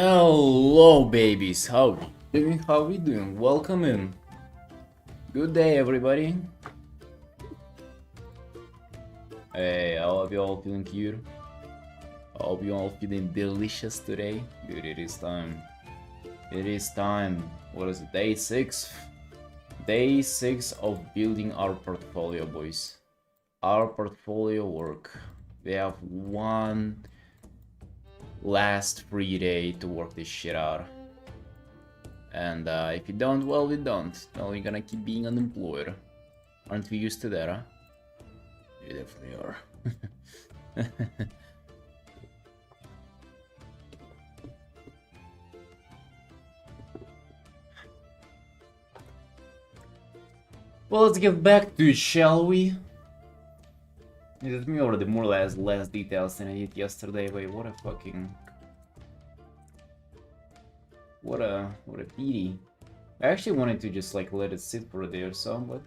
Hello, babies. How we doing? How we doing? Welcome in. Good day, everybody. Hey, I hope you all feeling cute. I hope you all feeling delicious today. Dude, it is time. It is time. What is it? Day 6? Day 6 of building our portfolio, boys. Our portfolio work. We have one last free day to work this shit out. And if you don't, well, we don't. No, you're gonna keep being unemployed. Aren't we used to that, huh? You definitely are. Well, let's get back to it, shall we? Let me already more or less details than I did yesterday. Wait, what a fucking... What a pity. I actually wanted to just like let it sit for a day or so, but...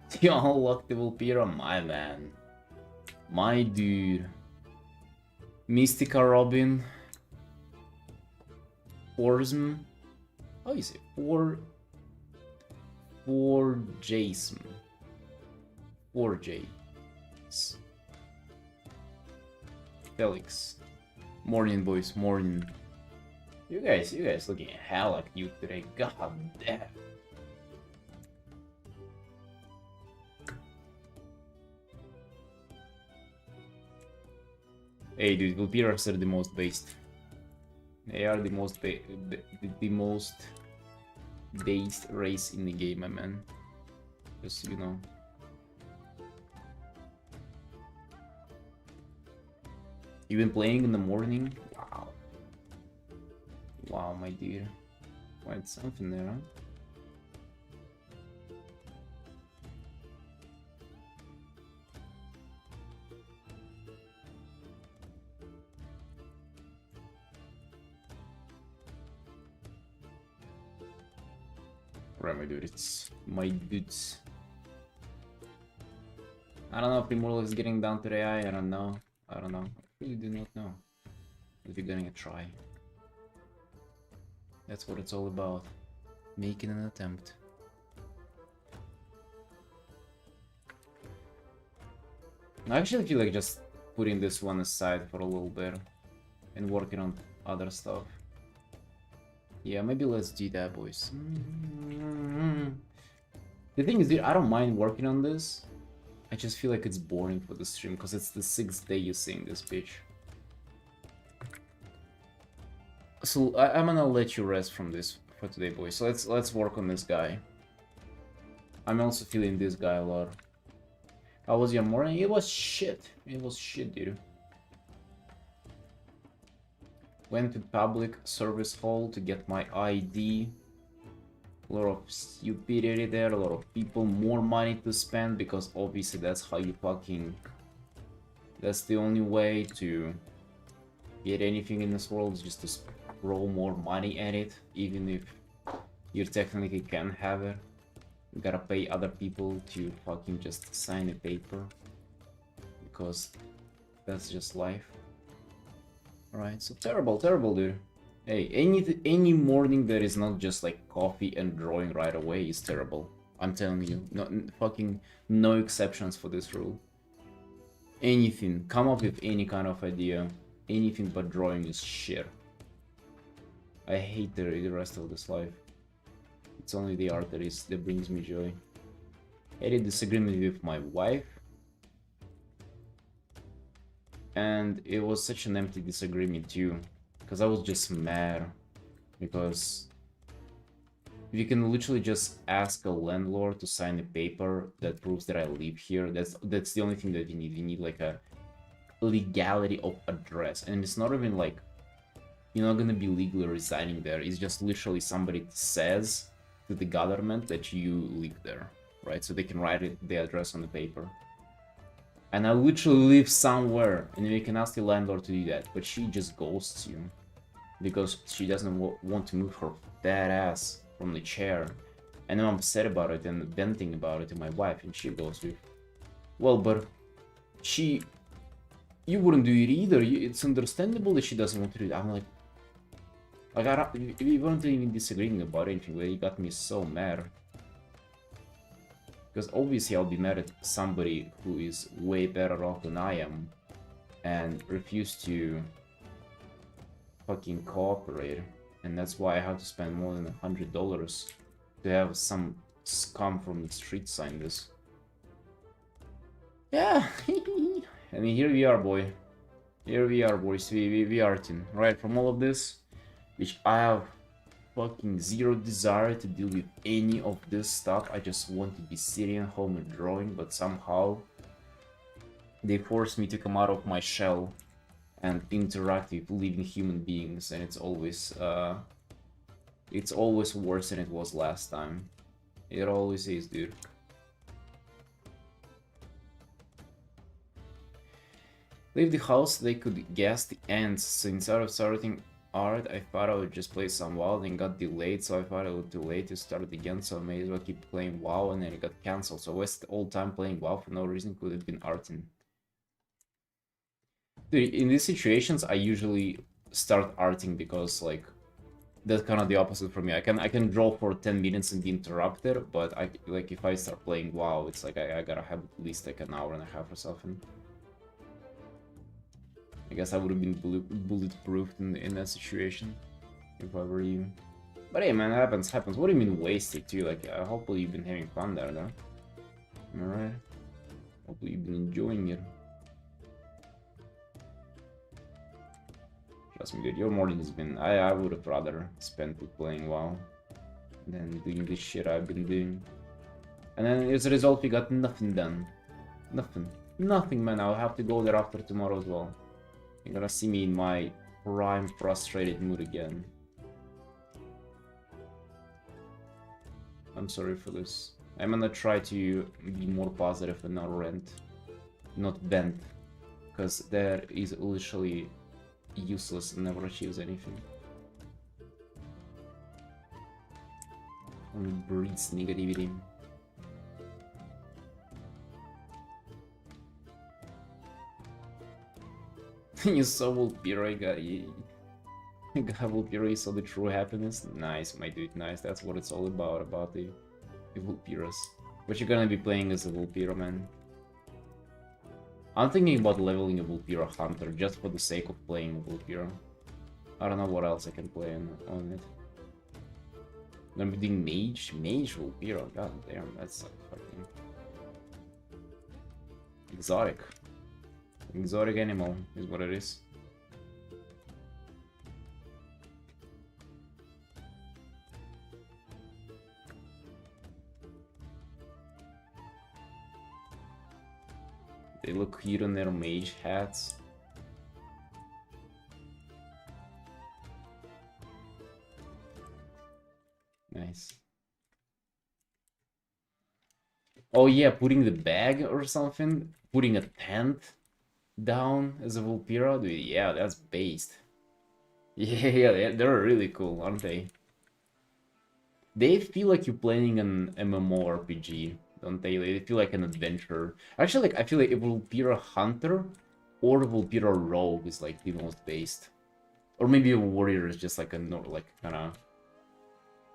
The unlockable Pira, my man. My dude. Mystica Robin. Forsm. How you say? For Jason. 4J. Felix. Morning, boys, morning. You guys looking hella cute today. God damn. Hey, dude, Vampires are the most based. They are the most based race in the game, my man. Just you know. You've been playing in the morning? Wow. Wow, my dear. Quite something there, huh? Right, my dude, it's my dudes. I don't know if Immortal is getting down to the AI, I don't know. I really do not know. But we're getting a try. That's what it's all about. Making an attempt. I actually feel like just putting this one aside for a little bit and working on other stuff. Yeah, maybe let's do that, boys. The thing is, dude, I don't mind working on this. I just feel like it's boring for the stream because it's the 6th day you're seeing this bitch. So I'm gonna let you rest from this for today, boys. So let's work on this guy. I'm also feeling this guy a lot. How was your morning? It was shit. It was shit, dude. Went to public service hall to get my ID. A lot of stupidity there, a lot of people, more money to spend, because obviously that's how you fucking... That's the only way to get anything in this world, is just to throw more money at it, even if you technically can have it. You gotta pay other people to fucking just sign a paper, because that's just life. Alright, so terrible, dude. Hey, any morning that is not just like coffee and drawing right away is terrible. I'm telling you, fucking no exceptions for this rule. Anything, come up with any kind of idea, anything but drawing is shit. I hate the rest of this life. It's only the art that brings me joy. I had a disagreement with my wife. And it was such an empty disagreement too. Because I was just mad, because you can literally just ask a landlord to sign a paper that proves that I live here. That's the only thing that you need. You need like a legality of address, and it's not even like you're not gonna be legally residing there. It's just literally somebody says to the government that you live there, right? So they can write the address on the paper. And I literally live somewhere, and you can ask the landlord to do that, but she just ghosts you. Because she doesn't want to move her fat ass from the chair. And I'm upset about it and venting about it to my wife, and she goes with Well, but she... You wouldn't do it either. It's understandable that she doesn't want to do it. I'm like... we weren't even disagreeing about anything, but it got me so mad. Because obviously I'll be mad at somebody who is way better off than I am and refuse to fucking cooperate. And that's why I have to spend more than $100 to have some scum from the street sign this. Yeah, I mean, here we are, boy. Here we are, boys. We Artin. Right, from all of this, which I have fucking zero desire to deal with any of this stuff. I just want to be sitting at home and drawing, but somehow they force me to come out of my shell and interact with living human beings, and it's always worse than it was last time. It always is, dude. Leave the house, they could guess the ends, so instead of starting art, I thought I would just play some WoW, then got delayed, so I thought it was too late to start it again, so I may as well keep playing WoW, and then it got cancelled, so I wasted all time playing WoW for no reason. Could have been Artin. Dude, in these situations, I usually start arting because, like, that's kind of the opposite for me. I can draw for 10 minutes and be interrupted, but if I start playing WoW, it's like I gotta have at least like an hour and a half or something. I guess I would have been bulletproof in that situation if I were you. But hey, man, happens. What do you mean wasted too? Like, hopefully you've been having fun there, though. Alright. Hopefully you've been enjoying it. Trust me, dude, your morning has been... I would have rather spent it playing WoW than doing this shit I've been doing. And then as a result, we got nothing done. Nothing, man. I'll have to go there after tomorrow as well. You're gonna see me in my prime frustrated mood again. I'm sorry for this. I'm gonna try to be more positive and not bent, because that is literally useless and never achieves anything. Only breeds negativity. You saw Vulpira, Vulpira, you saw the true happiness? Nice, my dude, nice. That's what it's all about the Vulpiras. But you're gonna be playing as a Vulpira, man. I'm thinking about leveling a Vulpira Hunter just for the sake of playing a Vulpira. I don't know what else I can play on it. I'm gonna be doing Mage Vulpira, god damn, that's like fucking... exotic. Exotic animal is what it is. They look cute on their mage hats. Nice. Oh yeah, putting the bag or something? Putting a tent down as a Vulpira? Dude, yeah, that's based. Yeah, they're really cool, aren't they? They feel like you're playing an MMORPG, don't they? They feel like an adventure. Actually, like I feel like a Vulpira Hunter or a Vulpira Rogue is like the most based. Or maybe a Warrior is just like a kind of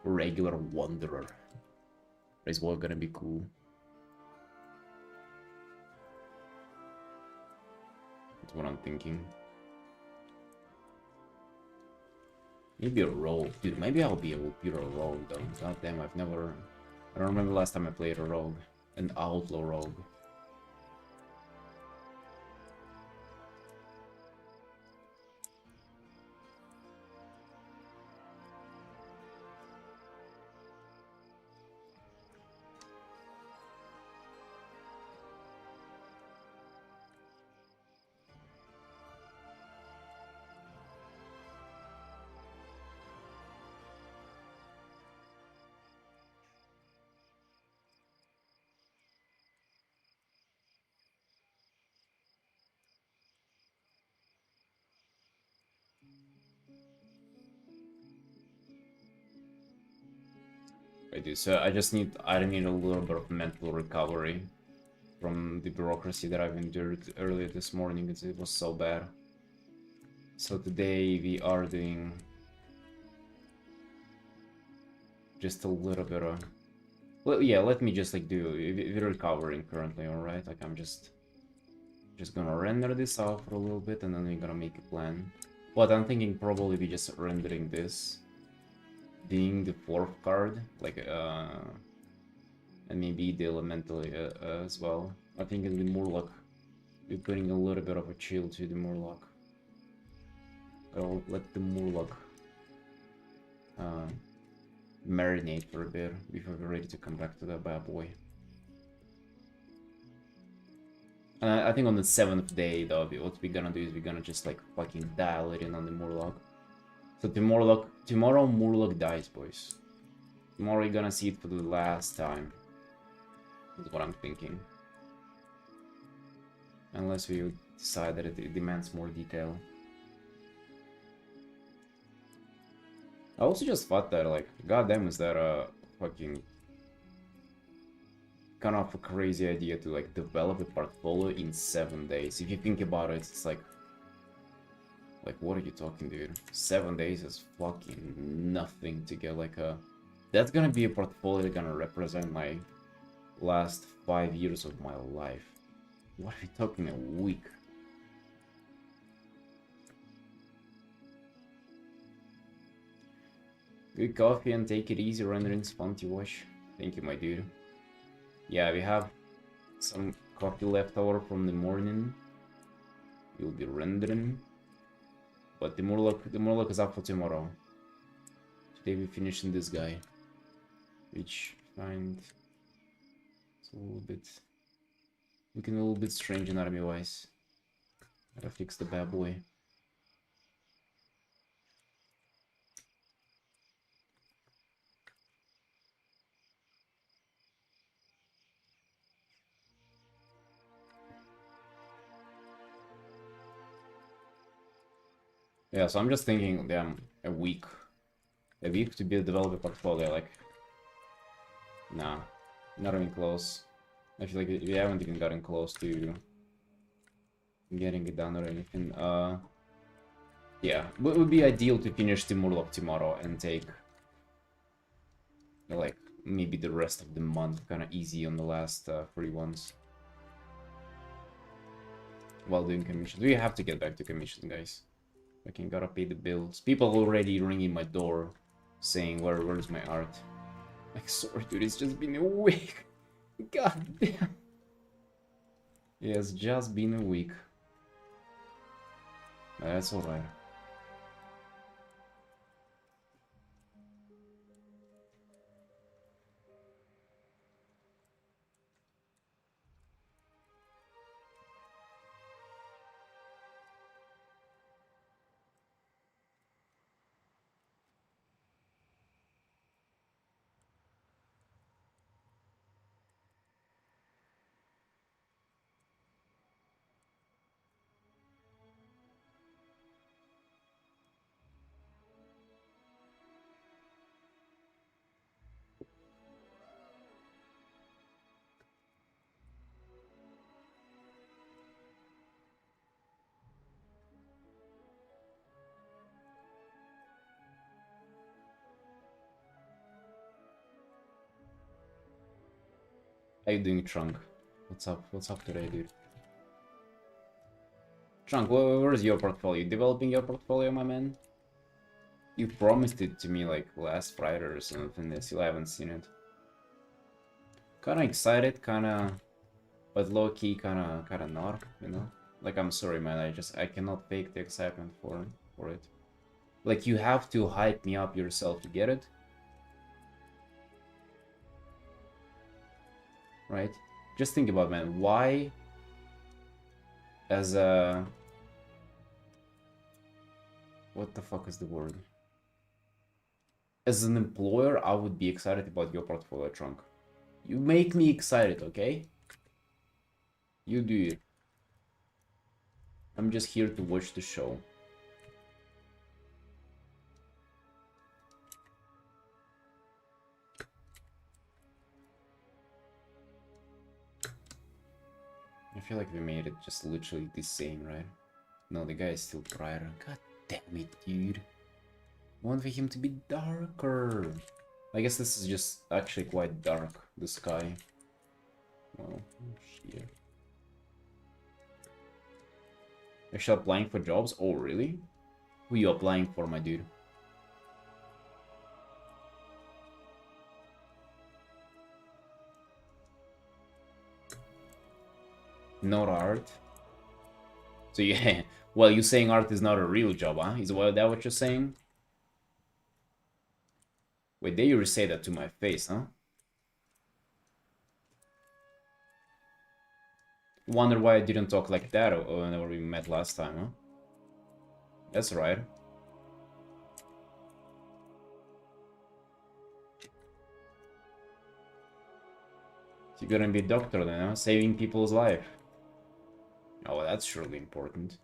regular Wanderer. Is what gonna be cool. That's what I'm thinking. Maybe a rogue. Dude, maybe I'll be able to be a rogue though. God damn, I don't remember last time I played a rogue. An outlaw rogue. I do, so I need a little bit of mental recovery. from the bureaucracy that I've endured earlier this morning. It was so bad. So today we are doing just a little bit of... Well, yeah, let me just like do... We're recovering currently, alright? Like I'm just gonna render this out for a little bit and then we're gonna make a plan. But I'm thinking probably we just rendering this being the fourth card, like and maybe the elemental as well. I think in the Murloc, we're putting a little bit of a chill to the Murloc. I'll let the Murloc marinate for a bit before we're ready to come back to that bad boy. I think on the 7th day, though, what we're gonna do is we're gonna just like fucking dial it in on the Murloc. So tomorrow Murloc dies, boys. Tomorrow you're gonna see it for the last time. Is what I'm thinking. Unless we decide that it demands more detail. I also just thought that, like, goddamn, is that a fucking kind of a crazy idea to like develop a portfolio in 7 days. If you think about it, it's like what are you talking, dude? 7 days is fucking nothing to get like a... That's gonna be a portfolio that's gonna represent my last 5 years of my life. What are we talking, a week? Good coffee and take it easy, rendering's fun to watch. Thank you, my dude. Yeah, we have some coffee left over from the morning. We'll be rendering. But the Murloc is up for tomorrow. Today we're finishing this guy. Which I find it's a little bit... looking a little bit strange in army-wise. Gotta fix the bad boy. Yeah, so I'm just thinking, damn, a week to build develop a portfolio, like, nah, not even close. I feel like we haven't even gotten close to getting it done or anything. Yeah, it would be ideal to finish the Murloc tomorrow and take, like, maybe the rest of the month kind of easy on the last free ones. While doing commissions. We have to get back to commission, guys. Fucking gotta pay the bills. People already ringing my door saying, where's my art? Like, sorry, dude, it's just been a week. God damn. Yeah, it's just been a week. But that's alright. How you doing, Trunk? What's up? What's up today, dude? Trunk, where's your portfolio? You developing your portfolio, my man? You promised it to me like last Friday or something. I still haven't seen it. Kinda excited, kinda, but low key, kinda not, you know? Like, I'm sorry, man. I cannot fake the excitement for it. Like, you have to hype me up yourself to get it. Right? Just think about, man, why as a... What the fuck is the word? As an employer, I would be excited about your portfolio, Trunk. You make me excited, okay? You do it. I'm just here to watch the show. feel like we made it just literally the same, right? No, the guy is still brighter. God damn it, dude. I want for him to be darker. I guess this is just actually quite dark, the sky. Well, shit. Actually applying for jobs? Oh, really? Who are you applying for, my dude? Not art? So yeah, well, you're saying art is not a real job, huh? Is that what you're saying? Wait, did you say that to my face, huh? Wonder why I didn't talk like that whenever we met last time, huh? That's right. You're gonna be a doctor then, huh? Saving people's life. Oh, that's surely important.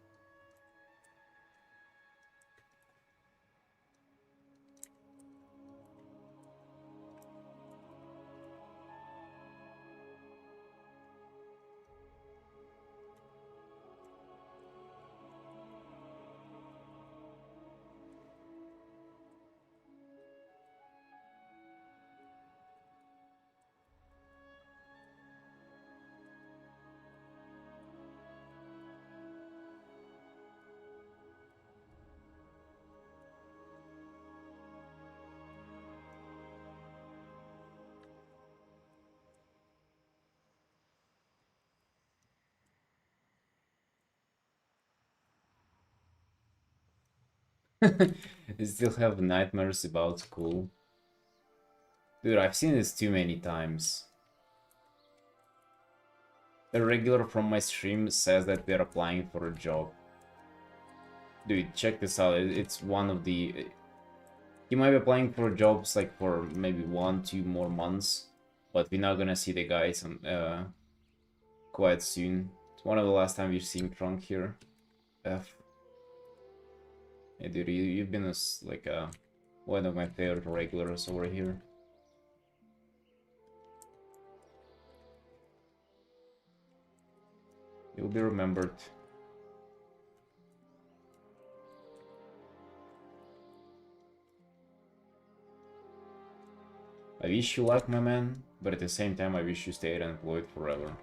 I still have nightmares about school. Dude, I've seen this too many times. A regular from my stream says that they're applying for a job. Dude, check this out. It's one of the... He might be applying for jobs like for maybe 1-2 more months. But we're not gonna see the guys quite soon. It's one of the last time we've seen Trunk here. F. Hey dude, you've been like one of my favorite regulars over here. You'll be remembered. I wish you luck, my man, but at the same time I wish you stayed unemployed forever.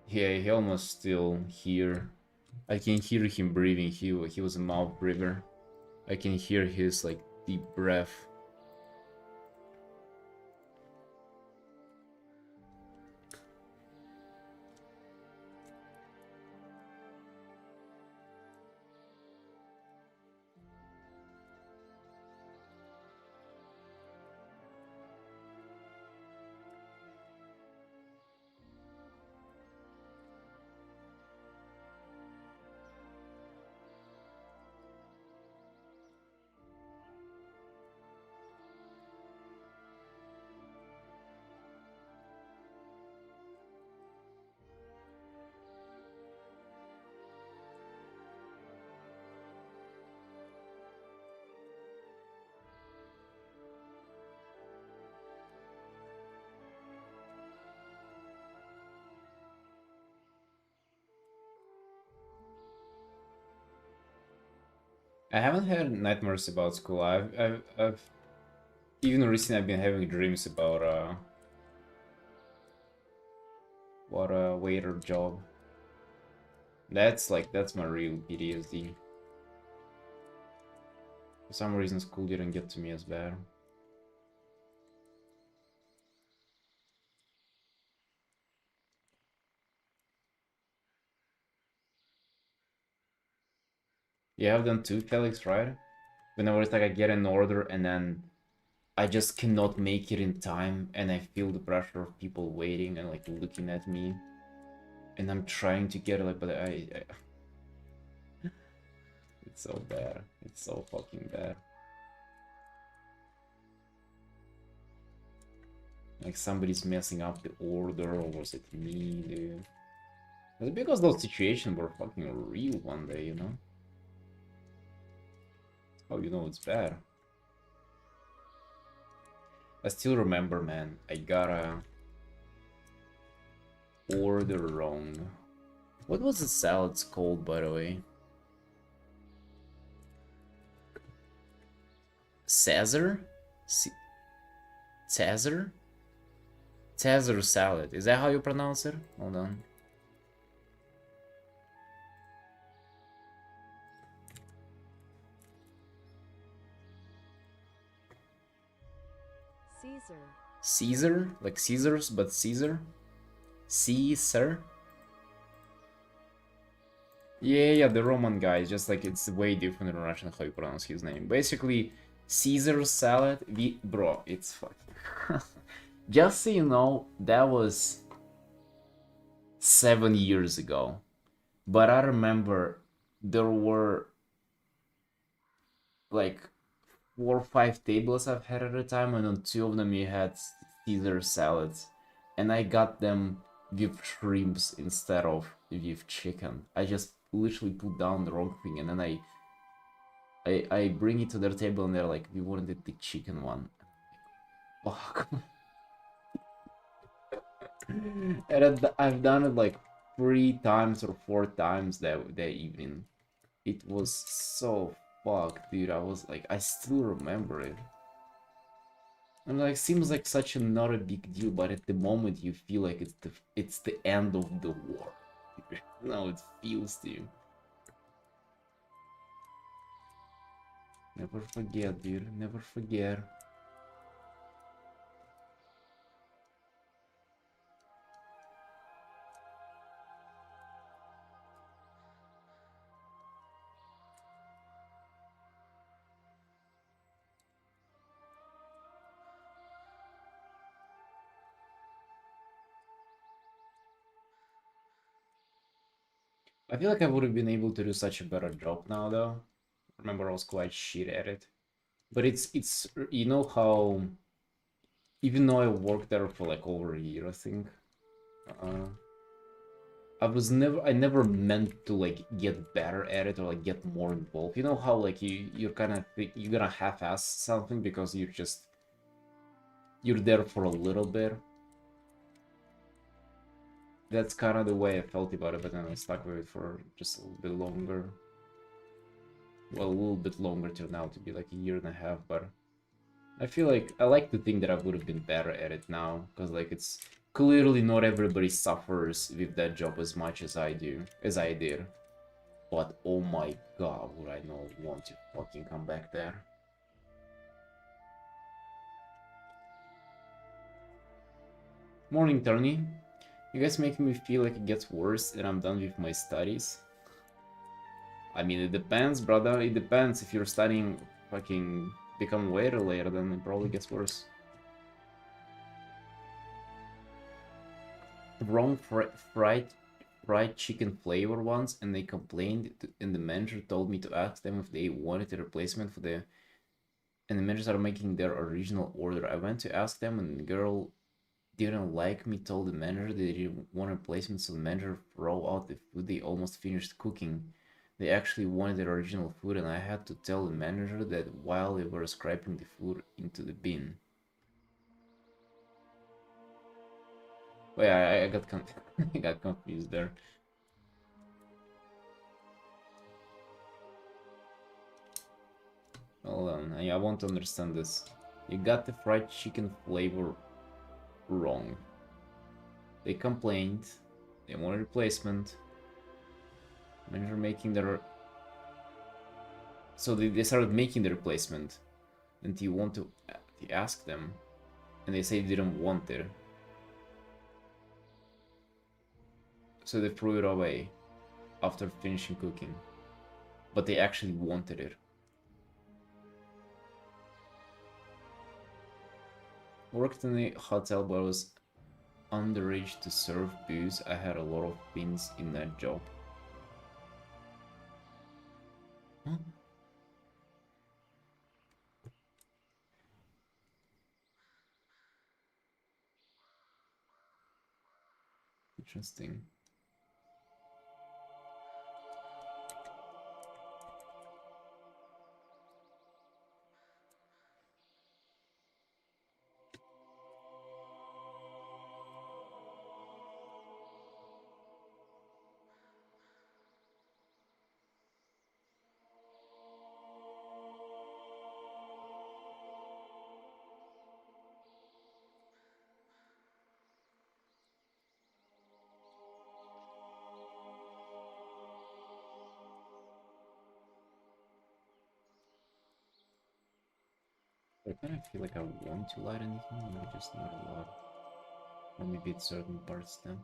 Yeah, he almost still here. I can hear him breathing. He was a mouth breather. I can hear his like deep breath. I haven't had nightmares about school. I've even recently I've been having dreams about what a waiter job. That's my real PTSD. For some reason, school didn't get to me as bad. Yeah, I've done too, Felix, right? Whenever it's like I get an order and then I just cannot make it in time and I feel the pressure of people waiting and like looking at me. And I'm trying to get it, like, but I... It's so bad. It's so fucking bad. Like somebody's messing up the order, or was it me, dude? Was it because those situations were fucking real one day, you know? Oh, you know it's bad. I still remember, man. I gotta order wrong. What was the salads called, by the way? Caesar? C Caesar? Caesar salad. Is that how you pronounce it? Hold on. Caesar. Caesar? Like Caesars, but Caesar? Caesar? Yeah, the Roman guy. It's just like it's way different in Russian how you pronounce his name. Basically, Caesar salad. Bro, it's fucking. Just so you know, that was 7 years ago. But I remember there were like 4 or 5 tables I've had at a time, and on two of them you had Caesar salads, and I got them with shrimps instead of with chicken. I just literally put down the wrong thing, and then I bring it to their table, and they're like, "We wanted the chicken one." Fuck. And I've done it like 3 times or 4 times that evening. It was so fucked, dude. I was like, I still remember it. And like, seems like such a not a big deal, but at the moment you feel like it's the end of the war. No, it feels to you. Never forget, dude. Never forget. I feel like I would have been able to do such a better job now, though. Remember, I was quite shit at it. But it's you know how even though I worked there for like over a year, I think. Uh, I never meant to like get better at it or like get more involved. You know how like you're kind of you're gonna half-ass something because you're there for a little bit. That's kind of the way I felt about it, but then I stuck with it for just a little bit longer. Well, a little bit longer till now to be like a year and a half, but I feel like I like to think that I would have been better at it now, because like it's clearly not everybody suffers with that job as much as I did. But oh my god, would I not want to fucking come back there. Morning, Tony. You guys making me feel like it gets worse and I'm done with my studies. I mean, it depends, brother. It depends. If you're studying fucking become waiter later, then it probably gets worse. Wrong fried chicken flavor once, and they complained, and the manager told me to ask them if they wanted a replacement for the. And the managers are making their original order. I went to ask them, and the girl didn't like me, told the manager they didn't want a replacement, so the manager threw out the food they almost finished cooking. They actually wanted their original food, and I had to tell the manager that while they were scraping the food into the bin. Wait, I got I got confused there. Hold on, I want to understand this. You got the fried chicken flavor wrong. They complained. They want a replacement. Manager making their. So they started making the replacement. And you want to ask them. And they say they didn't want it. So they threw it away after finishing cooking. But they actually wanted it. Worked in a hotel but was underage to serve booze. I had a lot of pins in that job. Huh? Interesting. I kind of feel like I want to light anything, maybe just not a lot. Or maybe it's certain parts then.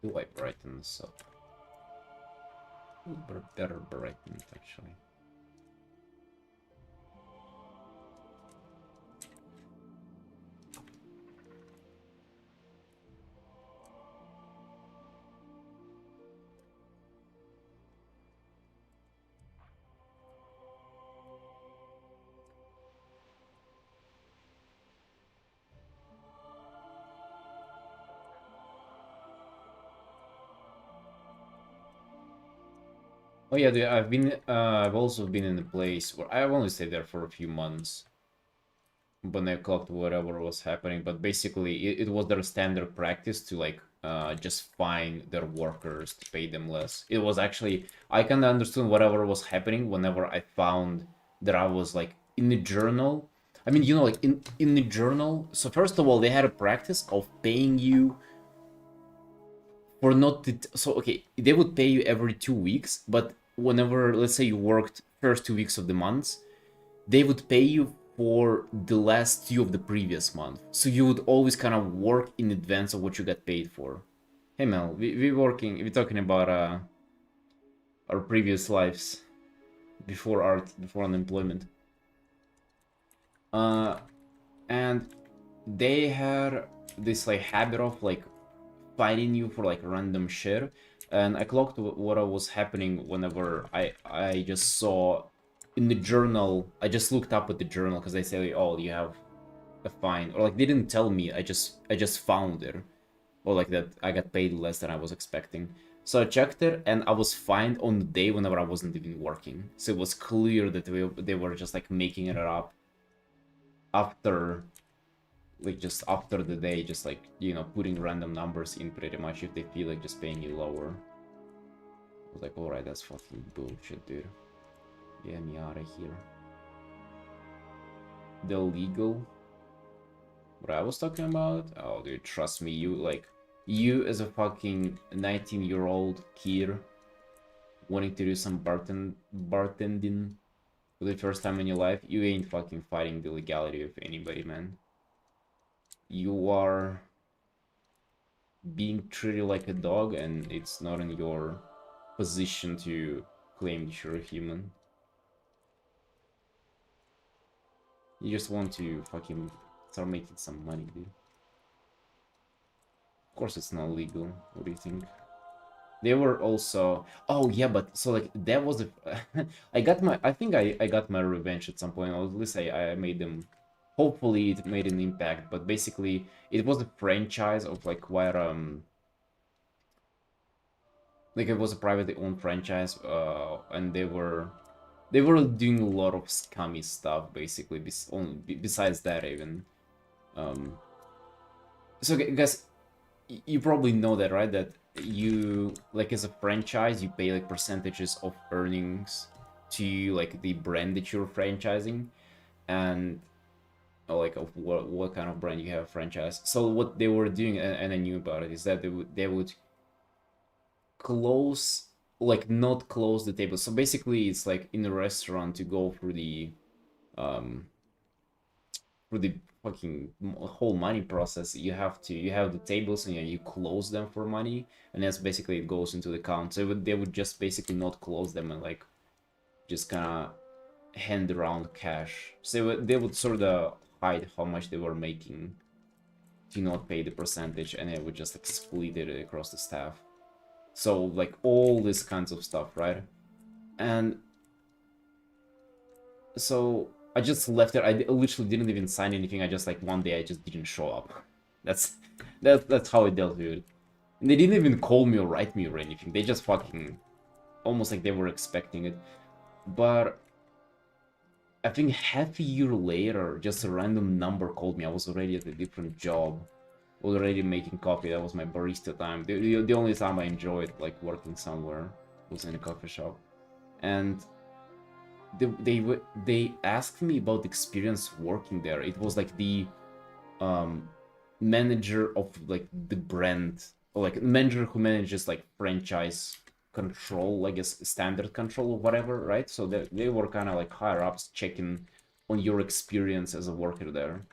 Do I brighten this up? Better brighten it actually. Oh yeah, dude, I've also been in a place where I've only stayed there for a few months, when I clocked whatever was happening, but basically it was their standard practice to like just fine their workers to pay them less. It was actually, I kind of understood whatever was happening whenever I found that I was like in the journal. I mean, you know, like in the journal. So first of all, they had a practice of paying you for not the so okay, they would pay you every 2 weeks, but whenever, let's say, you worked first 2 weeks of the month, they would pay you for the last two of the previous month. So you would always kind of work in advance of what you got paid for. Hey Mel, we're talking about our previous lives before before unemployment. Uh and they had this like habit of like fighting you for like random shit. And I clocked what was happening whenever I just saw in the journal. I just looked up at the journal because they say, oh, you have a fine, or like they didn't tell me. I just found it, or like that I got paid less than I was expecting. So I checked it, and I was fined on the day whenever I wasn't even working. So it was clear that they were just like making it up after, like just after the day, just like, you know, putting random numbers in pretty much if they feel like just paying you lower. I was like, alright, that's fucking bullshit, dude. Get me out of here. The legal. What I was talking about? Oh, dude, trust me, you as a fucking 19-year-old kid wanting to do some bartending for the first time in your life, you ain't fucking fighting the legality of anybody, man. You are being treated like a dog, and it's not in your position to claim that you're a human. You just want to fucking start making some money, dude. Of course it's not legal. What do you think? They were also... Oh, yeah, but so, like, that was... I think I got my revenge at some point, or at least I made them... Hopefully it made an impact, but basically it was a franchise of, like, quite, like, it was a privately owned franchise, and they were doing a lot of scummy stuff, basically, besides that, even. Um, so, guys, you probably know that, right? That you, like, as a franchise, you pay, like, percentages of earnings to, like, the brand that you're franchising, and, like, of what kind of brand you have franchise. So what they were doing, and I knew about it, is that they would close, like, not close the table. So basically it's like in a restaurant, to go um through the fucking whole money process, you have the tables and you close them for money, and that's basically it goes into the count. So they would just basically not close them and like just kind of hand around cash. So they would sort of hide how much they were making to not pay the percentage, and it would just like split it across the staff. So like all this kinds of stuff, right? And so I just left it. I literally didn't even sign anything. I just like one day I just didn't show up. That's that's how I dealt with it. And they didn't even call me or write me or anything. They just fucking almost like they were expecting it. But I think half a year later, just a random number called me. I was already at a different job, already making coffee. That was my barista time. The only time I enjoyed like working somewhere was in a coffee shop. And they asked me about experience working there. It was like the um manager of like the brand, or like manager who manages like franchise control, I guess standard control or whatever, right? So they were kind of like higher ups checking on your experience as a worker there.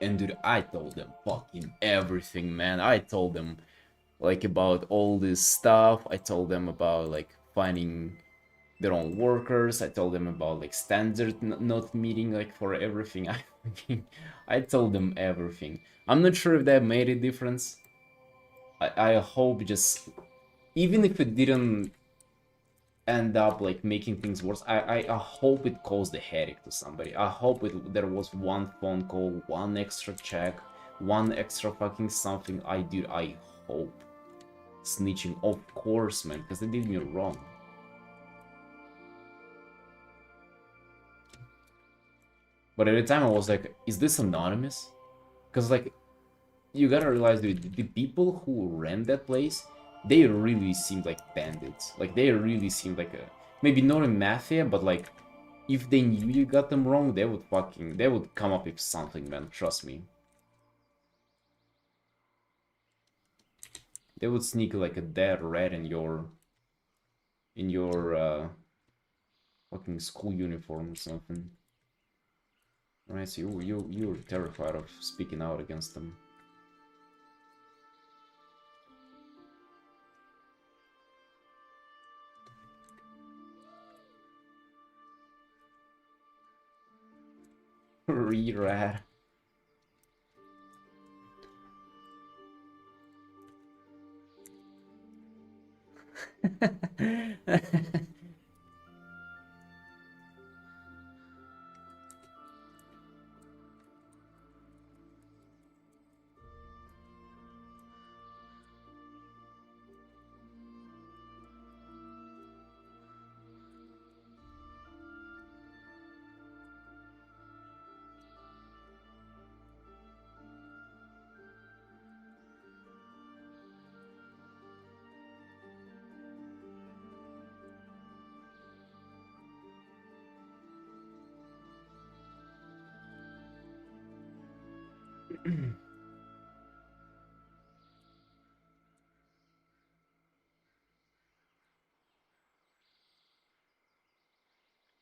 And dude, I told them fucking everything, man. I told them like about all this stuff. I told them about like finding their own workers. I told them about like standard not meeting like for everything. I told them everything. I'm not sure if that made a difference. I hope just, even if it didn't end up like making things worse, I hope it caused a headache to somebody. I hope there was one phone call, one extra check, one extra fucking something. I hope. Snitching, of course, man, because they did me wrong. But at the time I was like, is this anonymous? Because like, you gotta realize, dude, the people who ran that place, they really seemed like bandits. Like, they really seemed like a, maybe not a mafia, but like, if they knew you got them wrong, they would come up with something, man, trust me. They would sneak like a dead rat in your fucking school uniform or something. Right, so you're terrified of speaking out against them. Re-rat.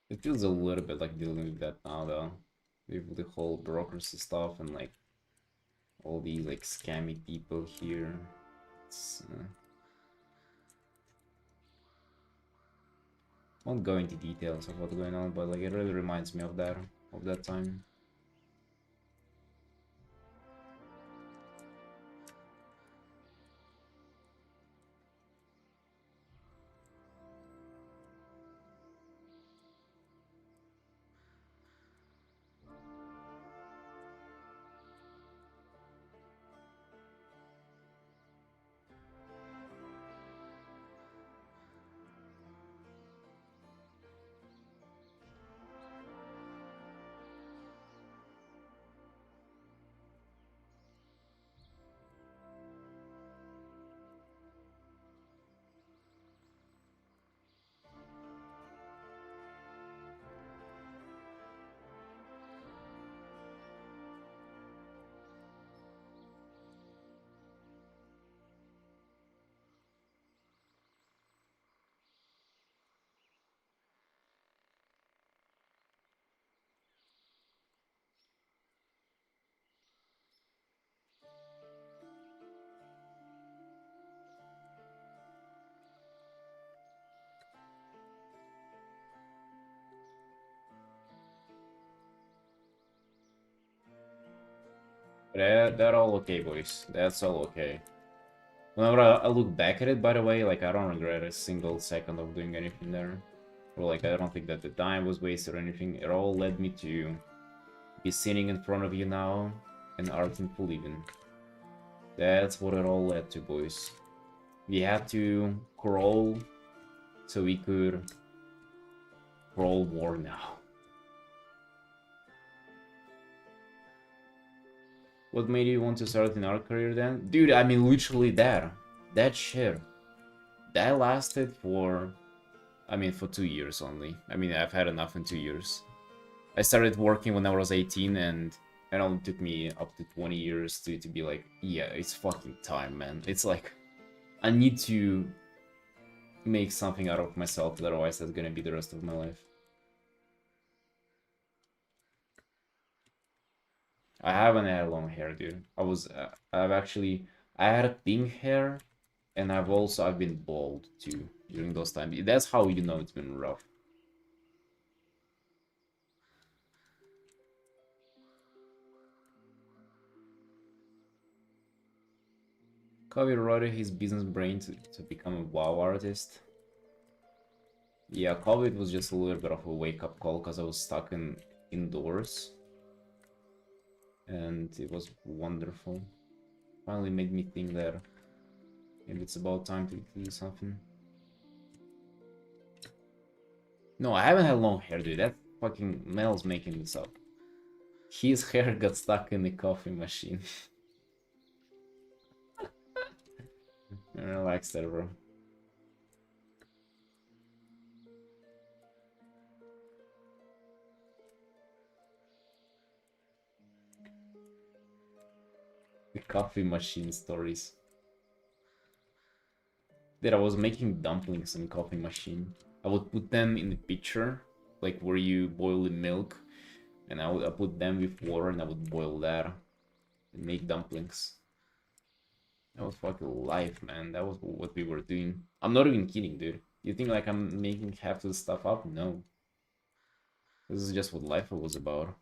It feels a little bit like dealing with that now, though. With the whole bureaucracy stuff and like all these like scammy people here. Won't go into details of what's going on, but like it really reminds me of that time. They're all okay, boys. That's all okay. Whenever I look back at it, by the way, like, I don't regret a single second of doing anything there. Or, like, I don't think that the time was wasted or anything. It all led me to be sitting in front of you now and Artin believing. That's what it all led to, boys. We had to crawl so we could crawl more now. What made you want to start in our career then? Dude, I mean, literally that. That shit. That lasted for, I mean, for 2 years only. I mean, I've had enough in 2 years. I started working when I was 18 and it only took me up to 20 years to be like, yeah, it's fucking time, man. It's like, I need to make something out of myself, otherwise that's gonna be the rest of my life. I haven't had long hair, dude. I had a pink hair, and I've been bald too during those times. That's how you know it's been rough. Kobe wrote his business brain to become a WoW artist. Yeah, COVID was just a little bit of a wake-up call because I was stuck indoors, and it was wonderful. Finally made me think that maybe it's about time to do something. No, I haven't had long hair, dude. That fucking Mel's making this up. His hair got stuck in the coffee machine. Relax there, bro. The coffee machine stories. Dude, I was making dumplings in coffee machine. I would put them in the pitcher, like where you boil the milk, and I put them with water and I would boil that and make dumplings. That was fucking life, man. That was what we were doing. I'm not even kidding, dude. You think like I'm making half the stuff up? No. This is just what life was about.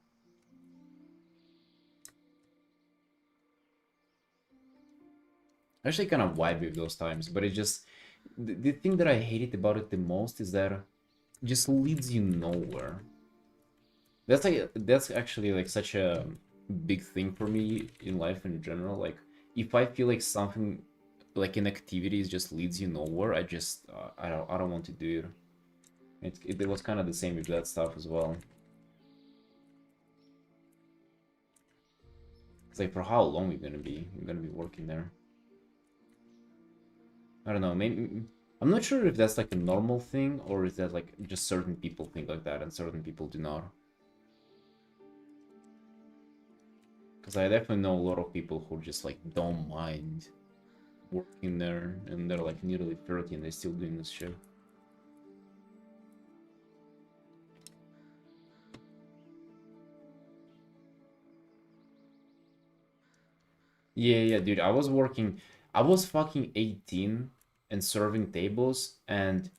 I actually kind of vibe with those times, but it just the thing that I hated about it the most is that it just leads you nowhere. That's actually like such a big thing for me in life in general. Like if I feel like something like an activity just leads you nowhere, I don't want to do it. It was kind of the same with that stuff as well. It's like for how long you're gonna be? You're gonna be working there. I don't know. Maybe I'm not sure if that's like a normal thing or is that like just certain people think like that and certain people do not. Because I definitely know a lot of people who just like don't mind working there and they're like nearly 30 and they're still doing this shit. Yeah, dude. I was fucking 18 and serving tables, and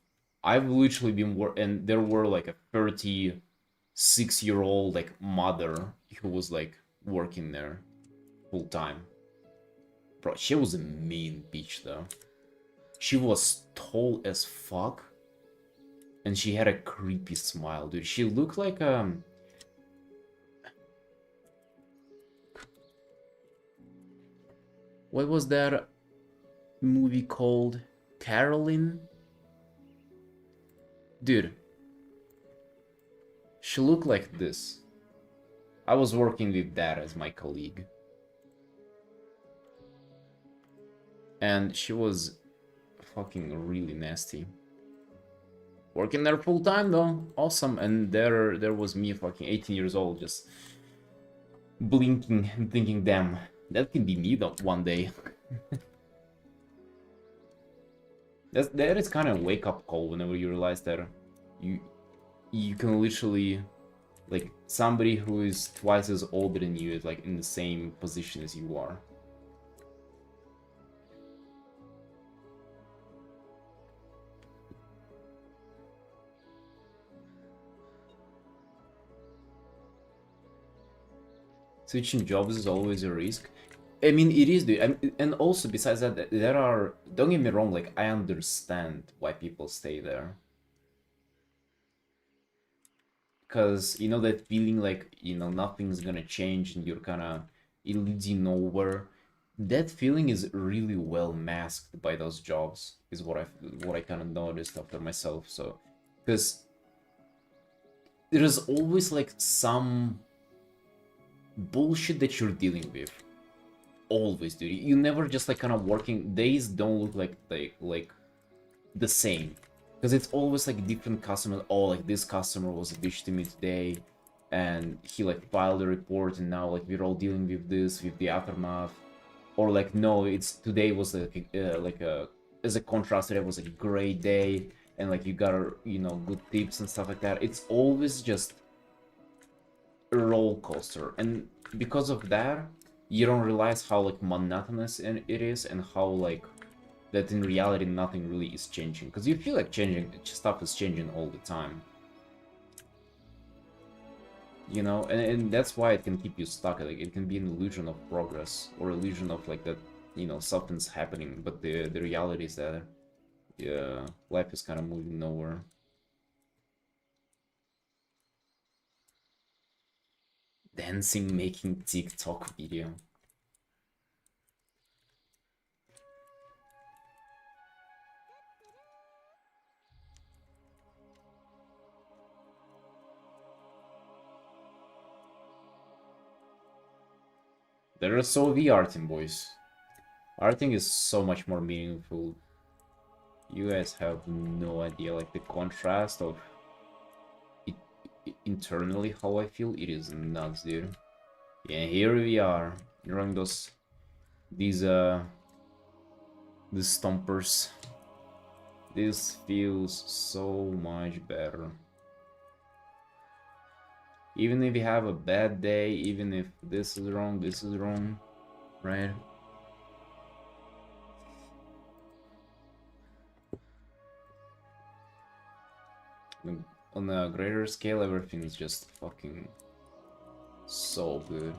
I've literally been and there were like a 36-year-old like mother who was like working there full time. Bro, she was a mean bitch though. She was tall as fuck, and she had a creepy smile, dude. She looked like what was that movie called? Caroline? Dude, she looked like this. I was working with that as my colleague. And she was fucking really nasty. Working there full time though. Awesome. And there was me fucking 18 years old just blinking and thinking, damn, that can be me though one day. That is kind of a wake-up call whenever you realize that you you can literally like somebody who is twice as older than you is like in the same position as you are. Switching jobs is always a risk. I mean, it is, dude. And also, besides that, there are... Don't get me wrong, like, I understand why people stay there. Because, you know, that feeling like, you know, nothing's gonna change and you're kind of... It leads you nowhere. That feeling is really well masked by those jobs, is what I kind of noticed after myself, so... Because there is always, like, some bullshit that you're dealing with. Always, dude. You never just like kind of working days don't look like the same, because it's always like different customers. Oh, like this customer was a bitch to me today, and he like filed a report, and now like we're all dealing with this, with the aftermath. Or like no, it's today was like a as a contrast, today was a great day, and like you got you know good tips and stuff like that. It's always just a roller coaster, and because of that you don't realize how like monotonous it is, and how like that in reality nothing really is changing, because you feel like changing stuff is changing all the time, you know, and that's why it can keep you stuck. Like it can be an illusion of progress, or illusion of like that, you know, something's happening, but the reality is that yeah, life is kind of moving nowhere. Dancing, making TikTok video. There are so the Artin boys. Arting is so much more meaningful. You guys have no idea, like the contrast of it, internally how I feel. It is nuts, dude. Yeah, here we are, running these stompers. This feels so much better. Even if you have a bad day, even if this is wrong, right? On a greater scale, everything is just fucking so good.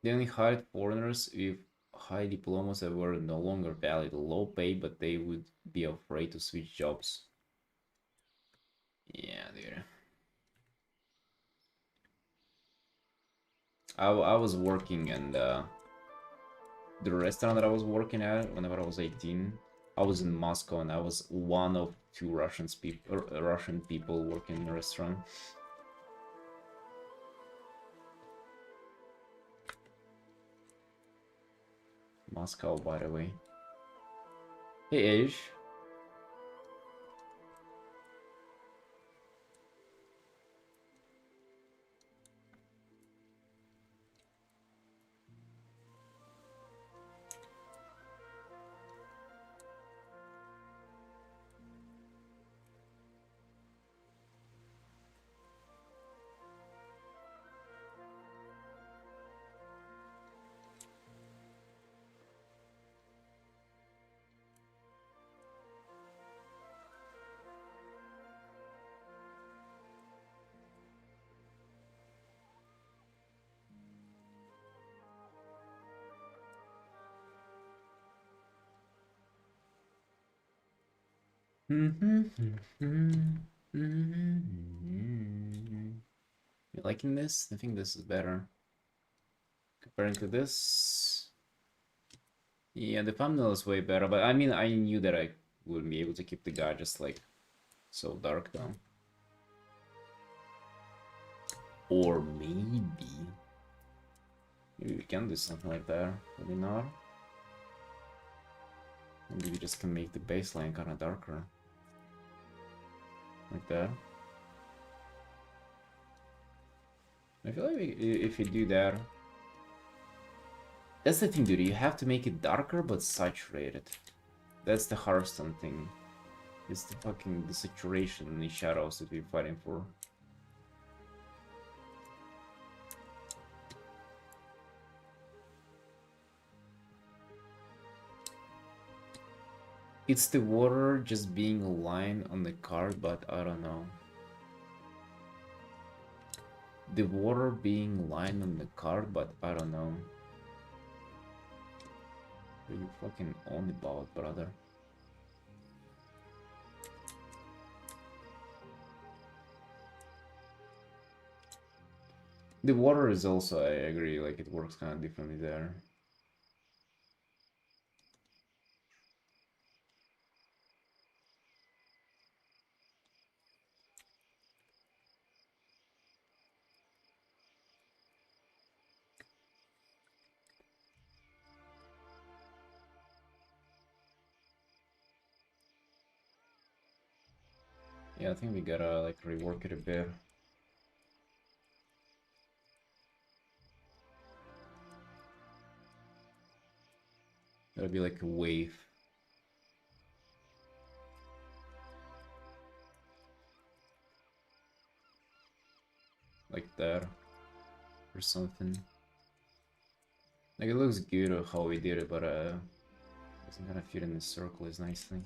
They only hired foreigners with high diplomas that were no longer valid, low pay, but they would be afraid to switch jobs. Yeah, dude. I was working, and the restaurant that I was working at whenever I was 18, I was in Moscow, and I was one of two Russian people working in the restaurant. Moscow, by the way. Hey, Age. You liking this? I think this is better. Comparing to this... Yeah, the thumbnail is way better, but I mean, I knew that I wouldn't be able to keep the guy just like so dark though. Or maybe... Maybe we can do something like that, maybe not. Maybe we just can make the baseline kind of darker. Like that. I feel like if you do that... That's the thing, dude, you have to make it darker but saturated. That's the Hearthstone thing. It's the fucking saturation and the shadows that we're fighting for. It's the water just being a line on the card, but I don't know. the water being lined on the card, but I don't know. What are you fucking on about, brother? The water is also, I agree, like it works kind of differently there. Yeah, I think we gotta like rework it a bit. Gotta be like a wave. Like that. Or something. Like it looks good how we did it, but doesn't gonna fit in the circle as nicely.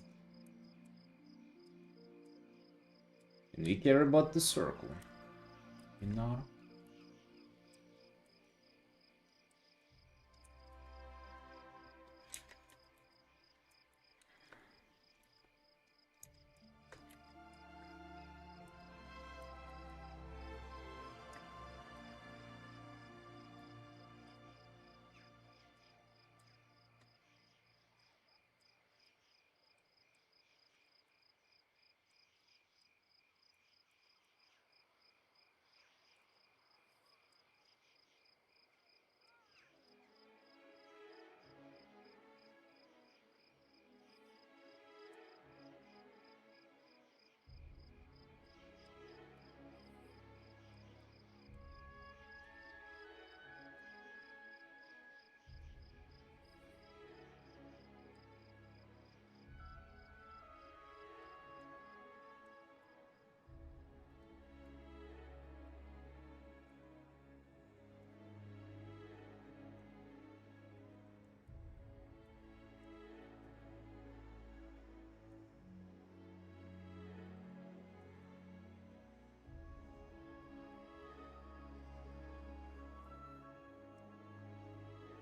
And we care about the circle. You know?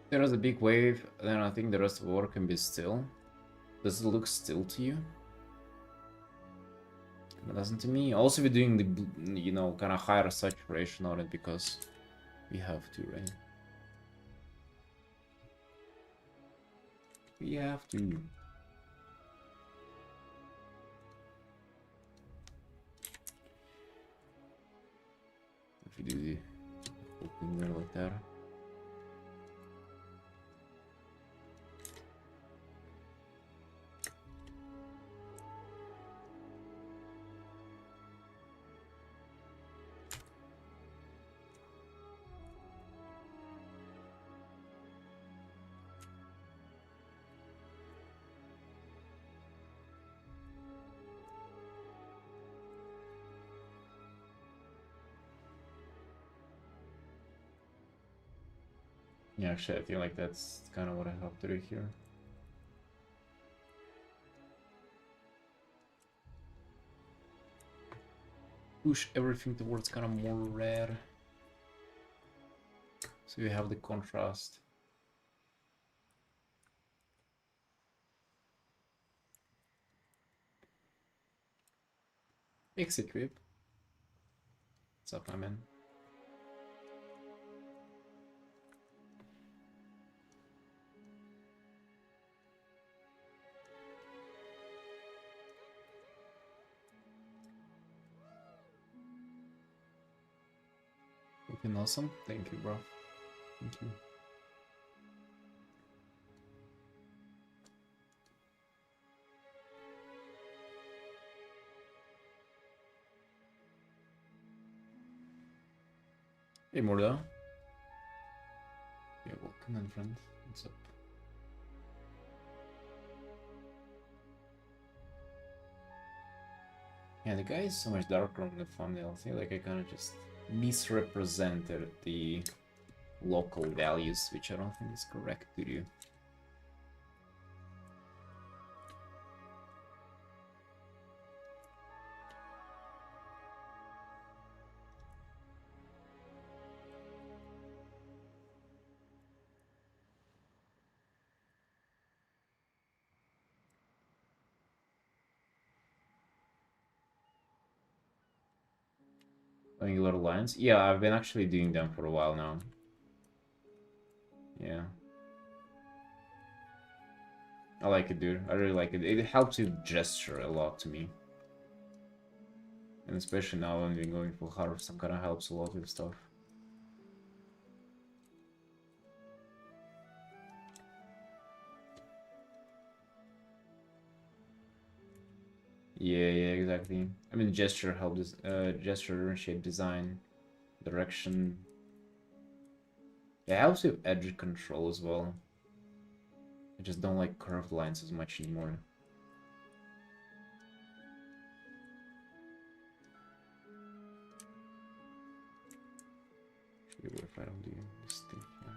There is a big wave, then I think the rest of the water can be still. Does it look still to you? It doesn't to me. Also, we're doing the, you know, kind of higher saturation on it because we have to, right? We have to. If we do the whole thing there like that. Yeah, actually, I feel like that's kind of what I have to do here. Push everything towards kind of more red. So you have the contrast. Execute. What's up, my man? Looking awesome. Thank you, bro. Thank you. Hey, Morda. Yeah, welcome, my friend. What's up? Yeah, the guy is so much darker on the thumbnail. I think like I kind of just misrepresented the local values, which I don't think is correct to do. Angular lines. Yeah, I've been actually doing them for a while now. Yeah. I like it, dude. I really like it. It helps you gesture a lot to me. And especially now when we're going for Hearthstone, kind of helps a lot with stuff. Yeah, yeah, exactly. I mean, gesture helps, gesture, shape design, direction. Yeah, it helps with edge control as well. I just don't like curved lines as much anymore. Actually, what if I don't do this thing here?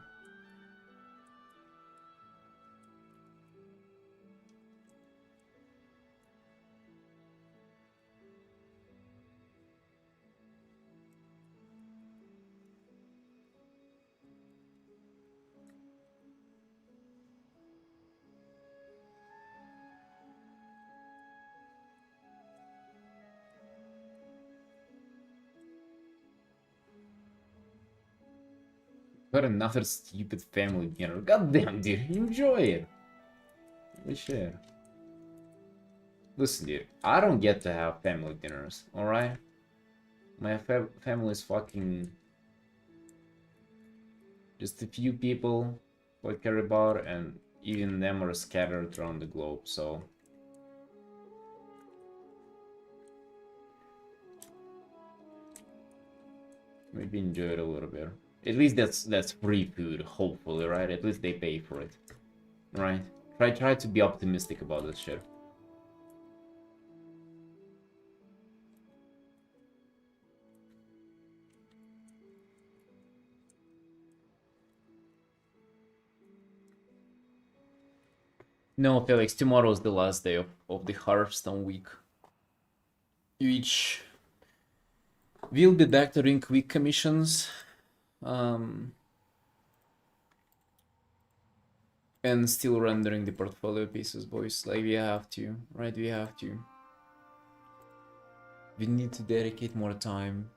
Got another stupid family dinner. God damn, dude, enjoy it. Holy shit. Listen, dude, I don't get to have family dinners, alright? My family is fucking just a few people who I care about, and even them are scattered around the globe, so... maybe enjoy it a little bit. At least that's free food, hopefully, right? At least they pay for it, right? Try to be optimistic about this shit. No, Felix, tomorrow is the last day of the Hearthstone week. Which we'll be back to doing quick commissions. And still rendering the portfolio pieces, boys. Like, we have to, right? We have to. We need to dedicate more time.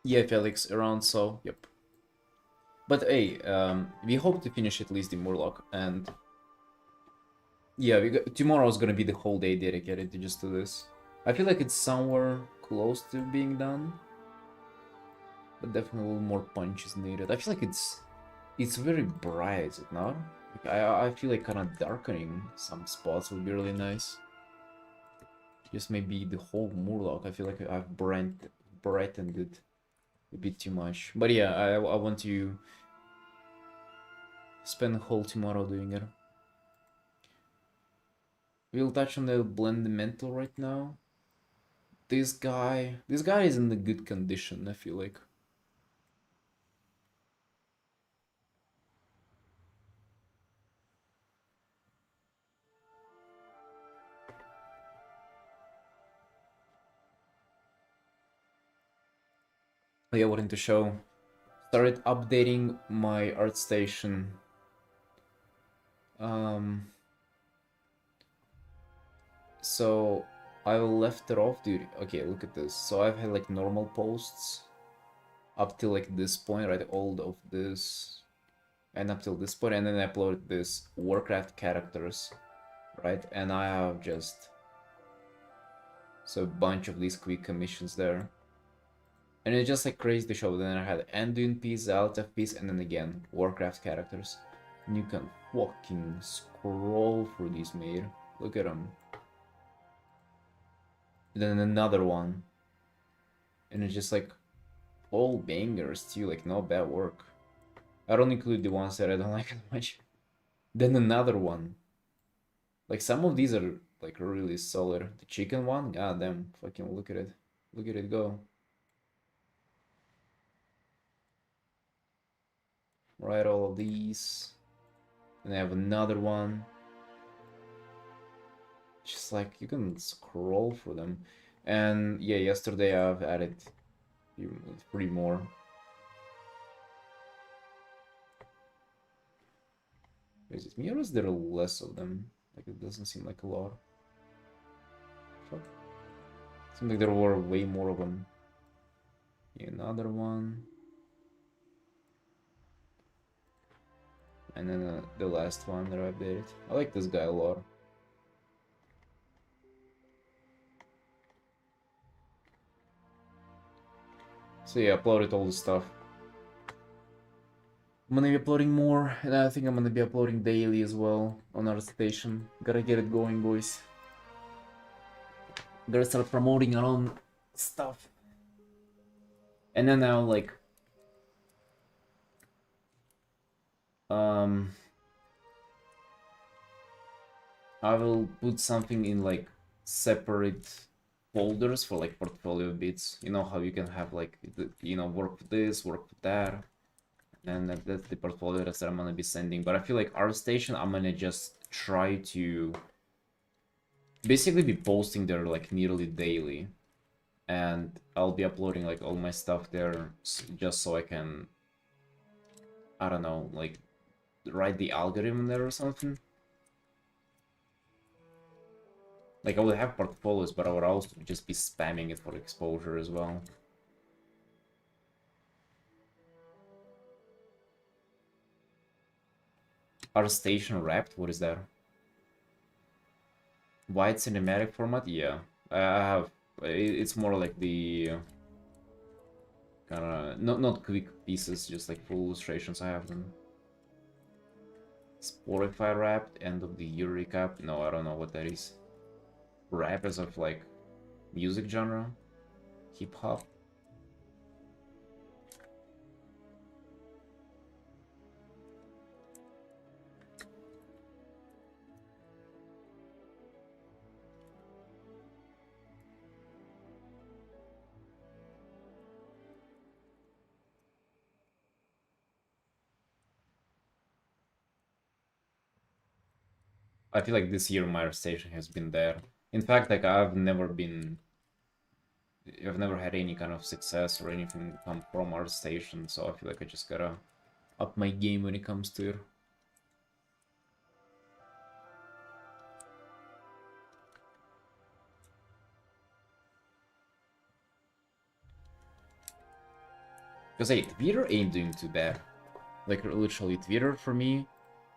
Yeah, Felix, around so, yep. But hey, we hope to finish at least the Murloc, and yeah, tomorrow is gonna be the whole day dedicated to just to this. I feel like it's somewhere close to being done, but definitely a little more punch is needed. I feel like it's very bright, is it not? Like, I feel like kind of darkening some spots would be really nice. Just maybe the whole Murloc. I feel like I've brightened it a bit too much. But yeah, I want to spend the whole tomorrow doing it. We'll touch on the blend mental right now. This guy is in a good condition, I feel like. Yeah, wanting to show. Started updating my art station. So I left it off, dude. Okay, look at this. So I've had like normal posts up till like this point, right? All of this and up till this point, and then I uploaded this Warcraft characters, right? And I have just so a bunch of these quick commissions there. And it's just like crazy to show. Then I had Anduin piece, Altaf piece, and then again, Warcraft characters. And you can fucking scroll through these, mate. Look at them. Then another one. And it's just like all bangers too, like not bad work. I don't include the ones that I don't like as much. Then another one. Like some of these are like really solid. The chicken one, god damn, fucking look at it. Look at it go. Right, all of these. And I have another one. Just like you can scroll through them. And yeah, yesterday I've added 3 more. Is it me or is there less of them? Like, it doesn't seem like a lot. Fuck. Seems like there were way more of them. Yeah, another one. And then the last one that I updated. I like this guy a lot. So yeah, uploaded all this stuff. I'm gonna be uploading more, and I think I'm gonna be uploading daily as well on our station. Gotta get it going, boys. Gotta start promoting our own stuff. And then now, like, I will put something in like separate folders for like portfolio bits. You know how you can have like, work with this, work with that. And that's the portfolio that I'm gonna be sending. But I feel like ArtStation, I'm gonna just try to basically be posting there like nearly daily. And I'll be uploading like all my stuff there just so I can, I don't know, like write the algorithm there or something. Like, I would have portfolios, but I would also just be spamming it for exposure as well. ArtStation wrapped? What is that? Wide cinematic format? Yeah. I have... It's more like the... Kinda... Not quick pieces, just like full illustrations. I have them. Spotify wrapped? End of the year recap? No, I don't know what that is. Rap as of like... music genre? Hip-hop? I feel like this year my station has been there. In fact, like, I've never had any kind of success or anything come from our station, so I feel like I just gotta up my game when it comes to it. Because hey, Twitter ain't doing too bad. Like, literally, Twitter for me,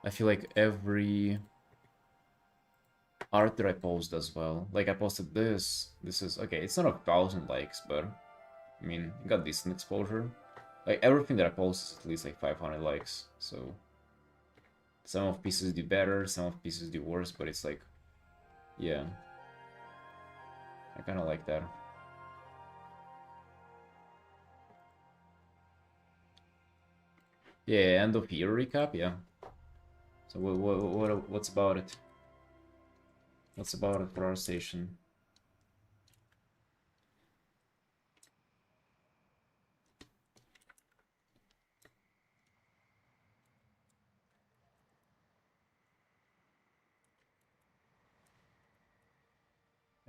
I feel like every art that I post does well. Like, I posted this. This is, okay, it's not 1,000 likes, but, I mean, it got decent exposure. Like, everything that I post is at least like 500 likes, so... Some of pieces do better, some of pieces do worse, but it's like... Yeah. I kinda like that. Yeah, end of year recap, yeah. So what's about it? What's about it for our station?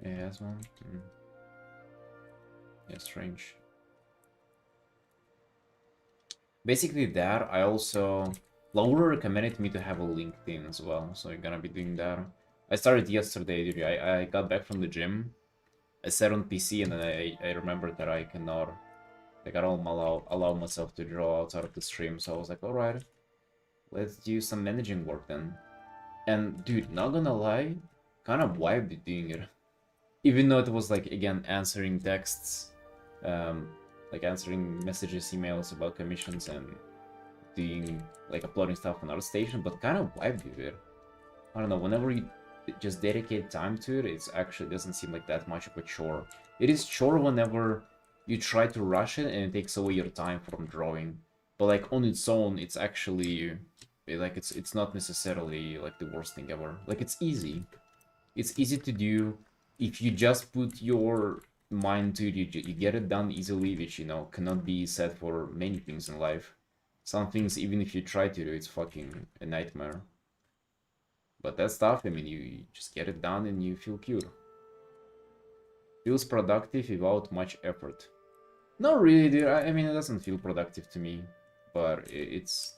Yeah, has one. Yeah, strange. Basically that, I also... Laura recommended me to have a LinkedIn as well, so I'm gonna be doing that. I started yesterday, dude. I got back from the gym. I sat on PC and then I remembered that I cannot... Like, I don't allow myself to draw outside of the stream, so I was like, alright, let's do some managing work then. And dude, not gonna lie, kind of vibed doing it. Even though it was like, again, answering texts, like answering messages, emails about commissions and doing, like, uploading stuff on our station, but kind of vibed with it. I don't know, whenever you just dedicate time to it, it actually doesn't seem like that much of a chore. It is chore whenever you try to rush it and it takes away your time from drawing. But like on its own, it's actually like it's not necessarily like the worst thing ever. Like, it's easy. It's easy to do if you just put your mind to it. You get it done easily, which, cannot be said for many things in life. Some things, even if you try to do, it's fucking a nightmare. But that stuff, I mean, you just get it done and you feel cute. Feels productive without much effort. Not really, dude. I mean, it doesn't feel productive to me, but it's...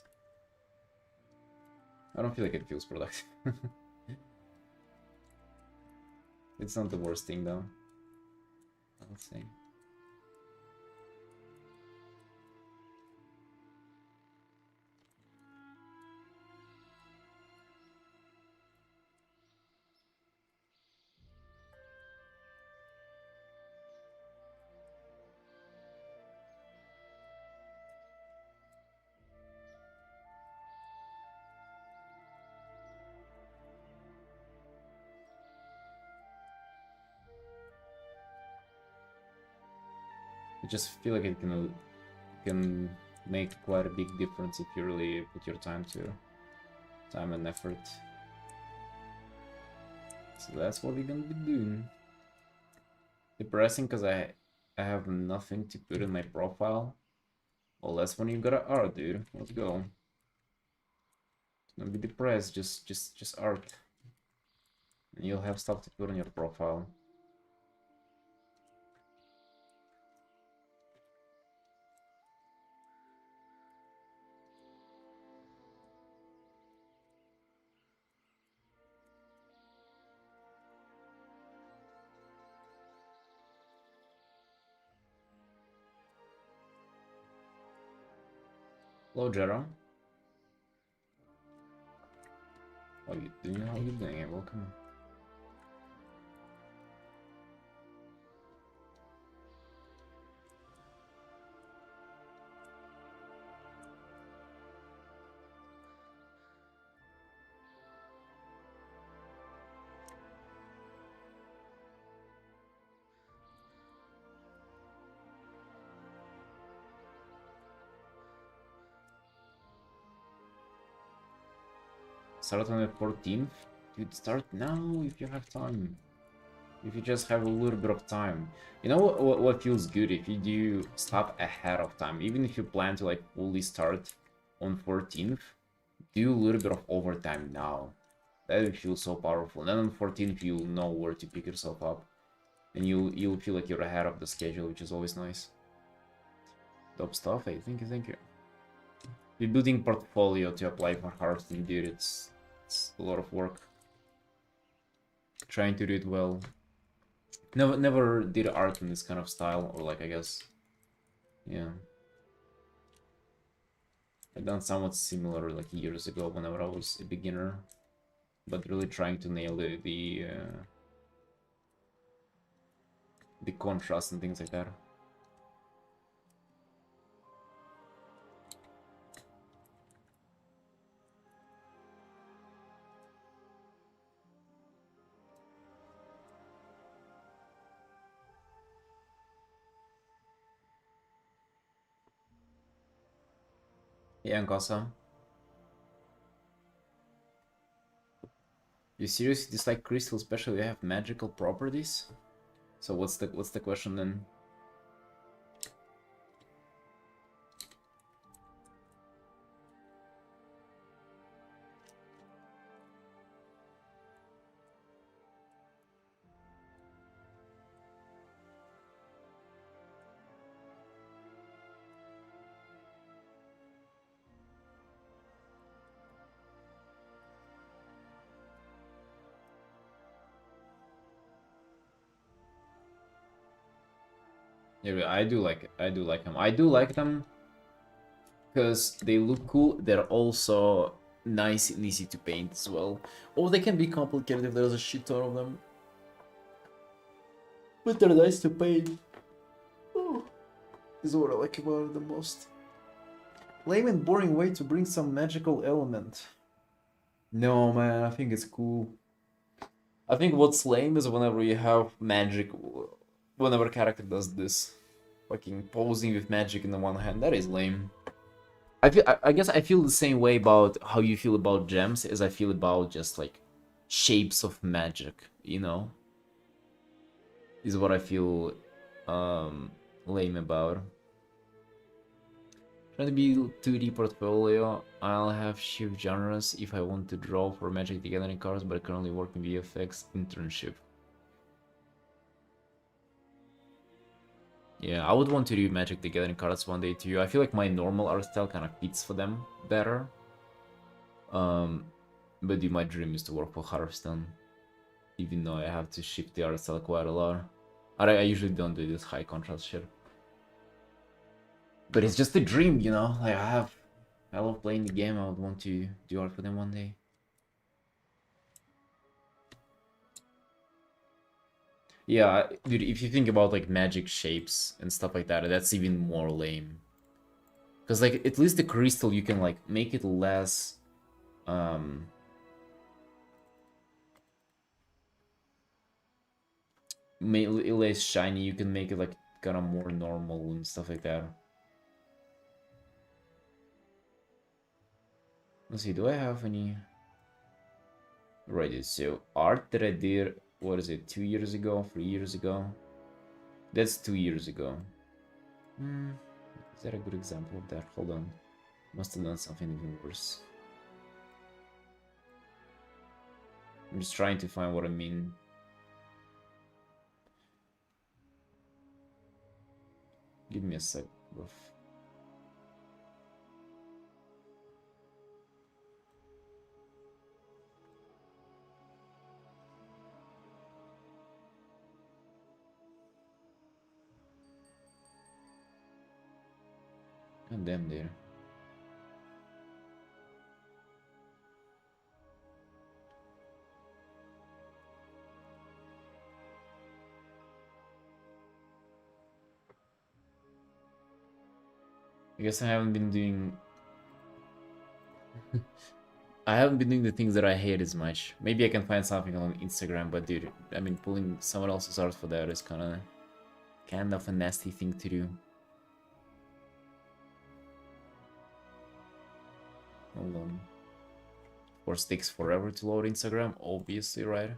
I don't feel like it feels productive. It's not the worst thing, though. I'll say. I just feel like it can make quite a big difference if you really put your time and effort. So that's what we're gonna be doing. Depressing because I have nothing to put in my profile. Well, that's when you gotta art, dude. Let's go. Don't be depressed. Just art, and you'll have stuff to put on your profile. Hello, Jero. How you doing? How you doing? Welcome. Start on the 14th? Dude, start now if you have time. If you just have a little bit of time. You know what feels good? If you do stuff ahead of time. Even if you plan to like fully start on 14th, do a little bit of overtime now. That will feel so powerful. And then on 14th you'll know where to pick yourself up. And you'll feel like you're ahead of the schedule, which is always nice. Dope stuff, hey, thank you. Rebuilding portfolio to apply for Hearthstone, dude, it's a lot of work. Trying to do it well. Never did art in this kind of style, or like, I guess, yeah. I've done somewhat similar like years ago whenever I was a beginner, but really trying to nail the contrast and things like that. Yeah, Nkasa. You seriously dislike crystals, especially if they have magical properties? So what's the question then? Yeah, I do like them. I do like them because they look cool. They're also nice and easy to paint as well. Or they can be complicated if there's a shit ton of them. But they're nice to paint. Oh, this is what I like about it the most. Lame and boring way to bring some magical element. No, man, I think it's cool. I think what's lame is whenever you have magic, whenever a character does this. Fucking posing with magic in the one hand, that is lame. I guess I feel the same way about how you feel about gems as I feel about just like shapes of magic, you know? Is what I feel lame about. Trying to be 2D portfolio, I'll have shift genres if I want to draw for Magic the Gathering cards, but currently working VFX internship. Yeah, I would want to do Magic the Gathering cards one day too. I feel like my normal art style kind of fits for them better. Um, but dude, my dream is to work for Hearthstone, even though I have to shift the art style quite a lot. I usually don't do this high contrast shit. But it's just a dream, you know? Like, I love playing the game. I would want to do art for them one day. Yeah, dude, if you think about like magic shapes and stuff like that, that's even more lame. Because like at least the crystal you can like make it less um less shiny, you can make it like kind of more normal and stuff like that. Let's see, do I have any? Right, so art that I did, what is it, 2 years ago, 3 years ago? That's 2 years ago. Is that a good example of that? Hold on. Must have done something even worse. I'm just trying to find what I mean. Give me a sec, bro. God damn, there. I guess I haven't been doing... I haven't been doing the things that I hate as much. Maybe I can find something on Instagram, but dude, I mean, pulling someone else's art for that is kind of a nasty thing to do. Hold on. Of course, takes forever to load Instagram, obviously, right?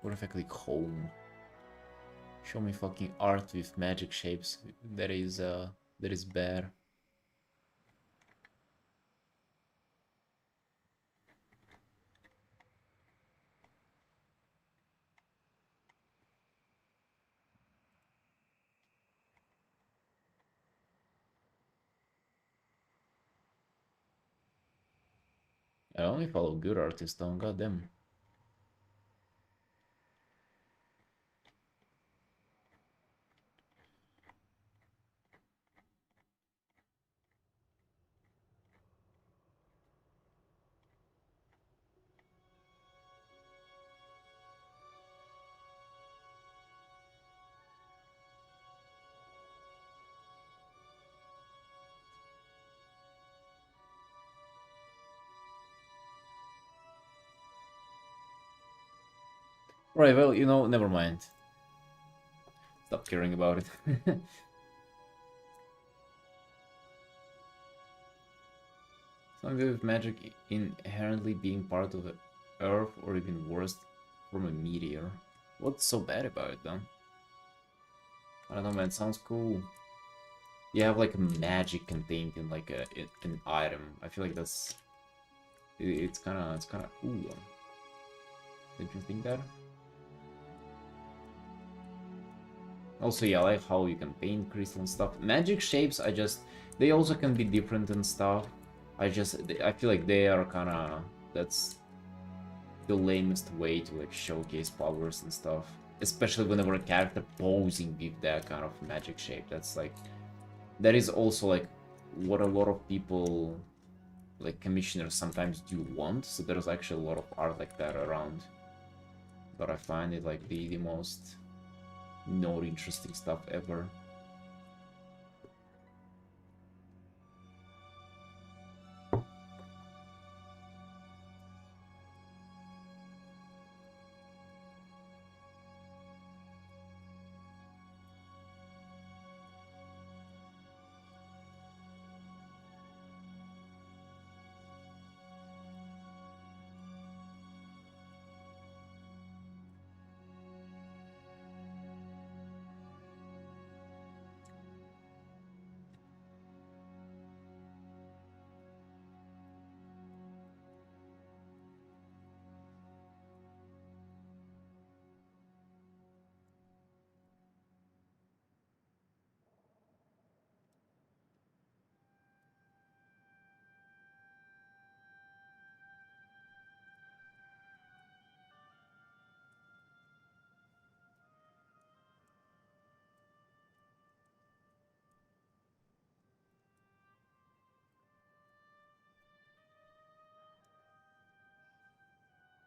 What if I click home? Show me fucking art with magic shapes. That is bad. I only follow good artists, though. Goddamn. Right, well, you know, never mind. Stop caring about it. Something with magic inherently being part of the Earth, or even worse, from a meteor. What's so bad about it, though? I don't know, man. Sounds cool. You have like magic contained in like an item. I feel like it's kind of cool. Did you think that? Also, yeah, I like how you can paint crystal and stuff. Magic shapes, they also can be different and stuff. I feel like they are kind of, that's the lamest way to like showcase powers and stuff. Especially whenever a character posing with that kind of magic shape. That is also like what a lot of people, like commissioners, sometimes do want. So there's actually a lot of art like that around. But I find it like the most not interesting stuff ever.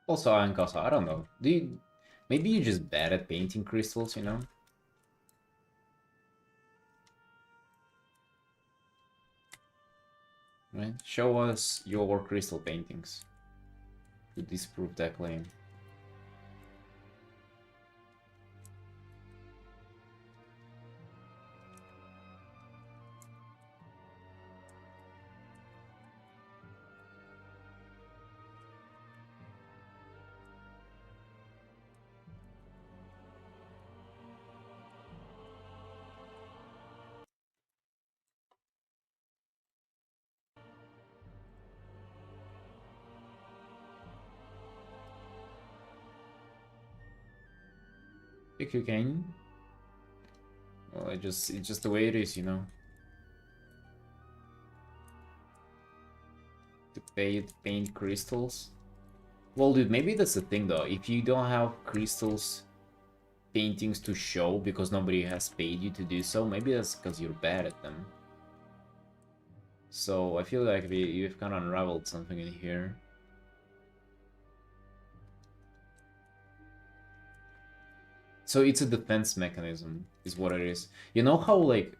Also, Ankasa, I don't know. Maybe you're just bad at painting crystals, you know? Right? Show us your crystal paintings to disprove that claim. If you can. Well, it's just the way it is, you know. To paint crystals. Well, dude, maybe that's the thing though. If you don't have crystals paintings to show because nobody has paid you to do so, maybe that's because you're bad at them. So I feel like you've kind of unraveled something in here. So it's a defense mechanism, is what it is. You know how, like,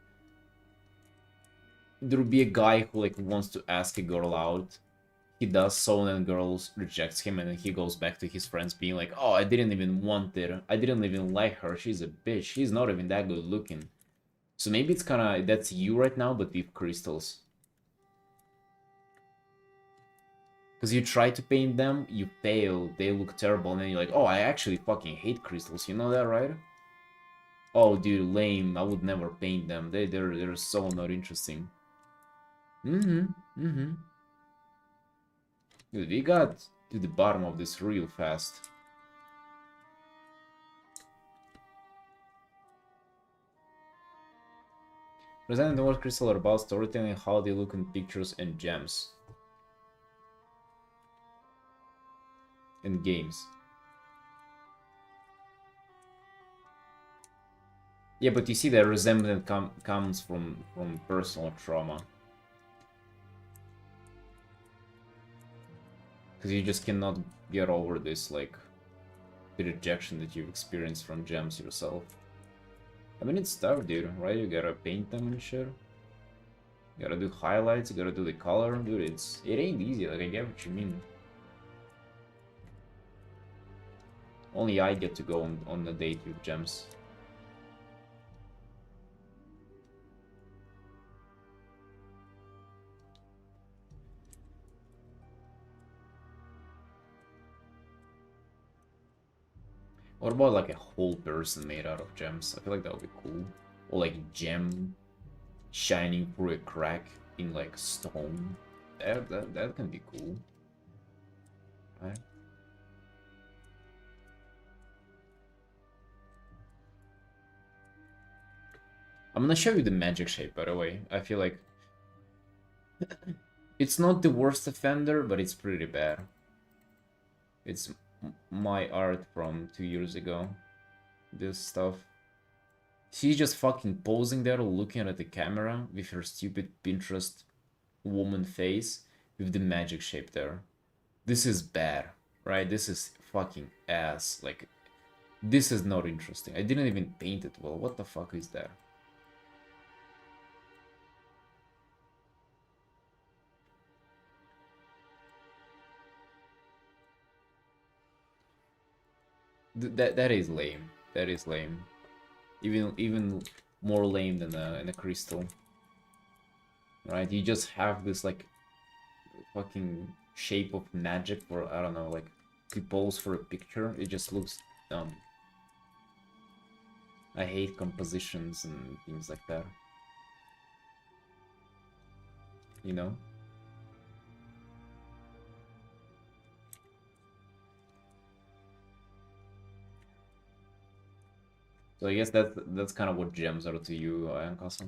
there'll be a guy who, like, wants to ask a girl out. He does so, and then girls rejects him, and then he goes back to his friends being like, oh, I didn't even want it. I didn't even like her. She's a bitch. She's not even that good looking. So maybe it's kind of, that's you right now, but with crystals. Because you try to paint them, you fail, they look terrible, and then you're like, oh, I actually fucking hate crystals. You know that, right? Oh, dude, lame. I would never paint them. They're so not interesting. Mm-hmm. Dude, we got to the bottom of this real fast. Presenting the word crystal are about storytelling, how they look in pictures and gems. In games. Yeah, but you see that resemblance comes from personal trauma. Because you just cannot get over this, like, the rejection that you've experienced from gems yourself. I mean, it's tough, dude, right? You gotta paint them and shit. You gotta do highlights, you gotta do the color, dude, it ain't easy, like, I get what you mean. Only I get to go on the date with gems. What about like a whole person made out of gems? I feel like that would be cool. Or like gem shining through a crack in like stone. That can be cool. Right? I'm gonna show you the magic shape, by the way. I feel like it's not the worst offender, but it's pretty bad. It's my art from 2 years ago. This stuff. She's just fucking posing there looking at the camera with her stupid Pinterest woman face with the magic shape there. This is bad, right? This is fucking ass. Like, this is not interesting. I didn't even paint it well. What the fuck is that? That is lame. That is lame. Even more lame than a crystal. Right? You just have this like fucking shape of magic for, I don't know, like to pose for a picture. It just looks dumb. I hate compositions and things like that. You know? So I guess that's kind of what gems are to you, Ankasa.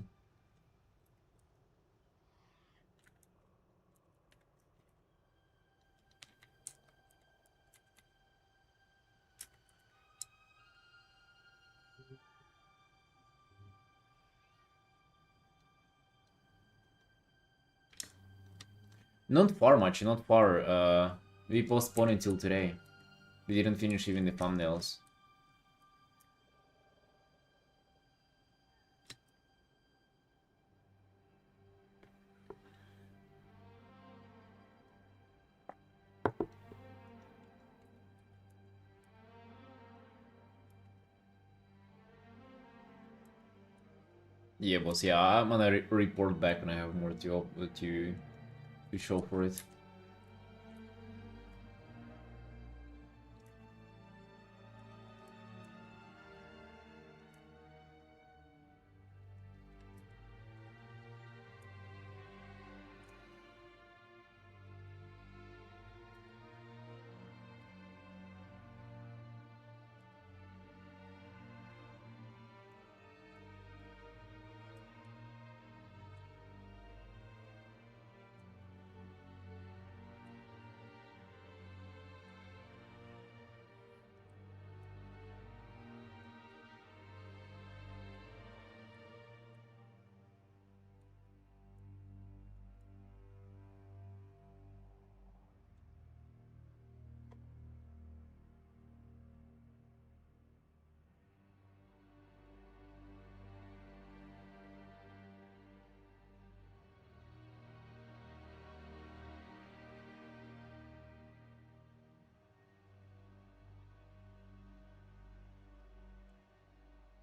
Not far much, not far. We postponed until today. We didn't finish even the thumbnails. Yeah, boss. Yeah, I'm gonna report back when I have more to show for it.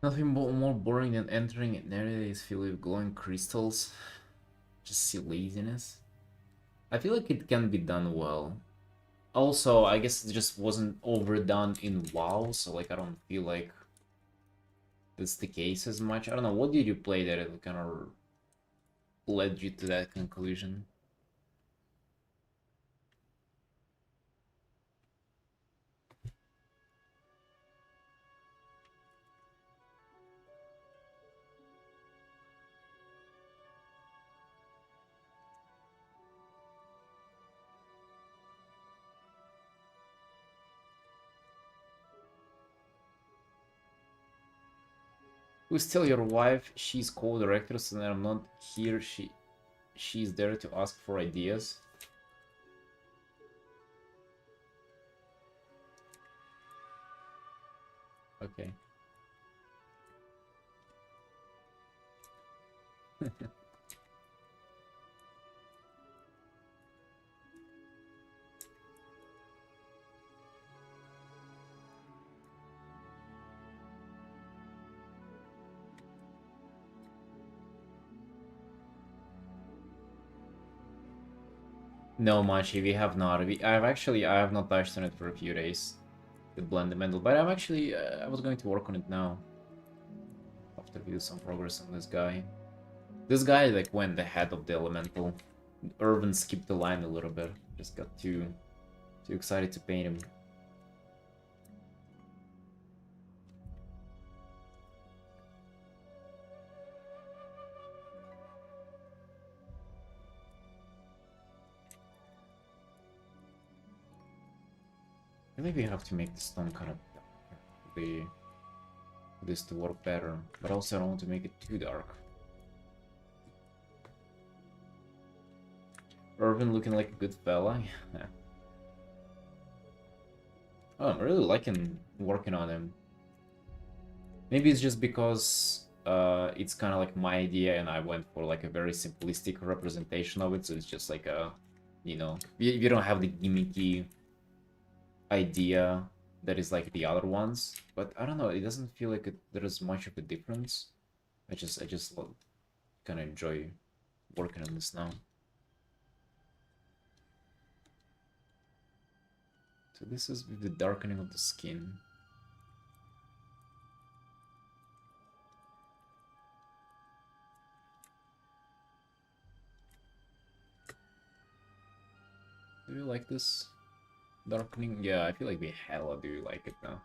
Nothing more boring than entering an area that is filled with glowing crystals. Just see laziness. I feel like it can be done well. Also, I guess it just wasn't overdone in WoW, so like I don't feel like that's the case as much. I don't know, what did you play that it kind of led you to that conclusion? Who's still your wife? She's co-director, so when I'm not here, she's there to ask for ideas. Okay. No, Machi, we have not. I have not touched on it for a few days. The blend the metal, but I'm actually I was going to work on it now. After we do some progress on this guy. This guy like went ahead of the elemental. Irvin skipped the line a little bit. Just got too excited to paint him. I think we have to make the stone kind of darker for this to work better, but also I don't want to make it too dark. Irvin looking like a good fella. Oh, I'm really liking working on him. Maybe it's just because it's kind of like my idea and I went for like a very simplistic representation of it, so it's just like a, you know, we don't have the gimmicky idea that is like the other ones, but I don't know, it doesn't feel like there is much of a difference. I just kind of enjoy working on this now. So this is with the darkening of the skin. Do you like this darkening? Yeah, I feel like we hella do like it now.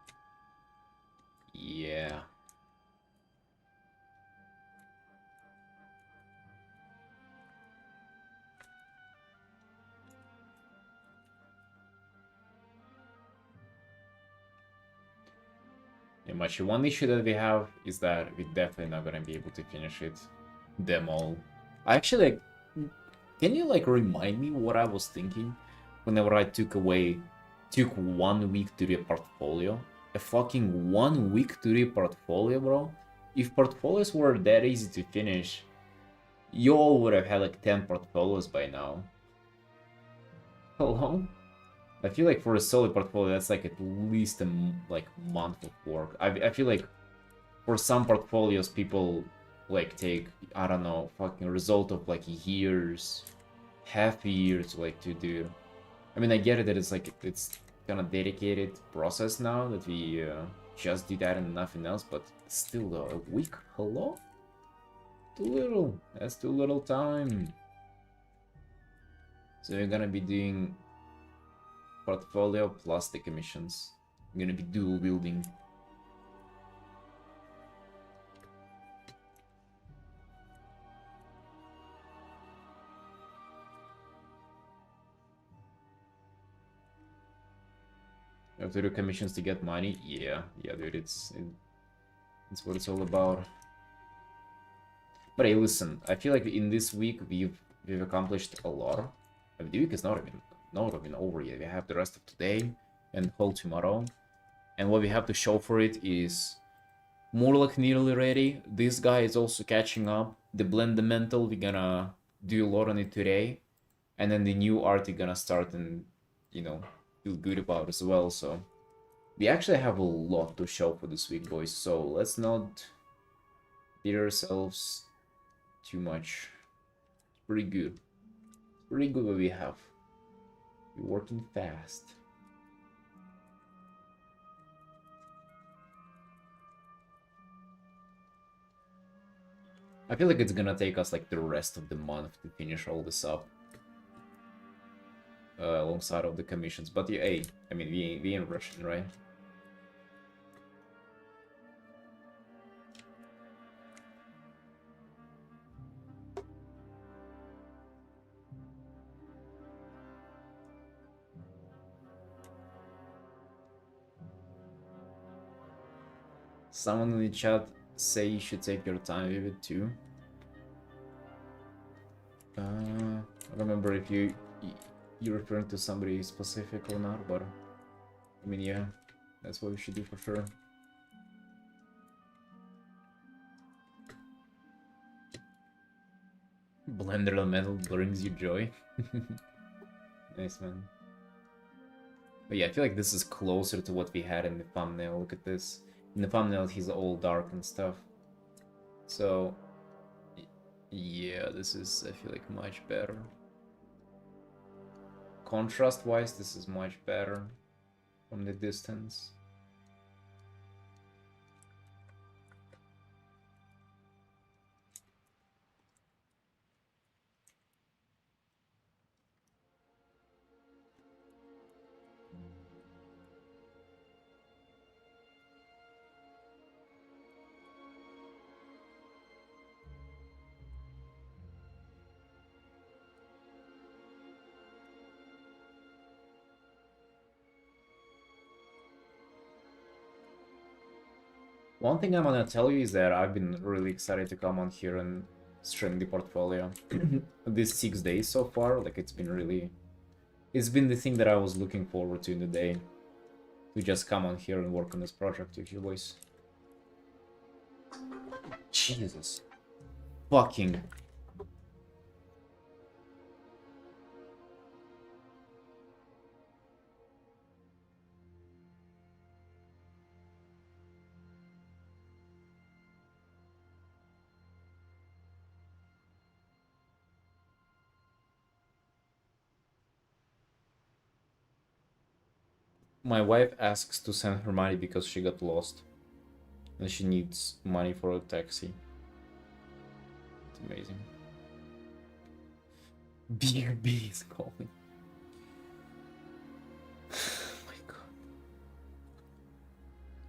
Yeah. Yeah, much. One issue that we have is that we're definitely not gonna be able to finish it. Them all. I actually, like, can you like remind me what I was thinking whenever I took away Took 1 week to do a portfolio. A fucking 1 week to do a portfolio, bro. If portfolios were that easy to finish, you all would have had like 10 portfolios by now. Hello? I feel like for a solid portfolio, that's like at least a like month of work. I feel like for some portfolios, people like take, I don't know, fucking result of like years, half years like to do. I mean, I get it that it's like it's kind of dedicated process now that we just do that and nothing else, but still though, a week? Hello? Too little. That's too little time. So we're gonna be doing portfolio plus the commissions. I'm gonna be dual wielding. You have to do commissions to get money? Yeah, dude, it's what it's all about. But hey, listen, I feel like in this week we've accomplished a lot. I mean, the week is not even over yet. We have the rest of today and whole tomorrow. And what we have to show for it is Murloc nearly ready. This guy is also catching up. The Blendimental, we're gonna do a lot on it today. And then the new Artin gonna start and, you know, feel good about as well. So we actually have a lot to show for this week, boys. So let's not beat ourselves too much. It's pretty good. Pretty good what we have. We're working fast. I feel like it's gonna take us like the rest of the month to finish all this up. Alongside of the commissions. But yeah, hey, I mean, we ain't rushing, right? Someone in the chat say you should take your time with it too. I don't remember if you're referring to somebody specific or not, but I mean, yeah, that's what we should do for sure. Blender metal brings you joy. Nice, man. But yeah, I feel like this is closer to what we had in the thumbnail. Look at this. In the thumbnail, he's all dark and stuff. So, yeah, this is, I feel like, much better. Contrast-wise, this is much better from the distance. One thing I'm gonna tell you is that I've been really excited to come on here and stream the portfolio. These 6 days so far, like it's been the thing that I was looking forward to in the day. To just come on here and work on this project with you boys. Jesus. Fucking. My wife asks to send her money because she got lost. And she needs money for a taxi. It's amazing. BRB is calling. Oh my god.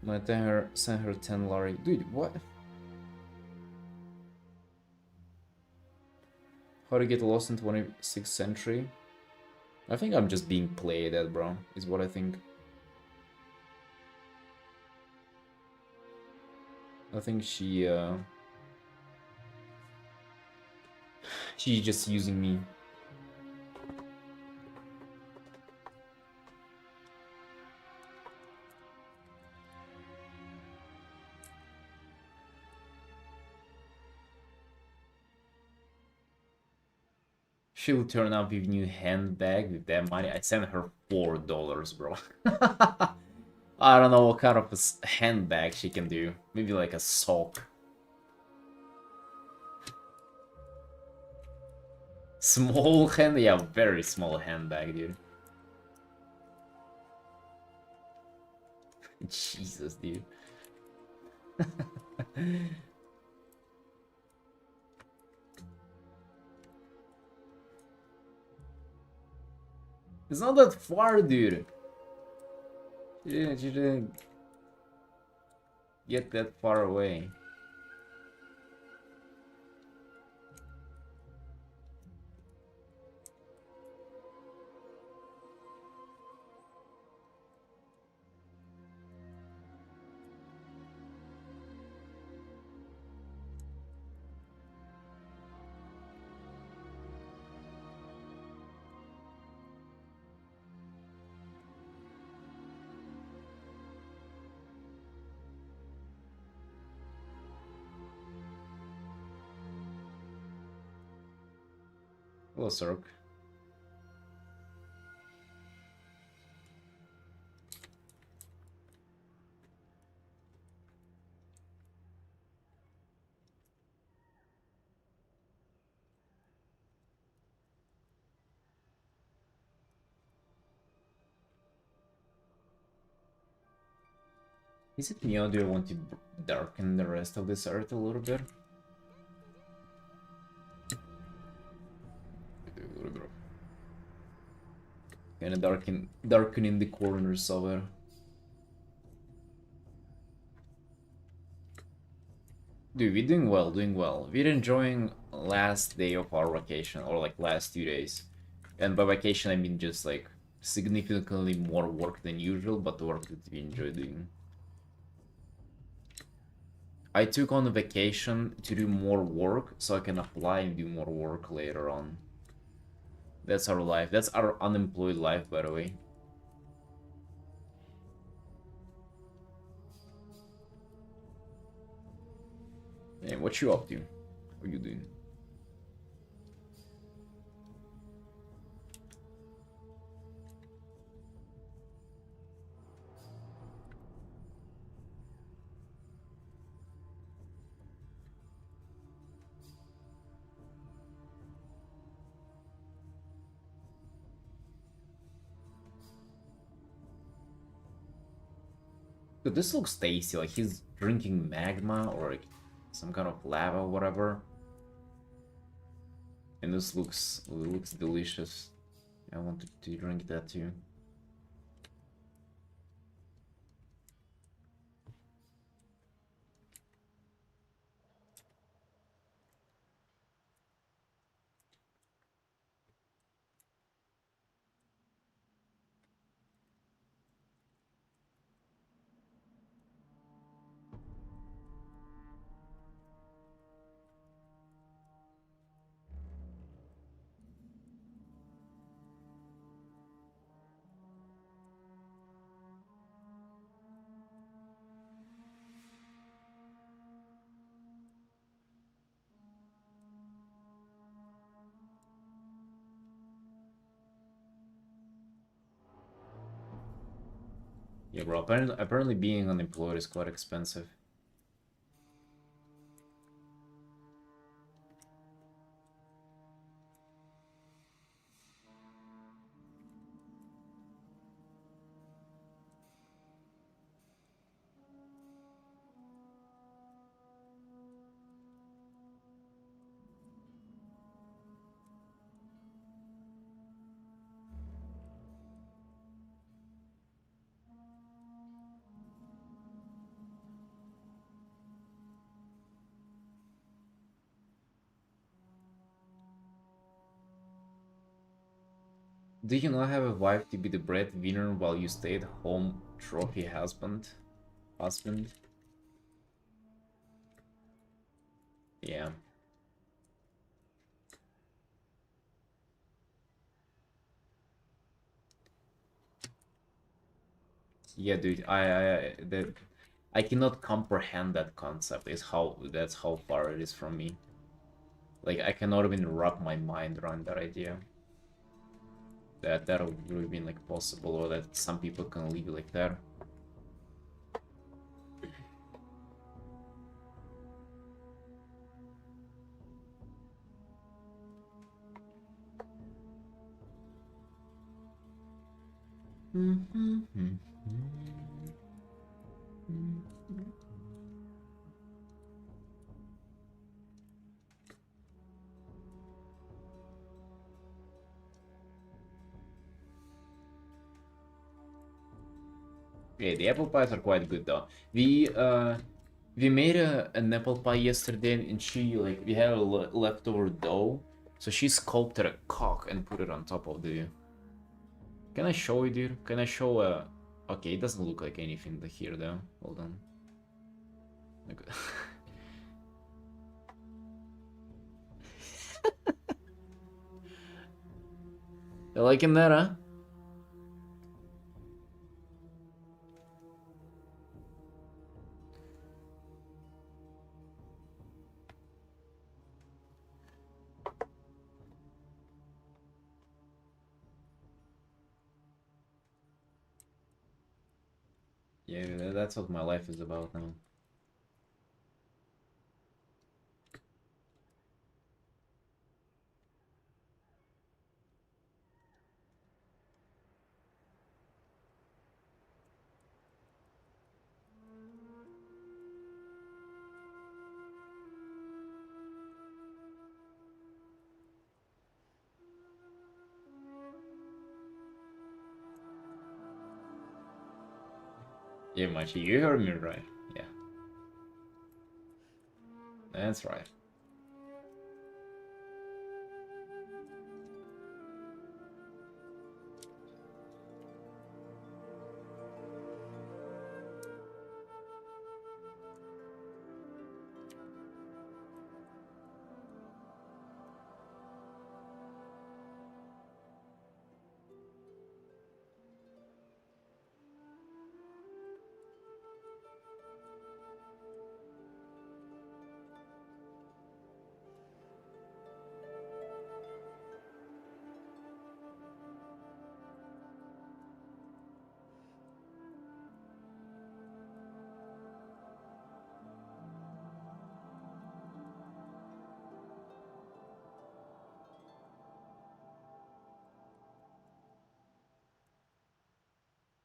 My send her 10 lari. Dude, what? How to get lost in 26th century? I think I'm just being played at, bro, is what I think. I think she's just using me. She'll turn up with new handbag with that money. I sent her $4, bro. I don't know what kind of a handbag she can do. Maybe like a sock. Small hand? Yeah, very small handbag, dude. Jesus, dude. It's not that far, dude. She didn't get that far away. Hello, Cirque. Is it me or do I want to darken the rest of this earth a little bit? Kinda darkening the corners of it. Dude, we're doing well, doing well. We're enjoying last day of our vacation, or like last 2 days. And by vacation I mean just like significantly more work than usual, but work that we enjoy doing. I took on a vacation to do more work so I can apply and do more work later on. That's our life. That's our unemployed life, by the way. Hey, what you up to? What you doing? Dude, this looks tasty. Like he's drinking magma or like some kind of lava or whatever. And this looks delicious. I wanted to drink that too. Yeah, bro. Apparently being unemployed is quite expensive. Do you not have a wife to be the breadwinner while you stay at home trophy husband? Husband? Yeah. Yeah, dude. I cannot comprehend that concept. Is how That's how far it is from me. Like, I cannot even wrap my mind around that idea. That would really be like possible, or that some people can live like that. Yeah, the apple pies are quite good though. We made an apple pie yesterday, and we had a leftover dough, so she sculpted a cock and put it on top of the. Can I show you, dude? Can I show Okay, it doesn't look like anything here though. Hold on. Okay. You liking that, huh? Yeah, that's what my life is about now. Yeah, Machi, you heard me right. Yeah, that's right.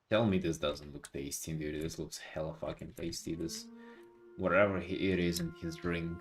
Tell me this doesn't look tasty, dude. This looks hella fucking tasty. This, whatever it is in his drink.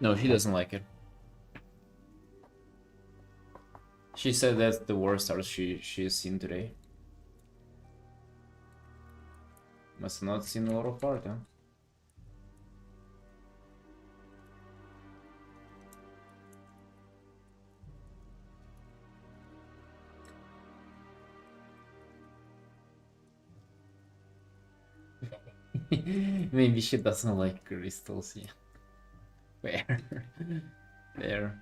No, she doesn't like it. She said that's the worst art she's seen today. Must have not seen a lot of art, huh? Maybe she doesn't like crystals, yeah. Fair. Fair.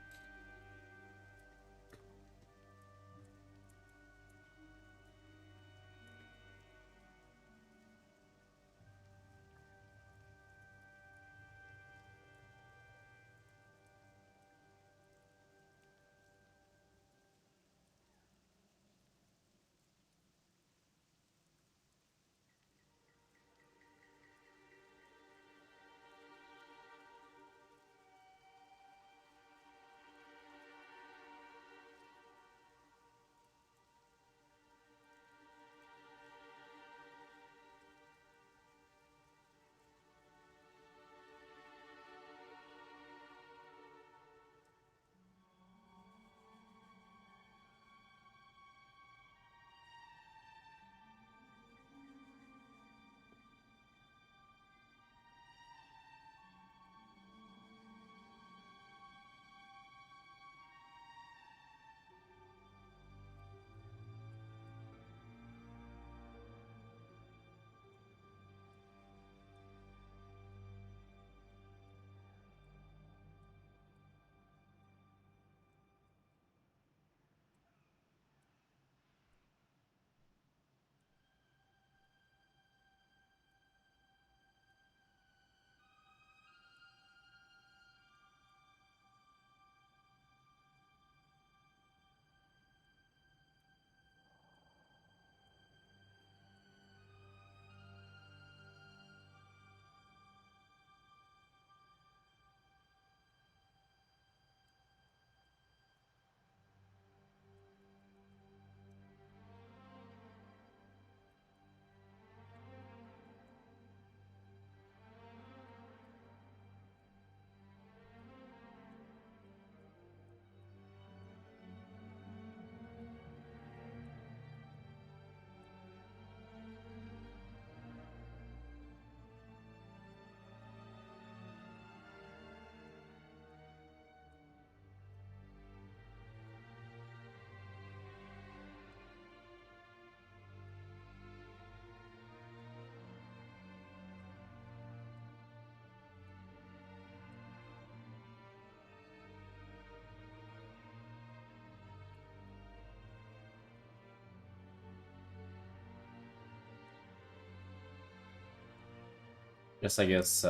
Just I guess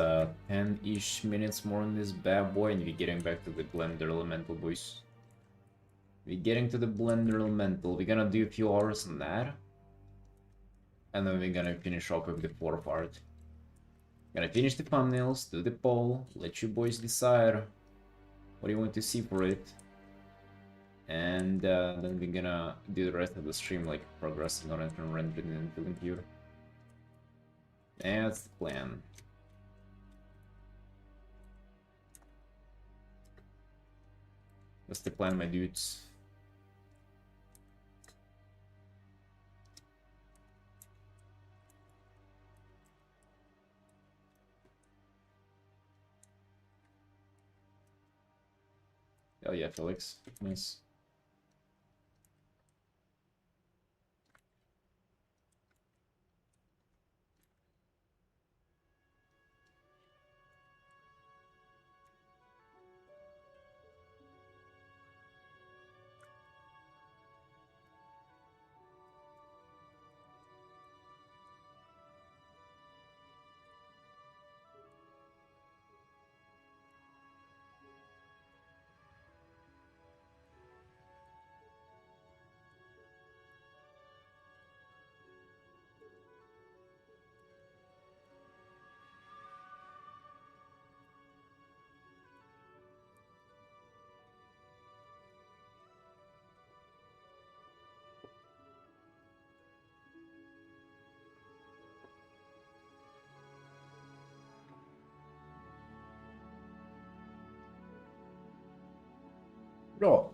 10-ish minutes more on this bad boy and we're getting back to the Blender Elemental, boys. We're getting to the Blender Elemental. We're gonna do a few hours on that. And then we're gonna finish off with the fourth art. Gonna finish the thumbnails, do the poll, let you boys decide what you want to see for it. And then we're gonna do the rest of the stream, like progressing on it and rendering and filling here. That's the plan. That's the plan, my dudes. Oh yeah, Felix. Nice. Bro,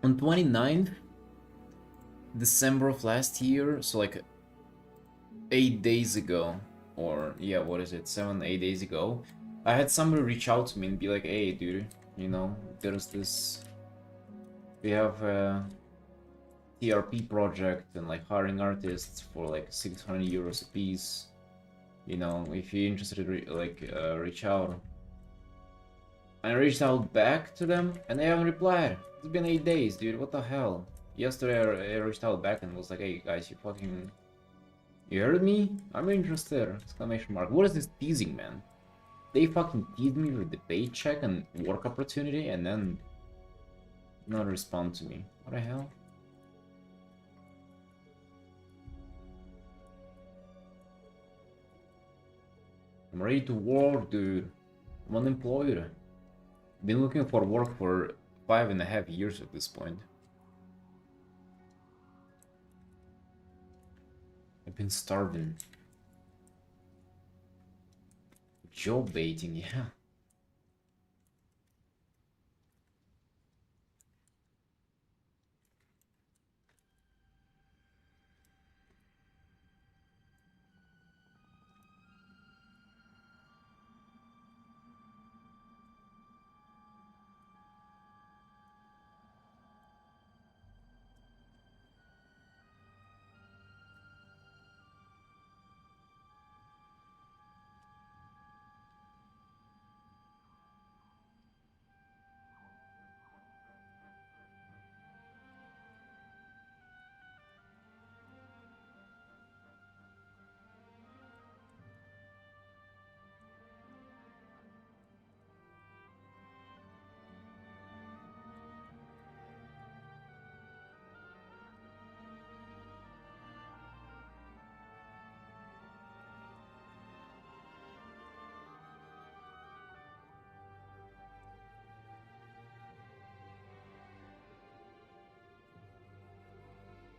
on 29th December of last year, so like 8 days ago, or yeah, what is it, 7, 8 days ago, I had somebody reach out to me and be like, hey, dude, you know, there's this, we have a TRP project and like hiring artists for like 600 euros a piece. You know, if you're interested, reach out. And I reached out back to them and they haven't replied. It's been 8 days, dude. What the hell? Yesterday I reached out back and was like, hey guys, you fucking, you heard me? I'm interested! Exclamation mark. What is this teasing, man? They fucking teased me with the paycheck and work opportunity and then not respond to me. What the hell? I'm ready to work, dude. I'm unemployed. Been looking for work for 5.5 years at this point. I've been starving. Job baiting, yeah.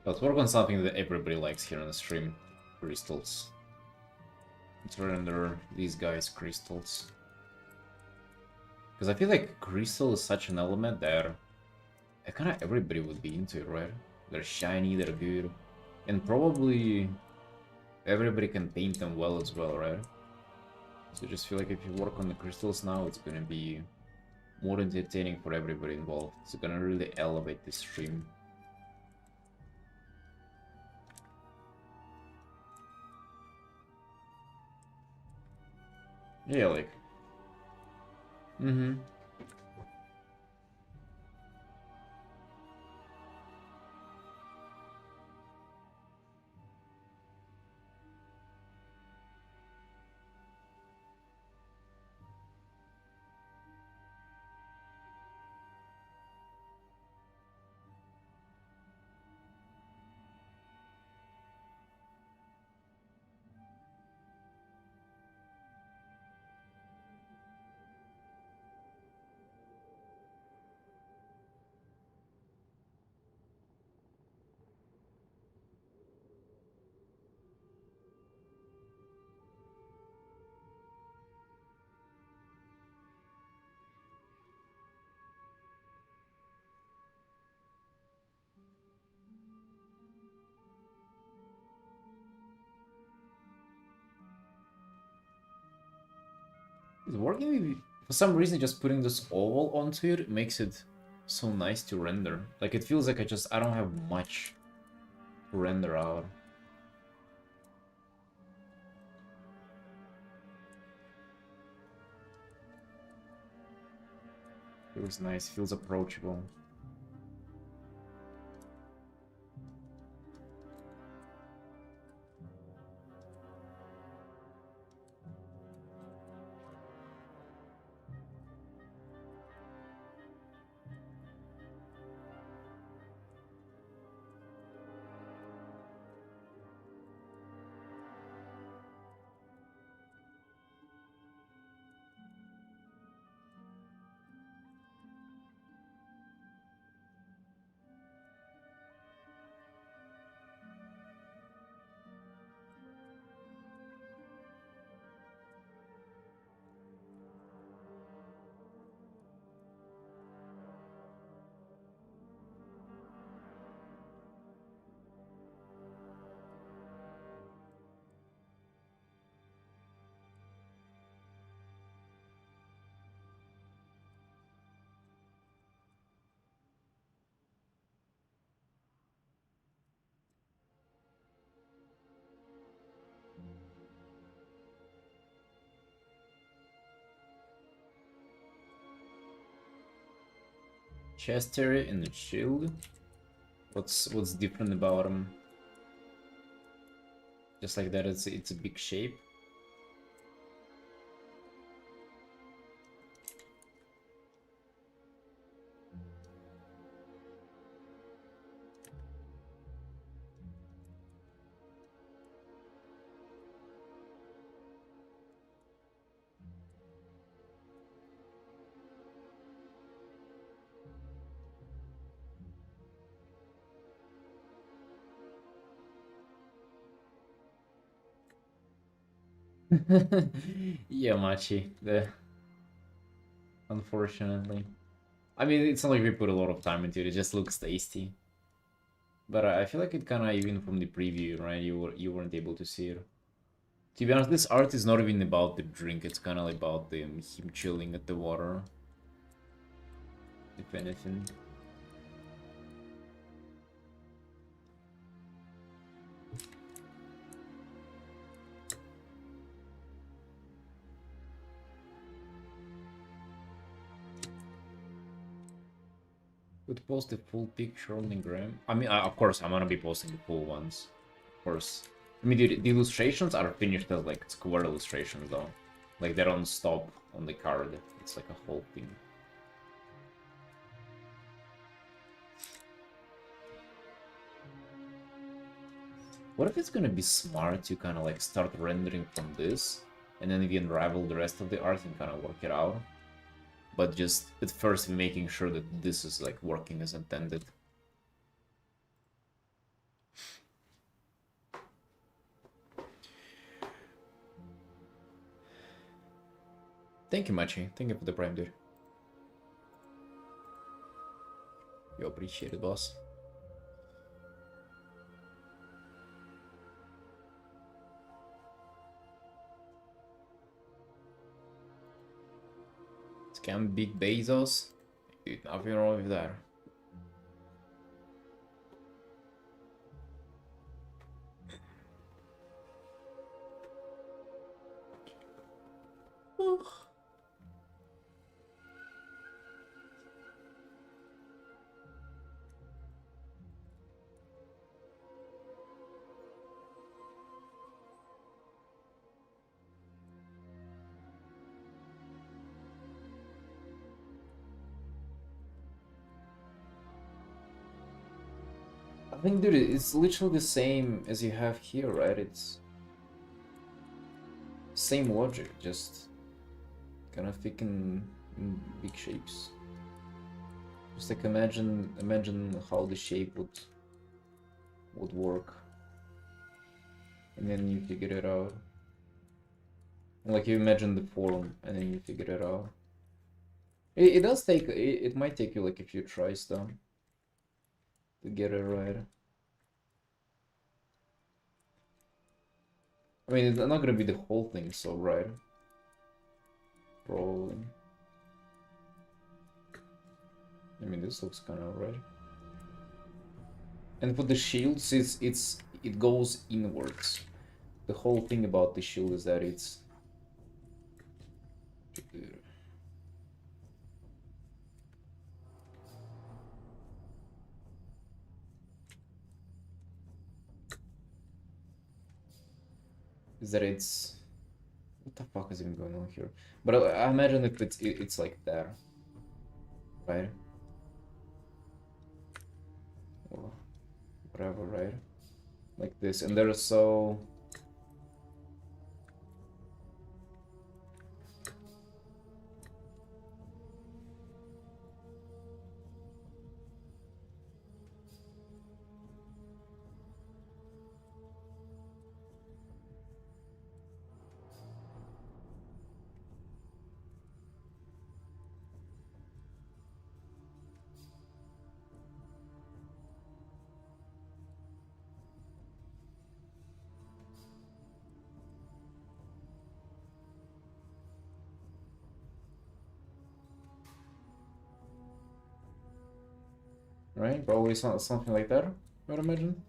Let's work on something that everybody likes here on the stream. Crystals. Let's render these guys crystals. Because I feel like crystal is such an element that kind of everybody would be into it, right? They're shiny, they're good. And probably everybody can paint them well as well, right? So I just feel like if you work on the crystals now, it's gonna be more entertaining for everybody involved. It's gonna really elevate the stream. Yeah, like... Mm-hmm. It's working. For some reason, just putting this oval onto it makes it so nice to render. Like, it feels like I don't have much to render out. Feels nice, feels approachable. Chester and the shield. What's different about them? Just like that, it's a big shape. Yeah, Machi. Unfortunately. I mean, it's not like we put a lot of time into it, it just looks tasty. But I feel like it kinda, even from the preview, right, you weren't able to see it. To be honest, this art is not even about the drink, it's kinda like about him chilling at the water. If anything. Would post the full picture on the gram. I mean, of course, I'm gonna be posting the full ones. Of course. I mean, the illustrations are finished as like square illustrations, though. Like, they don't stop on the card. It's like a whole thing. What if it's gonna be smart to kind of like start rendering from this, and then we unravel the rest of the art and kind of work it out? But just at first making sure that this is like working as intended. Thank you, Machi. Thank you for the prime, dude. You appreciate it, boss. Scam Big Bezos? Dude, nothing wrong with that. I think, dude, it's literally the same as you have here, right? It's same logic, just kind of thick in big shapes. Just like imagine how the shape would work, and then you figure it out. And like you imagine the form, and then you figure it out. It does take it might take you like a few tries though to get it right. I mean, it's not gonna be the whole thing so right. Probably. I mean, this looks kind of right. And for the shields, it goes inwards. The whole thing about the shield is that it's what the fuck is even going on here? But I imagine if it's like there, right? Or whatever, right? Like this, and they're so. Right? Probably something like that, I would imagine.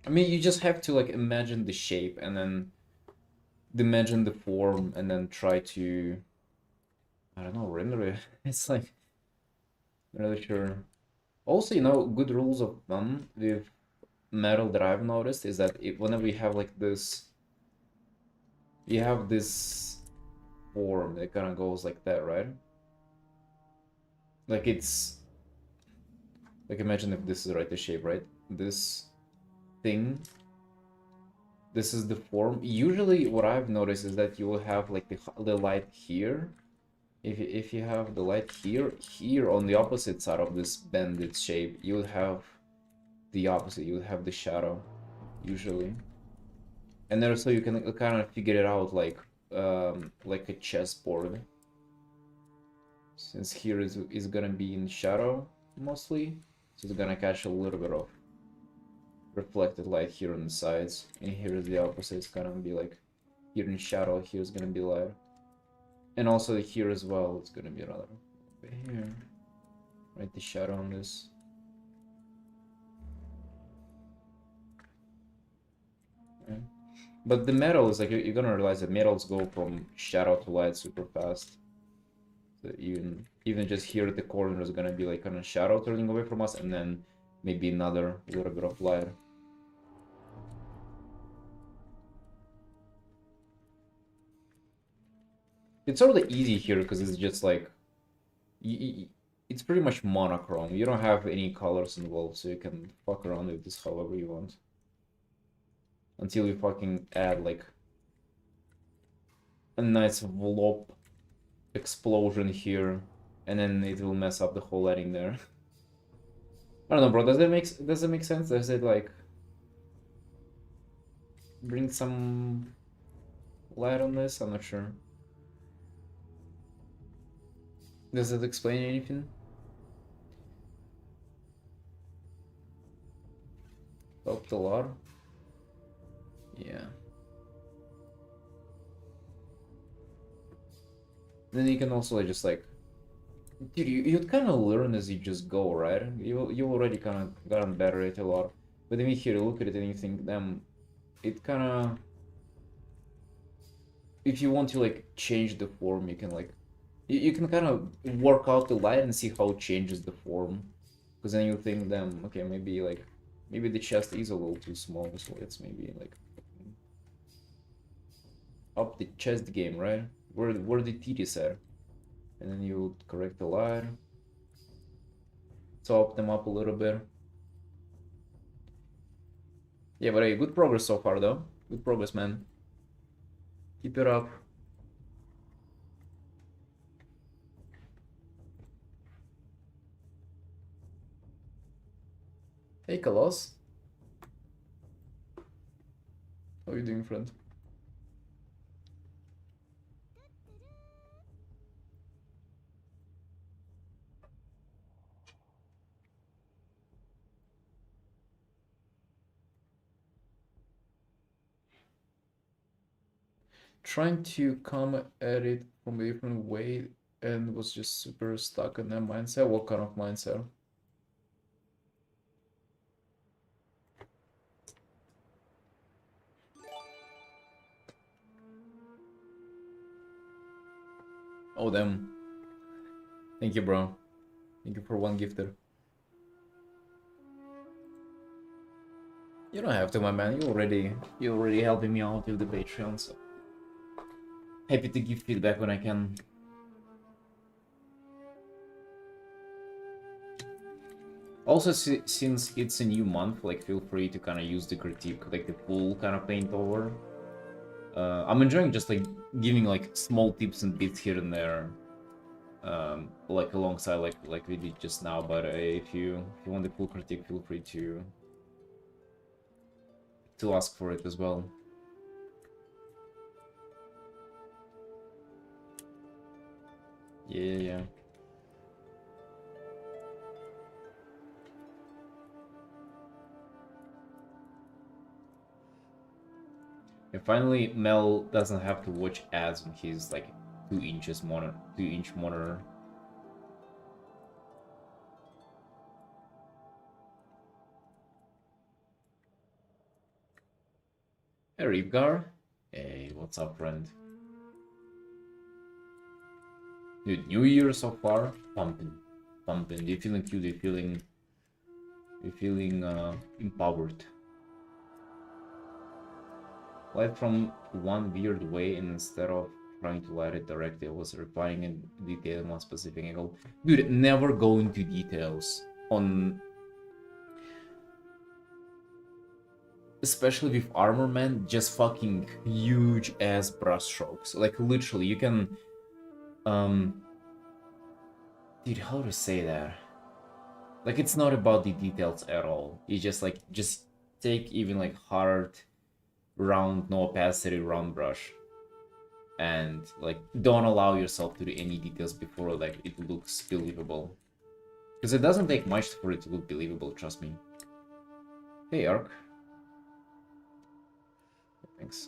I mean, you just have to like imagine the shape and then imagine the form and then try to I don't know, render. It's like not really sure. Also, you know, good rules of thumb with metal that I've noticed is that whenever you have like this, you have this form that kind of goes like that, right? Like it's like imagine if this is right the shape, right? This thing, this is the form. Usually, what I've noticed is that you will have like the light here. If you have the light here on the opposite side of this bended shape, you would have the opposite. You would have the shadow, usually. And then so you can kind of figure it out like a chessboard. Since here is gonna be in shadow mostly, so it's gonna catch a little bit of reflected light here on the sides, and here is the opposite. It's gonna be like here in shadow, here is gonna be light, and also here as well. It's gonna be another bit here, right? The shadow on this. Right. But the metal is like you're gonna realize that metals go from shadow to light super fast. So even just here at the corner is gonna be like kind of shadow turning away from us, and then maybe another little bit of light. It's sort of easy here because it's just like it's pretty much monochrome. You don't have any colors involved, so you can fuck around with this however you want. Until you fucking add like a nice vlop explosion here, and then it will mess up the whole lighting there. I don't know, bro. Does it make sense? Does it like bring some light on this? I'm not sure. Does it explain anything? Helped a lot. Yeah. Then you can also just like, dude, you'd kind of learn as you just go, right? You already kind of gotten better at it a lot. But then you here look at it and you think, damn, it kind of. If you want to like change the form, you can like, you can kind of work out the light and see how it changes the form. Because then you think, damn, okay, maybe the chest is a little too small, so let's maybe like up the chest game, right? Where the titties are, and then you correct the light, top them up a little bit. Yeah, but hey, good progress so far, though. Good progress, man. Keep it up. Hey, Kalos. How are you doing, friend? Trying to come at it from a different way and was just super stuck in that mindset. What kind of mindset? Oh, damn. Thank you, bro. Thank you for one gifted. You don't have to, my man. You already helping me out with the Patreon, so happy to give feedback when I can. Also, since it's a new month, like feel free to kind of use the critique, like the full kind of paint over. I'm enjoying just like giving like small tips and bits here and there, like alongside like we did just now. But if you want the full critique, feel free to ask for it as well. Yeah. And finally, Mel doesn't have to watch ads when he's like 2-inch monitor. Hey, Rivgar. Hey, what's up, friend? Dude, New Year so far, pumping. You're feeling cute, you're feeling empowered. Light from one weird way, and instead of trying to light it directly, I was refining in detail in one specific angle. Dude, never go into details on, especially with armorman, just fucking huge ass brush strokes. Like literally, you can, dude, how to say that? Like it's not about the details at all. You just like take even like hard, round, no opacity round brush, and like don't allow yourself to do any details before like it looks believable, because it doesn't take much for it to look believable, trust me. Hey Ark, thanks.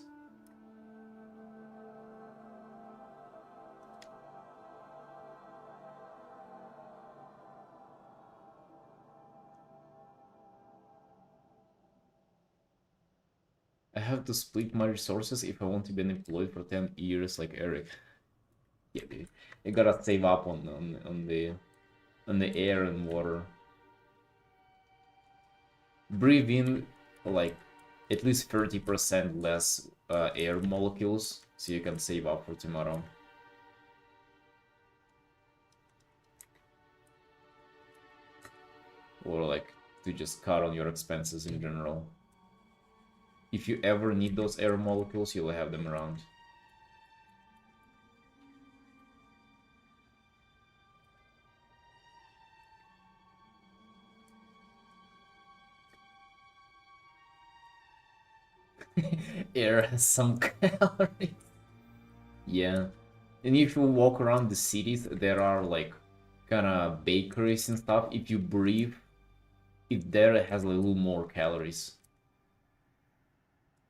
I have to split my resources if I want to be unemployed for 10 years like Eric. Yeah, dude. You gotta save up on the air and water. Breathe in like at least 30% less air molecules so you can save up for tomorrow. Or like to just cut on your expenses in general. If you ever need those air molecules, you'll have them around. Air has some calories. Yeah. And if you walk around the cities, there are like kind of bakeries and stuff. If you breathe, it there has a little more calories.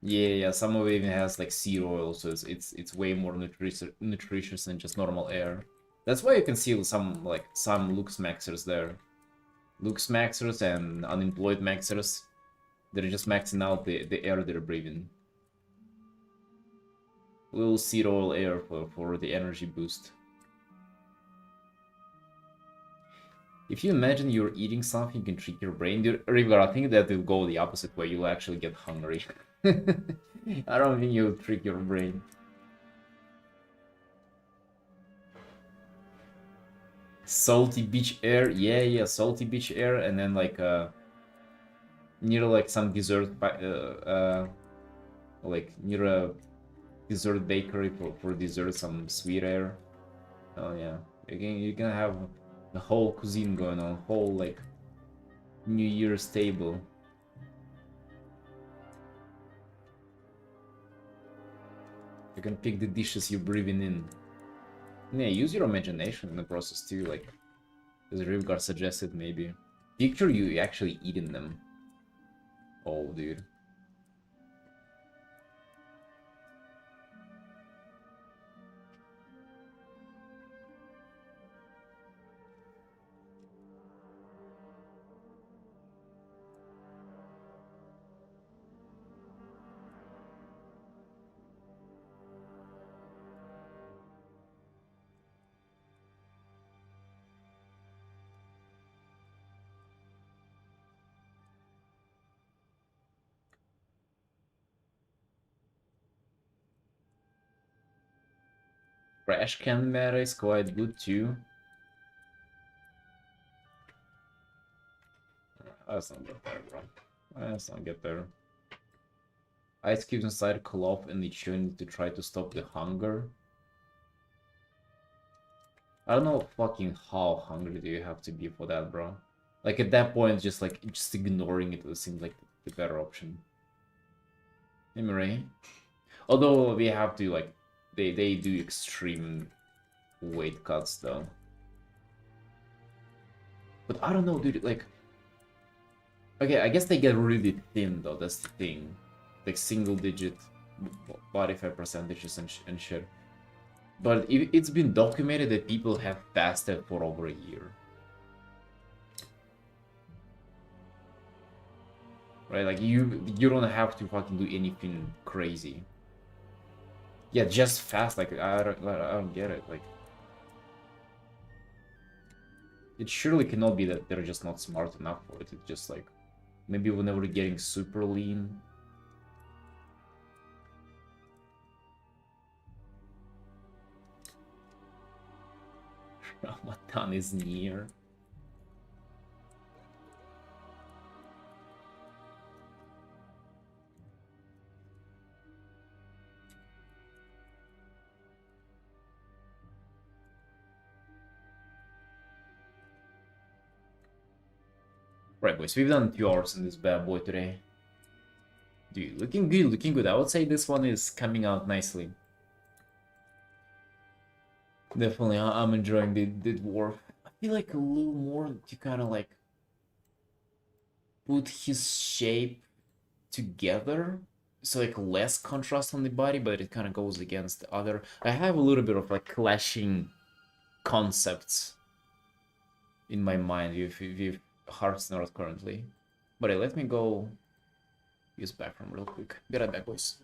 Yeah, some of it even has like seed oil, so it's way more nutritious than just normal air. That's why you can see some Lux Maxers there. Lux Maxers and unemployed Maxers, they're just maxing out the air they're breathing. Little seed oil air for the energy boost. If you imagine you're eating something, you can trick your brain. River, I think that will go the opposite way. You'll actually get hungry. I don't think you'll trick your brain. Salty beach air, yeah, salty beach air, and then like near like some dessert, like near a dessert bakery for dessert, some sweet air. Oh yeah, you can have the whole cuisine going on, whole like New Year's table. You can pick the dishes you're breathing in. Yeah, use your imagination in the process too, like as Rivgar suggested, maybe. Picture you actually eating them. Oh, dude. Trash can meta is quite good too. Let's not get there, bro. Let's not get there. Ice cubes inside a cloth and the chewing to try to stop the hunger. I don't know fucking how hungry do you have to be for that, bro. Like at that point, just ignoring it would seem like the better option. Anyway, although we have to like, they do extreme weight cuts though. But I don't know, dude. Like, okay, I guess they get really thin though. That's the thing. Like single-digit body fat percentages and shit. But it's been documented that people have fasted for over a year. Right? Like you don't have to fucking do anything crazy. Yeah, just fast. Like I don't get it. Like It surely cannot be that they're just not smart enough for it. It's just like, maybe whenever we're getting super lean. Ramadan is near. Right, boys, we've done 2 hours in this bad boy today. Dude, looking good, looking good. I would say this one is coming out nicely. Definitely, I'm enjoying the dwarf. I feel like a little more to kind of like put his shape together. So like less contrast on the body, but it kind of goes against the other. I have a little bit of like clashing concepts in my mind with Hearthstone currently. But let me go use bathroom real quick. Be right back, boys.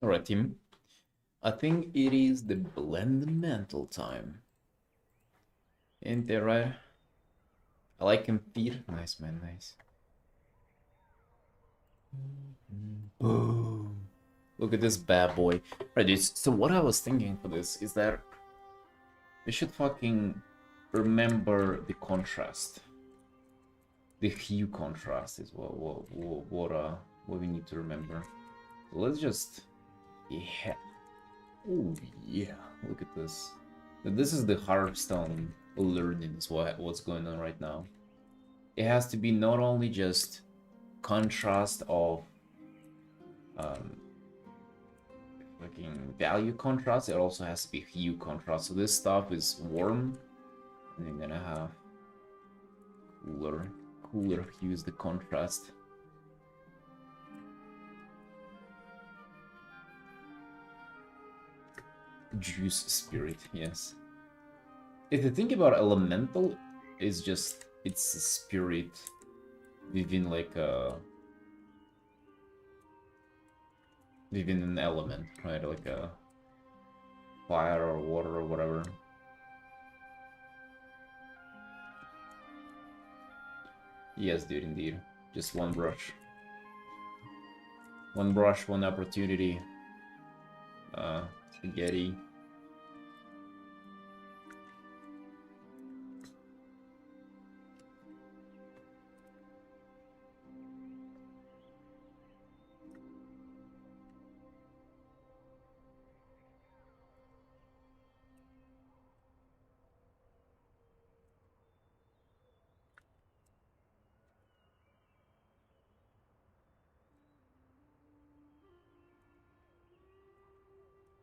Alright, team. I think it is the blend mental time. Ain't that right? I like him feed. Nice, man, nice. Boom. Look at this bad boy. Right, dude, so what I was thinking for this is that we should fucking remember the contrast. The hue contrast is what we need to remember. So let's just... Yeah. Oh, yeah. Look at this. This is the Hearthstone learning is what's going on right now. It has to be not only just contrast of fucking value contrast, it also has to be hue contrast. So this stuff is warm, and you're gonna have cooler hues, the contrast. Juice spirit, yes. If you think about elemental, it's just it's a spirit within like a within an element, right? Like a fire or water or whatever. Yes, dude, indeed. Just one brush. One brush, one opportunity. Spaghetti.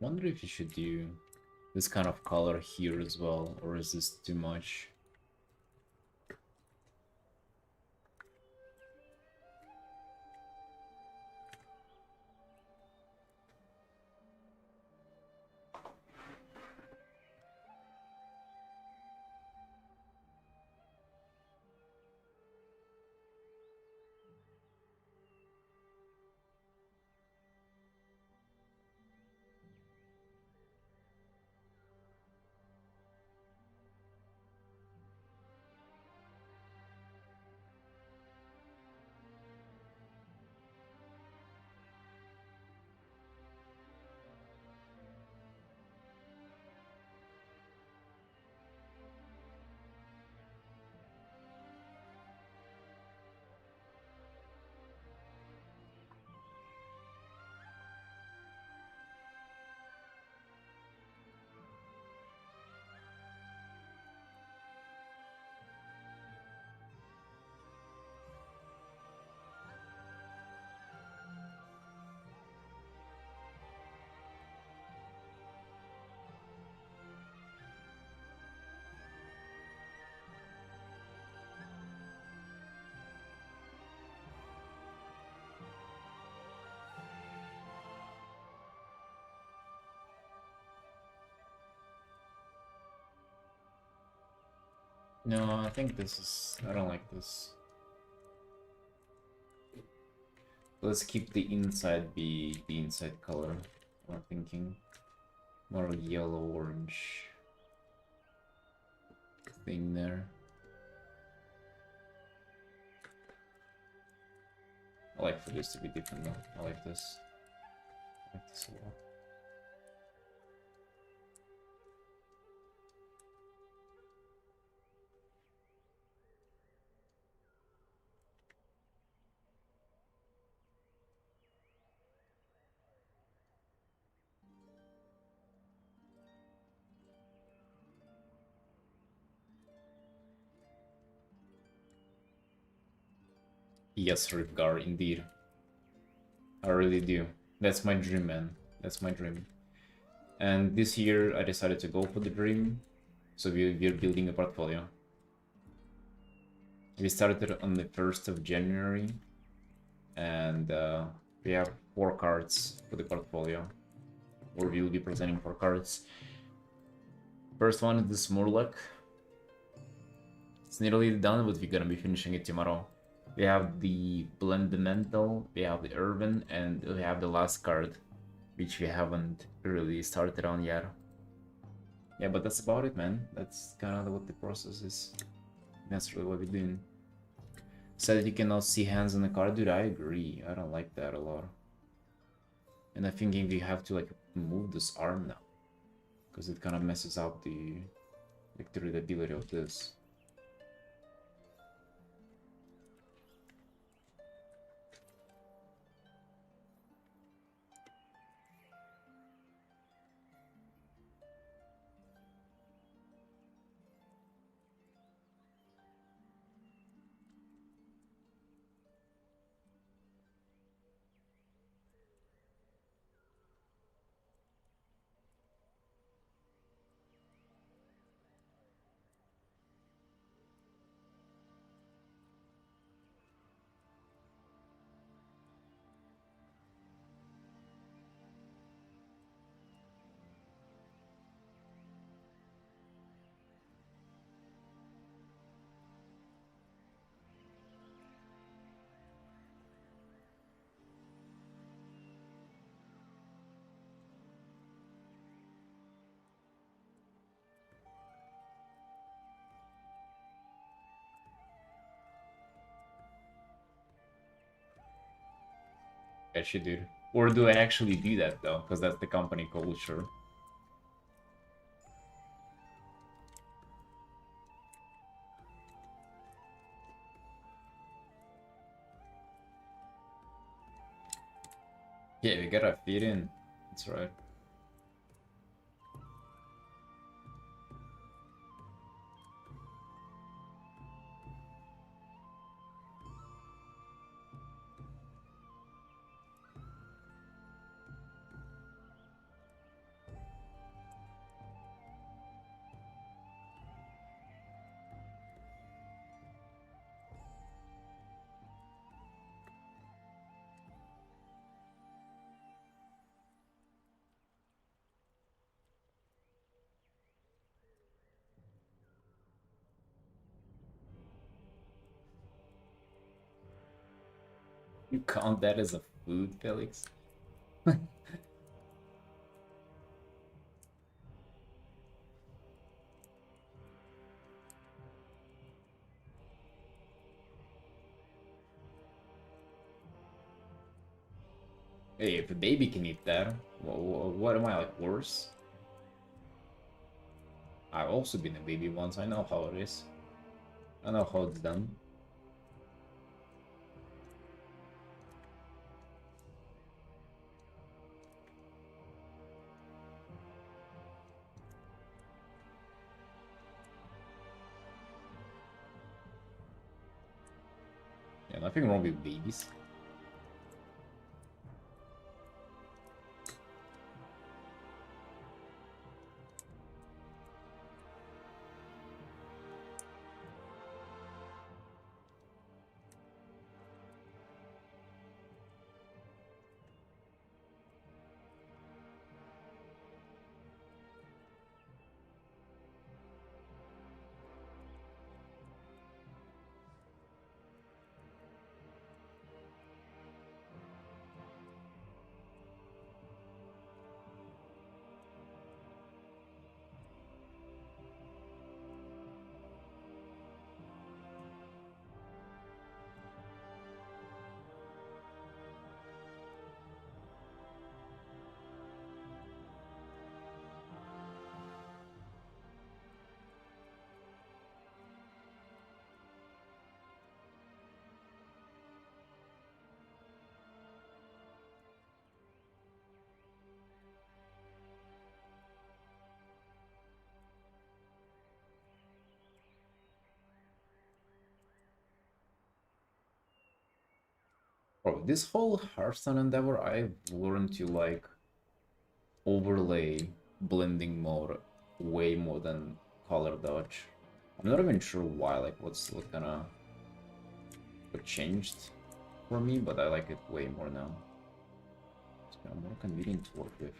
Wonder if you should do this kind of color here as well, or is this too much? No, I think this is... I don't like this. Let's keep the inside be the inside color. I'm thinking more yellow-orange thing there. I like for this to be different though. I like this. I like this a lot. Yes, Rivgar, indeed. I really do. That's my dream, man. That's my dream. And this year I decided to go for the dream. So we're building a portfolio. We started on the 1st of January. And we have 4 cards for the portfolio. Or we will be presenting 4 cards. First one is the Smurlock. It's nearly done, but we're gonna be finishing it tomorrow. We have the Blendimental, we have the Irvin, and we have the last card, which we haven't really started on yet. Yeah, but that's about it, man. That's kind of what the process is. That's really what we're doing. Said you cannot see hands on the card, dude. I agree. I don't like that a lot. And I'm thinking we have to like move this arm now, because it kind of messes up the like the readability of this. Actually, dude. Or do I actually do that though? Because that's the company culture. Yeah, we gotta fit in. That's right. You count that as a food, Felix? Hey, if a baby can eat that, what am I, like, worse? I've also been a baby once, I know how it is. I know how it's done. Yeah, nothing wrong with babies. Bro, this whole Hearthstone endeavor, I've learned to like overlay blending mode way more than color dodge. I'm not even sure why, like what changed for me, but I like it way more now. It's kind of more convenient to work with.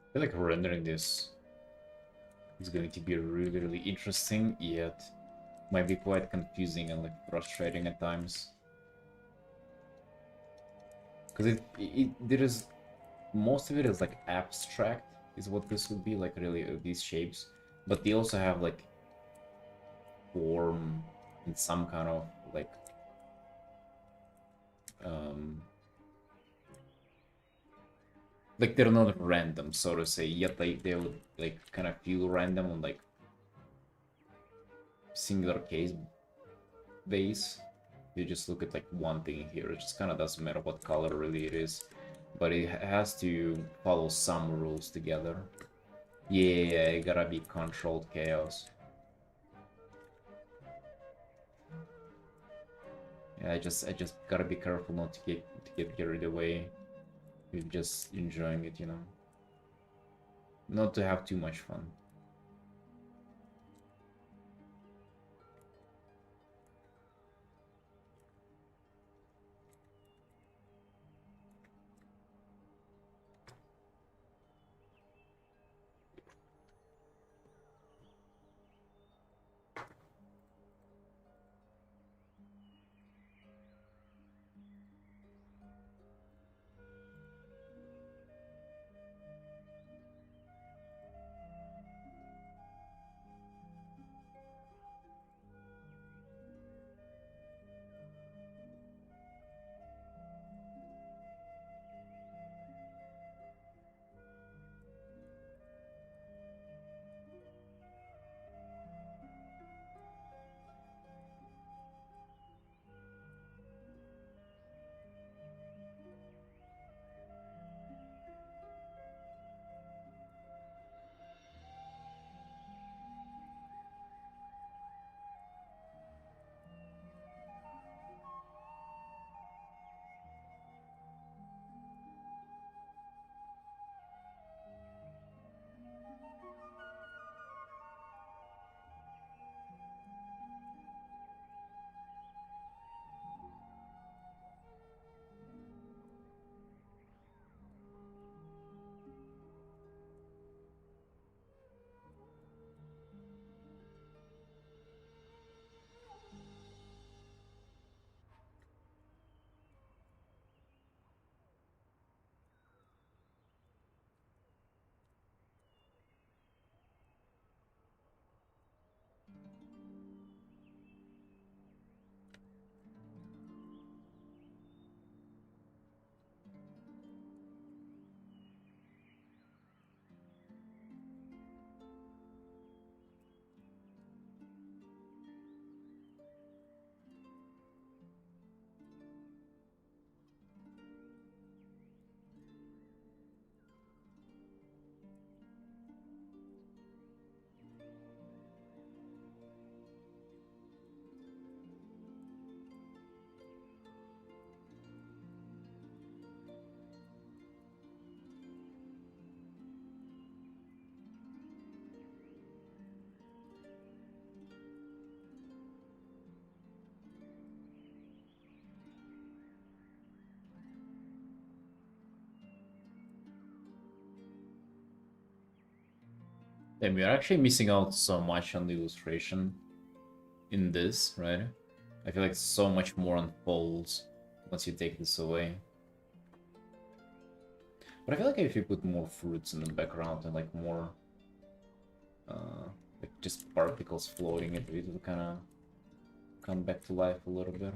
I feel like rendering this It's going to be really, really interesting, yet might be quite confusing and like frustrating at times. Because there is most of it is like abstract, is what this would be, like really these shapes, but they also have like form and some kind of like they're not random, so to say, yet they would like kind of feel random on like singular case base. You just look at like one thing here, it just kind of doesn't matter what color really it is, but it has to follow some rules together. Yeah, it gotta be controlled chaos. Yeah, I just gotta be careful not to get carried away with just enjoying it, you know. Not to have too much fun. And we're actually missing out so much on the illustration in this, right? I feel like so much more unfolds once you take this away. But I feel like if you put more fruits in the background and like more like just particles floating, it will kind of come back to life a little bit.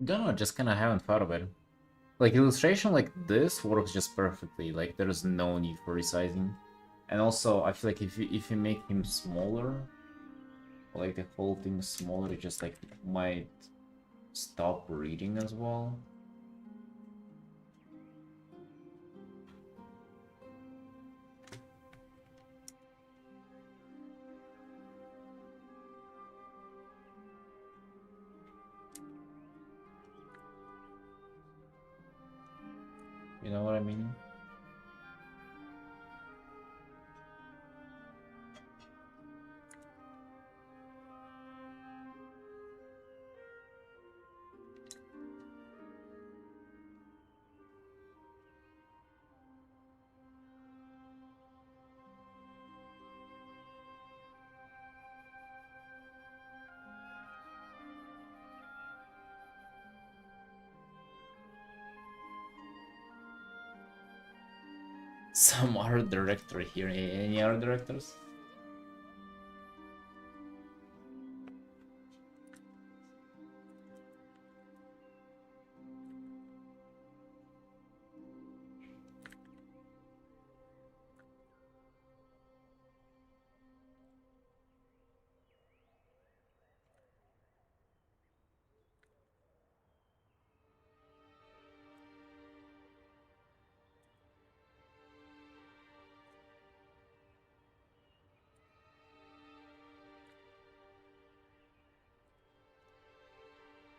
Don't know, just kind of haven't thought of it. Like, illustration like this works just perfectly. Like, there's no need for resizing. And also, I feel like if you make him smaller, like the whole thing smaller, it just like might stop reading as well. You know what I mean? Some art director here. Any art directors?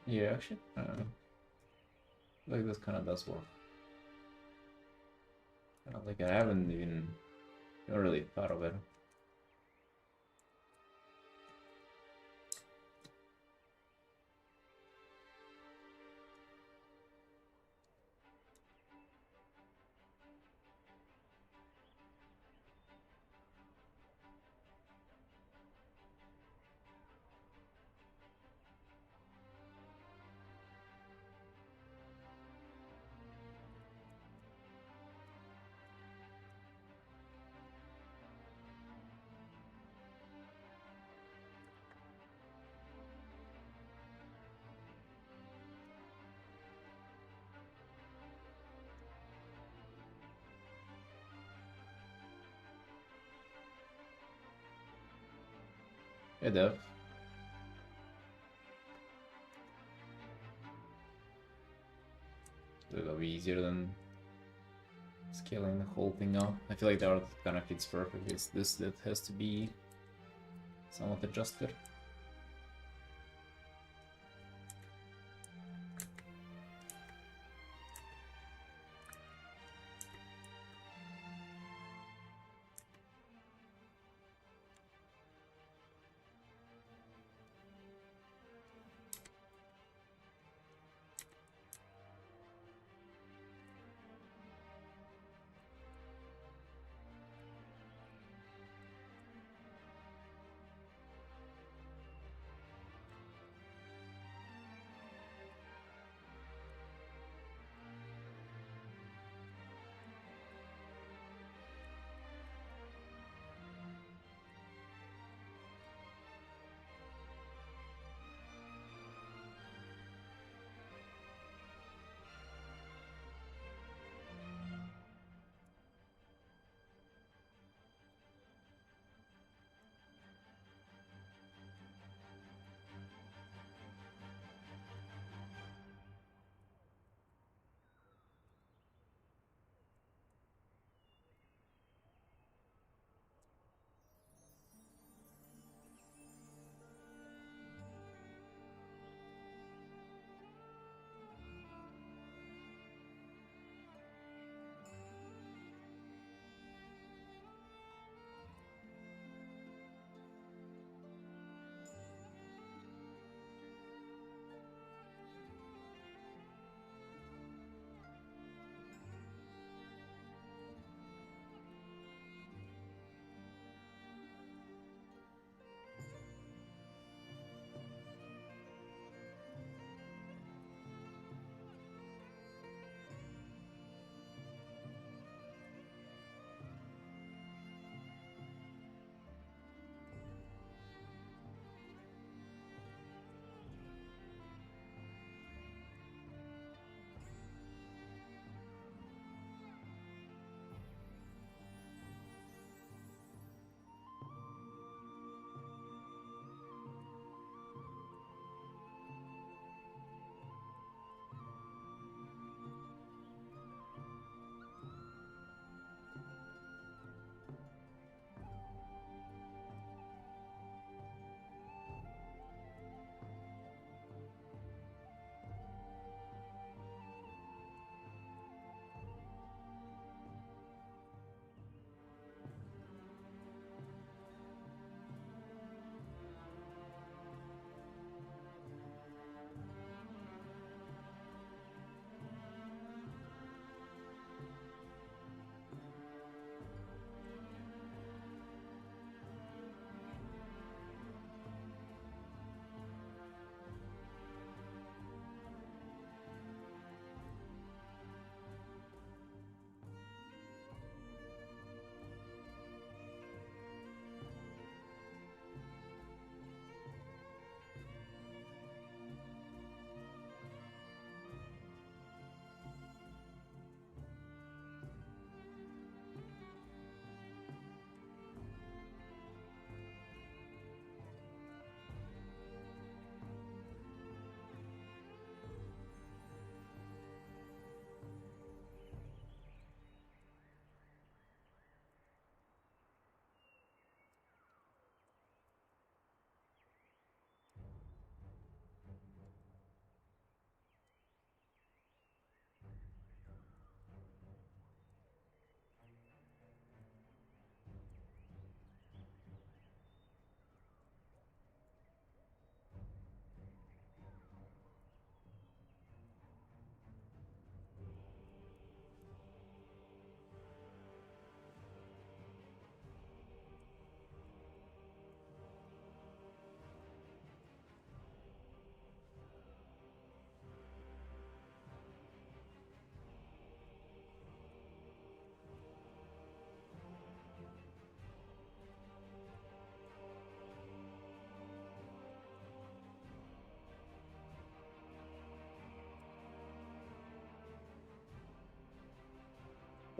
Yeah, actually, like this kind of does work. Like I haven't even really thought of it. Hey, Dev. It'll be easier than scaling the whole thing up. I feel like the art kind of fits perfect. It's this that has to be somewhat adjusted.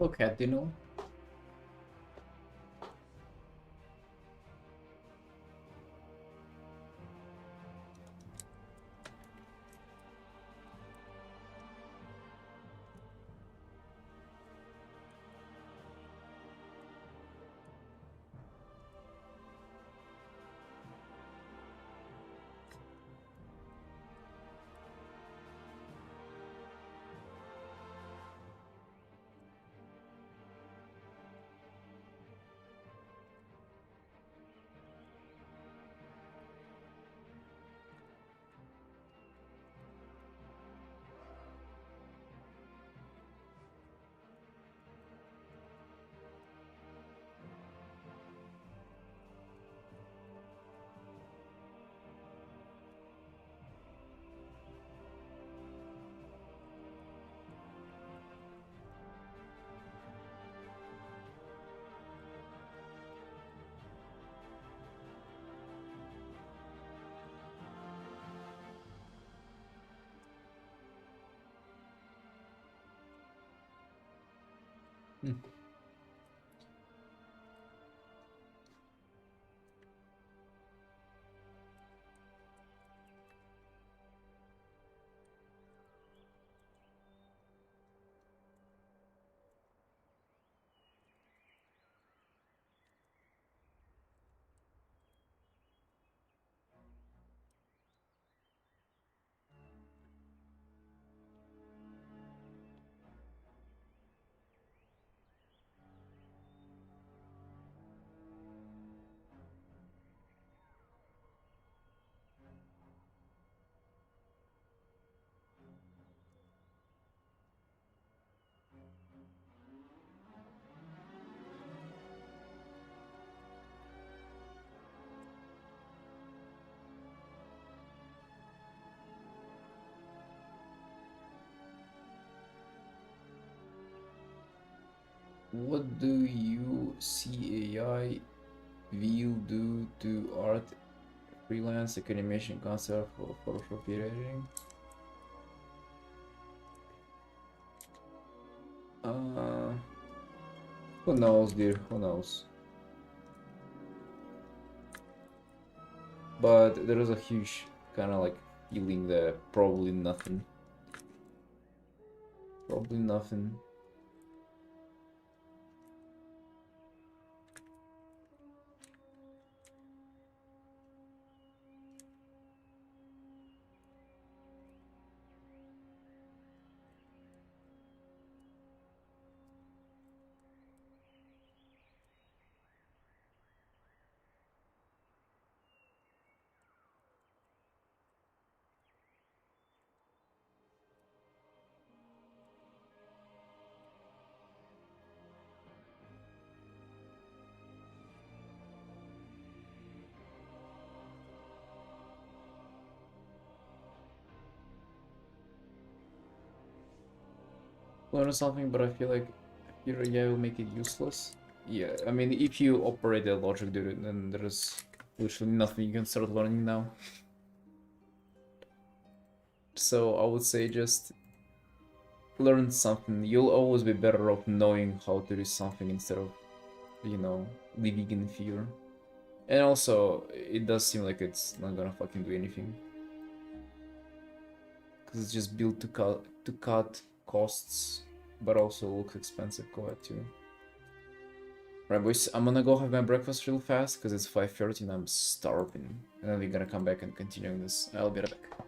cat, you know. Hmm. What do you see AI will do to art, freelance, like animation, concept for Photoshop editing? Uh, who knows, dude? Who knows? But there is a huge kind of like feeling that probably nothing. Probably nothing. Learn something, but I feel like your AI will make it useless. Yeah, I mean, if you operate that logic, dude, then there's literally nothing you can start learning now. So I would say just learn something. You'll always be better off knowing how to do something instead of, you know, living in fear. And also, it does seem like it's not gonna fucking do anything. Because it's just built to cut costs, but also looks expensive. Go ahead too. Right, boys, I'm gonna go have my breakfast real fast because it's 5:30 and I'm starving. And then we're gonna come back and continue this. I'll be right back.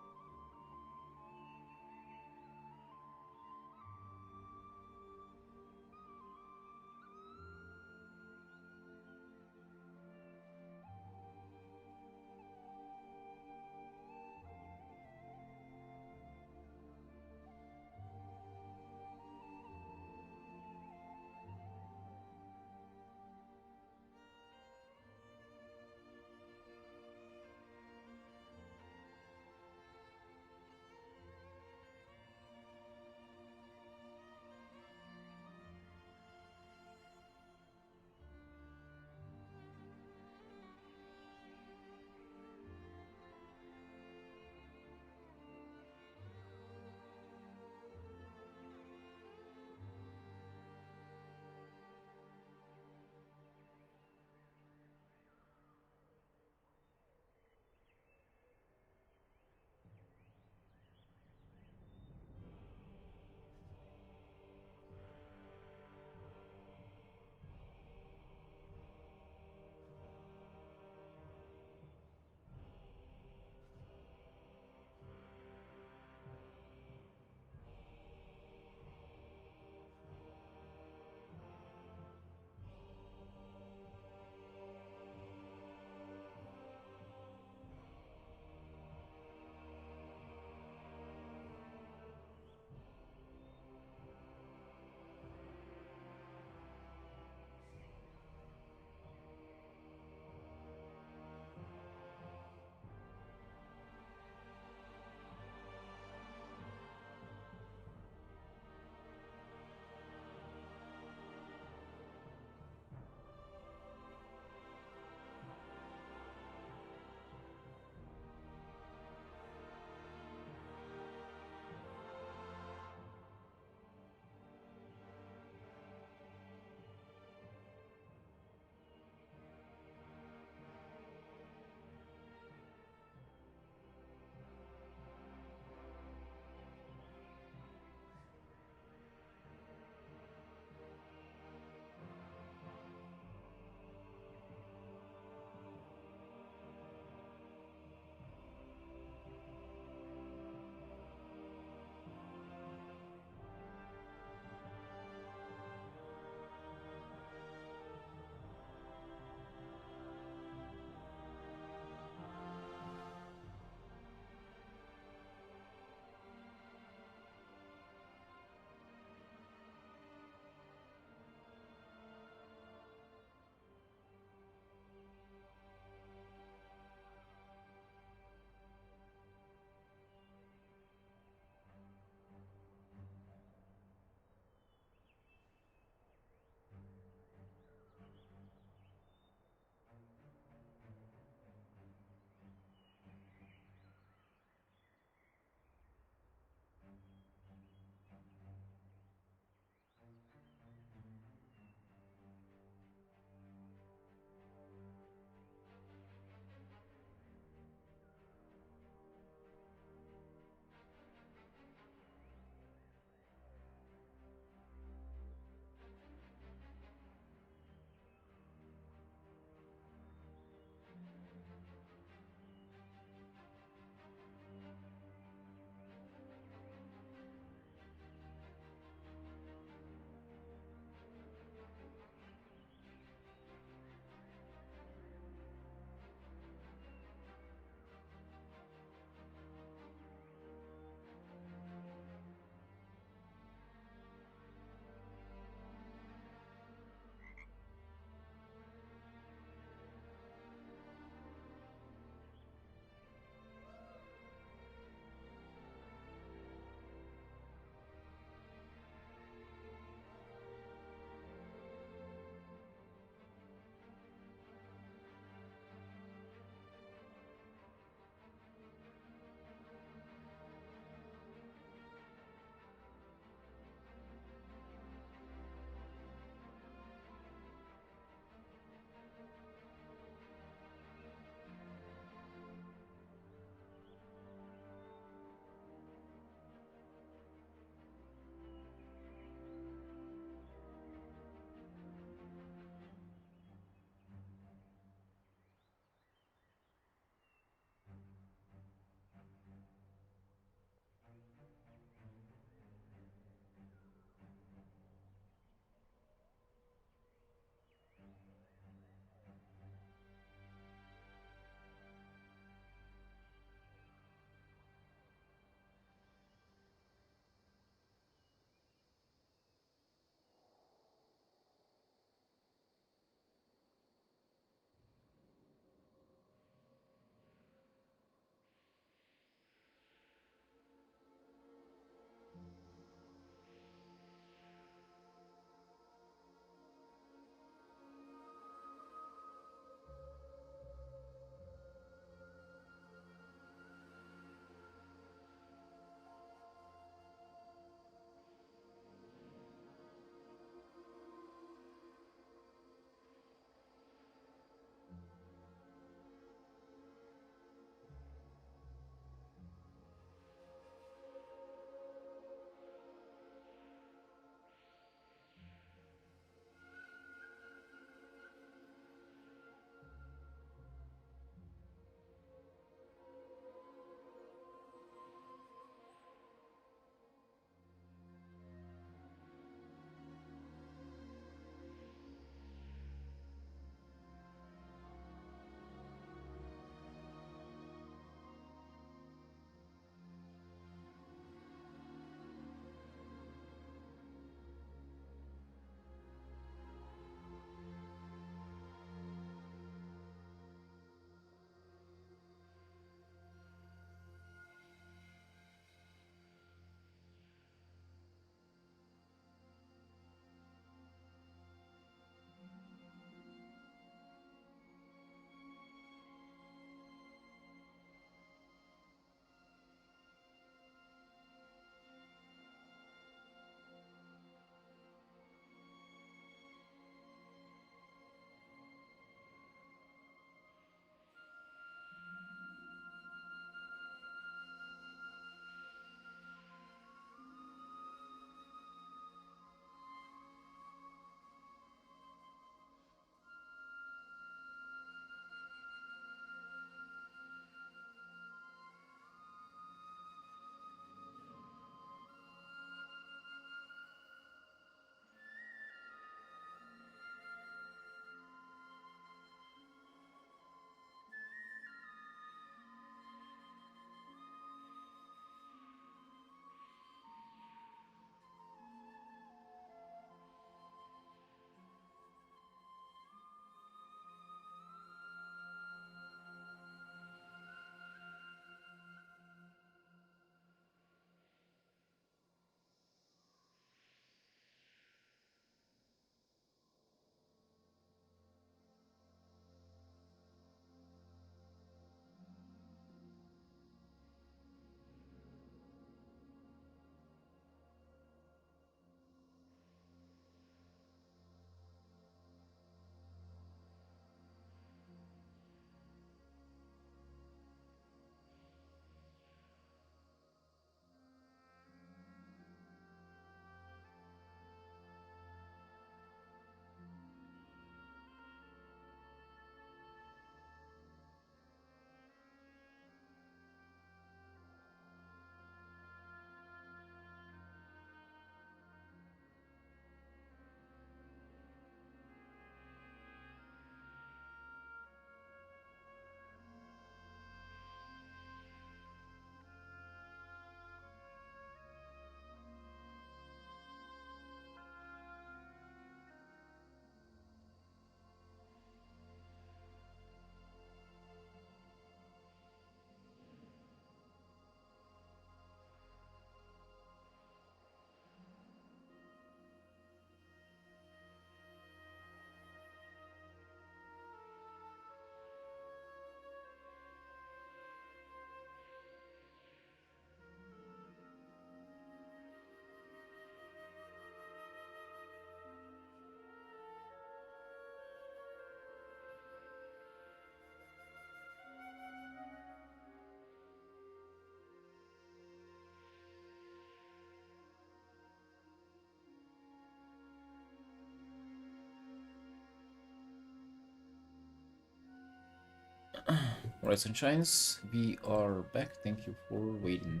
Alright, sunshines, we are back. Thank you for waiting.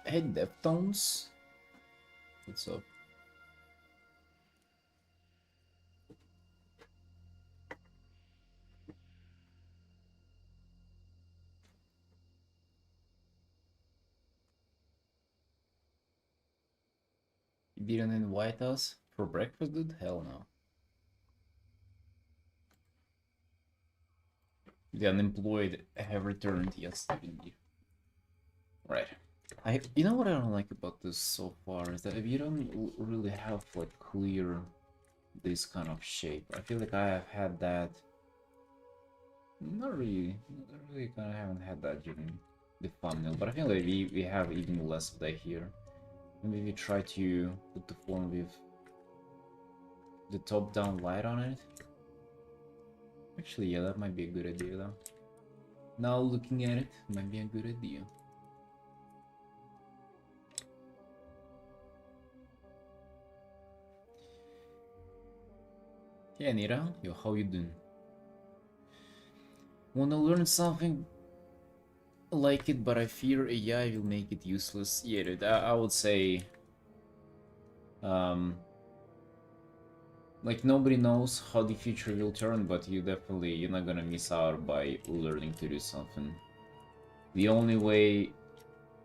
Hey, Deftones. What's up? You didn't invite us for breakfast, dude? Hell no. The unemployed have returned, yes, indeed. Right. You know what I don't like about this so far is that if you don't really have like clear this kind of shape. I feel like I have had that. Not really kind of haven't had that during the thumbnail, but I feel like we have even less of that here. Maybe we try to put the phone with the top-down light on it. Actually, yeah, that might be a good idea though. Now looking at it, might be a good idea. Yeah, Nira, yo, how you doing? Wanna learn something like it, but I fear AI will make it useless. Yeah, dude, I would say, like nobody knows how the future will turn, but you're not gonna miss out by learning to do something. The only way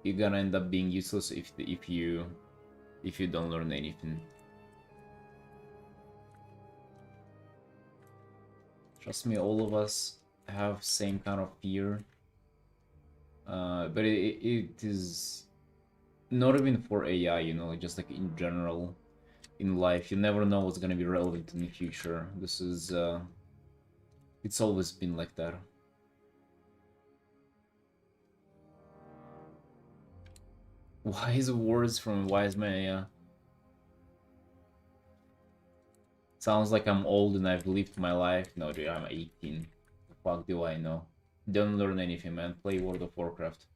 you're gonna end up being useless if you don't learn anything. Trust me, all of us have same kind of fear. But it is not even for AI, you know, just like in general in life. You never know what's gonna be relevant in the future. This is it's always been like that. Wise words from a wise man, yeah. Sounds like I'm old and I've lived my life. No, dude, I'm 18. The fuck do I know? Don't learn anything, man. Play World of Warcraft.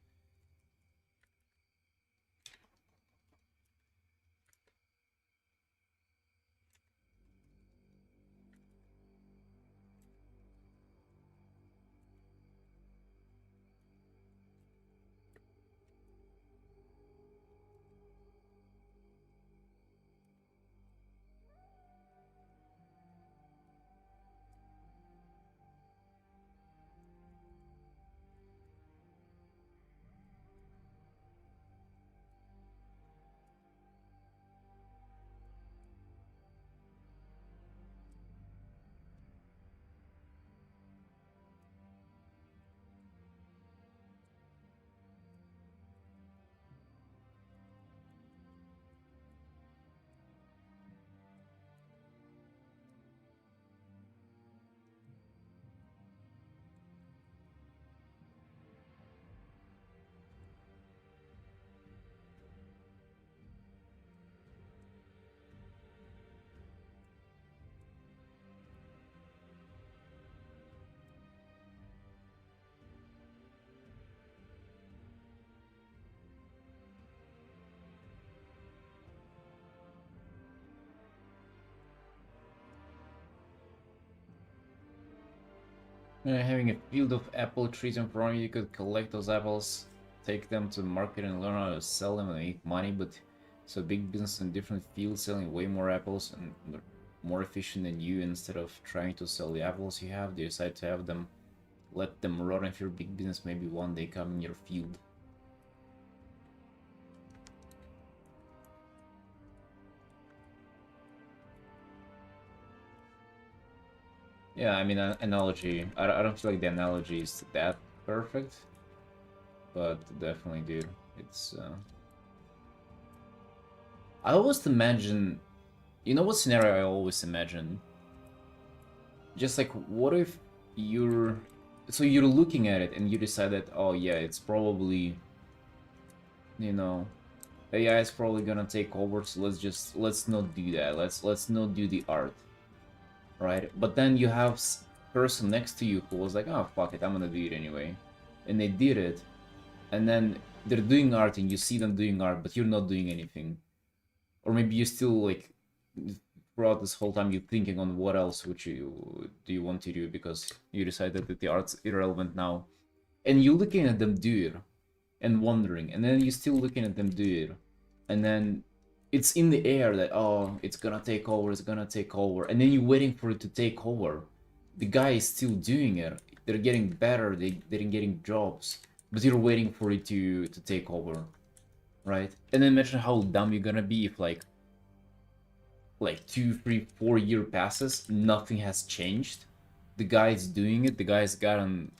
Having a field of apple trees in front of you, you could collect those apples, take them to the market and learn how to sell them and make money, but it's a big business in different fields selling way more apples and they're more efficient than you. Instead of trying to sell the apples you have, they decide to have them, let them run. If you're a big business, maybe one day come in your field. Yeah, I mean, analogy. I don't feel like the analogy is that perfect, but definitely, dude, it's. I always imagine, you know, what scenario I always imagine? Just like, what if you're, so you're looking at it and you decide that, oh yeah, it's probably, you know, AI is probably gonna take over, so let's not do that. Let's not do the art, right? But then you have person next to you who was like, oh fuck it, I'm gonna do it anyway, and they did it, and then they're doing art and you see them doing art, but you're not doing anything, or maybe you still like throughout this whole time you're thinking on what else would do you want to do because you decided that the art's irrelevant now, and you're looking at them do it and wondering, and then you're still looking at them do it, and then it's in the air that, oh, it's gonna take over, it's gonna take over, and then you're waiting for it to take over. The guy is still doing it, they're getting better, they're getting jobs, but you're waiting for it to take over, right? And then imagine how dumb you're gonna be if like 2, 3, 4 year passes, nothing has changed. The guy's doing it, the guy's gotten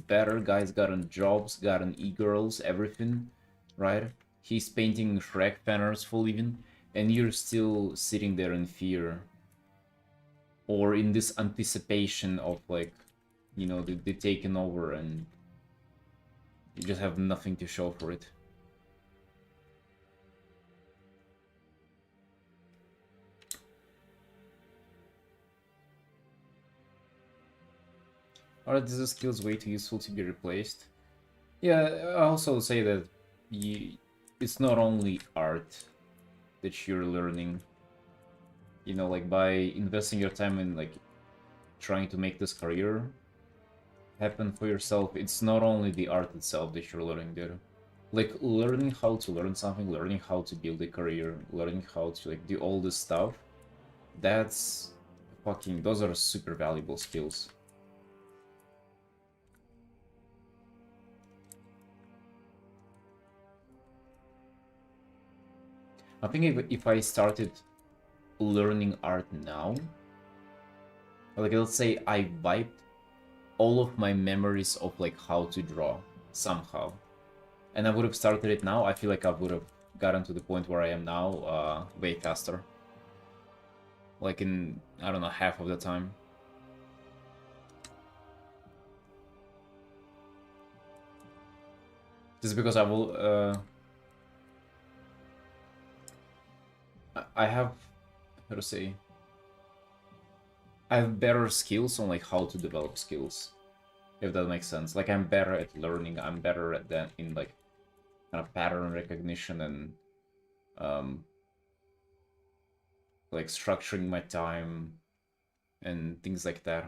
better, guy's gotten jobs, gotten e-girls, everything, right? He's painting Shrek banners for living, and you're still sitting there in fear. Or in this anticipation of like, you know, the taking over, and you just have nothing to show for it. Are these skills way too useful to be replaced? Yeah, I also say that it's not only art that you're learning. You know, like by investing your time in like trying to make this career happen for yourself, it's not only the art itself that you're learning there. Like learning how to learn something, learning how to build a career, learning how to like do all this stuff, that's fucking, those are super valuable skills. I think if I started learning art now, like let's say I wiped all of my memories of like how to draw somehow, and I would have started it now, I feel like I would have gotten to the point where I am now way faster. Like in, I don't know, half of the time. Just because I will, I have, how to say, I have better skills on like how to develop skills, if that makes sense. Like I'm better at learning, I'm better at that in like kind of pattern recognition and like structuring my time and things like that.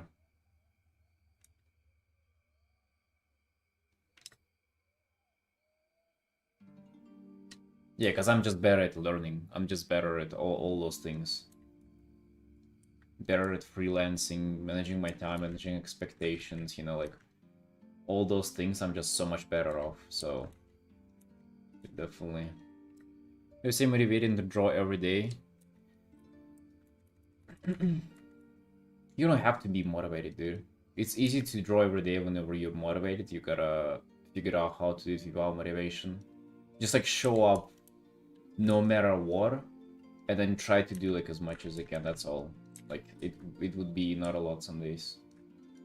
Yeah, because I'm just better at learning. I'm just better at all those things. Better at freelancing, managing my time, managing expectations, you know, like all those things I'm just so much better off, so definitely. You stay motivated to draw every day. You don't have to be motivated, dude. It's easy to draw every day whenever you're motivated. You gotta figure out how to do it without motivation. Just like show up no matter what, and then try to do like as much as you can, that's all. Like it would be not a lot some days.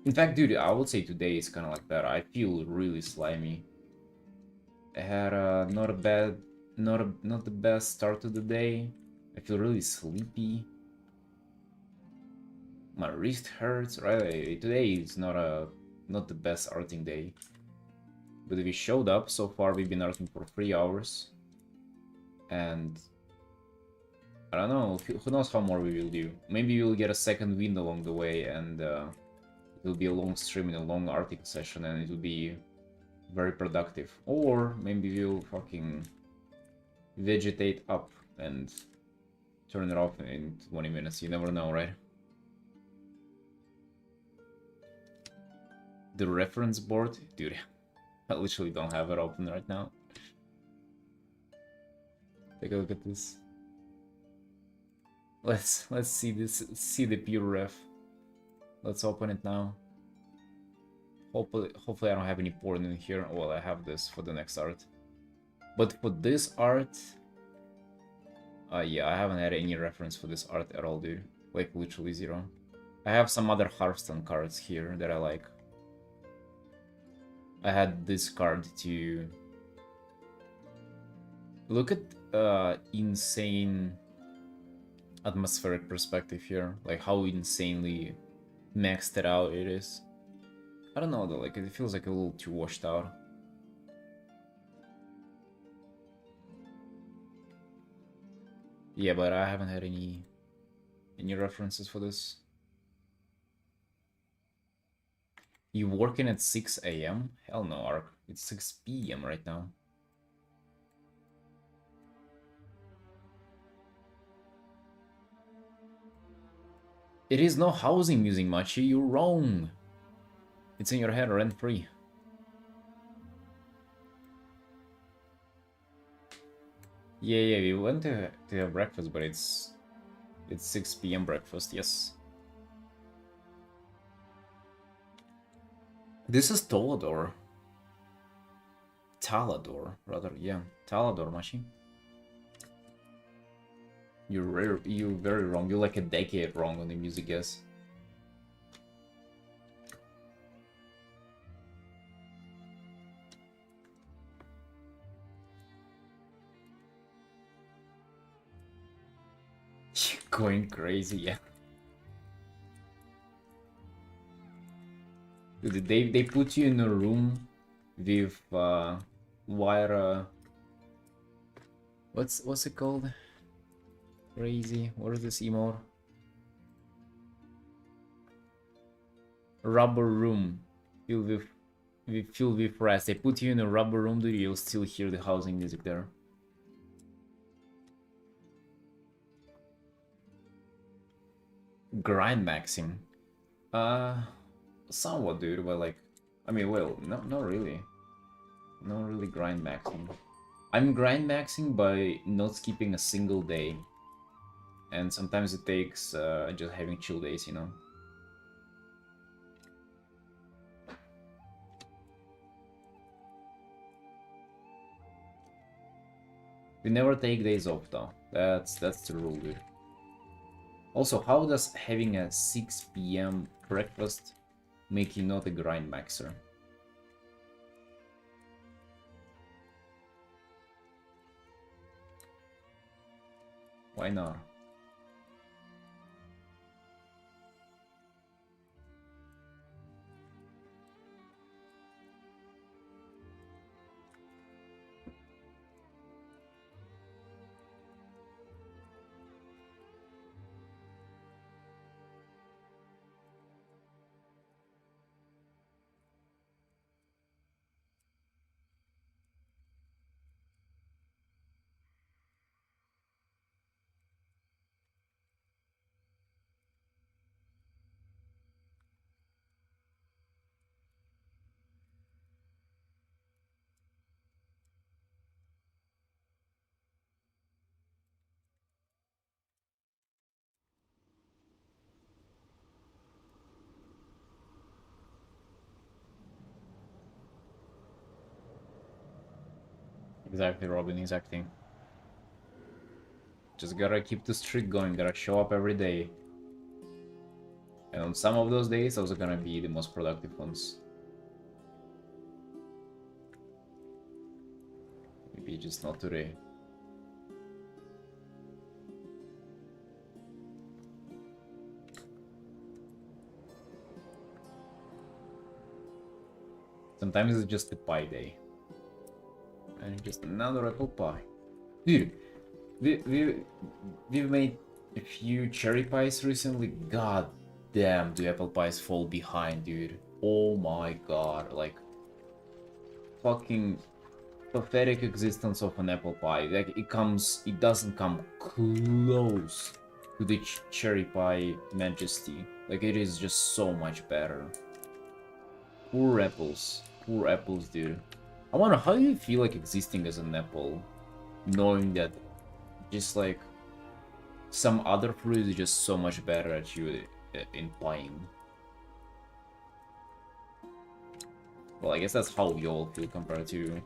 In fact, dude, I would say today is kind of like that. I feel really slimy. I had not a bad, not the best start to the day. I feel really sleepy. My wrist hurts. Right, today is not the best arting day. But we showed up. So far, we've been arting for 3 hours, and I don't know. Who knows how more we will do? Maybe we'll get a second win along the way, and it will be a long stream and a long arting session, and it will be very productive. Or maybe we'll fucking vegetate up and turn it off in 20 minutes. You never know, right? The reference board, dude. I literally don't have it open right now. Take a look at this. Let's see this. See the pure ref. Let's open it now. Hopefully I don't have any porn in here. Well, I have this for the next art. But for this art, yeah, I haven't had any reference for this art at all, dude. Like literally zero. I have some other Hearthstone cards here that I like. I had this card to look at insane atmospheric perspective here, like how insanely maxed it out it is. I don't know though, like it feels like a little too washed out. Yeah, but I haven't had any Any references for this? You working at 6 a.m.? Hell no, Ark. It's 6 p.m. right now. It is no housing music, Machi. You're wrong. It's in your head, rent-free. Yeah, we went to have breakfast, but it's 6 p.m. breakfast, yes. This is Tolador. Talador, rather, yeah. Talador, Machi. You're very wrong. You're like a decade wrong on the music guess. You're going crazy, yeah. Dude, they put you in a room with wire. What's it called? Crazy. What is this emote? Rubber room filled with rest. They put you in a rubber room, dude. You'll still hear the housing music there. Grind maxing. Somewhat, dude. But like, I mean, well, not really. Not really grind maxing. I'm grind maxing by not skipping a single day. And sometimes it takes just having chill days, you know? We never take days off though. That's the rule, dude. Also, how does having a 6 p.m. breakfast make you not a grind maxer? Why not? Exactly, Robin, exactly. Just gotta keep the streak going, gotta show up every day. And on some of those days, those are gonna be the most productive ones. Maybe just not today. Sometimes it's just a pie day. And just another apple pie. Dude, we've made a few cherry pies recently. God damn, do apple pies fall behind, dude. Oh my god, like fucking pathetic existence of an apple pie. Like it doesn't come close to the cherry pie majesty. Like it is just so much better. Poor apples, dude. I wonder how you feel like existing as an apple, knowing that just like some other fruit is just so much better at you in pieing. Well, I guess that's how we all feel compared to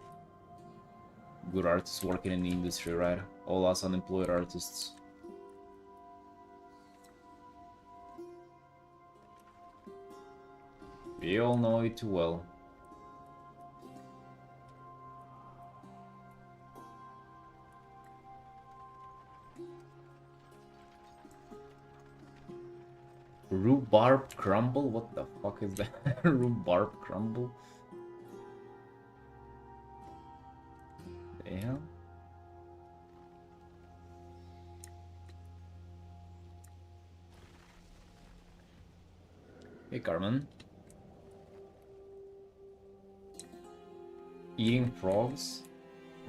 good artists working in the industry, right? All us unemployed artists. We all know it too well. Rhubarb crumble? What the fuck is that? Rhubarb crumble? Damn. Hey, Carmen. Eating frogs?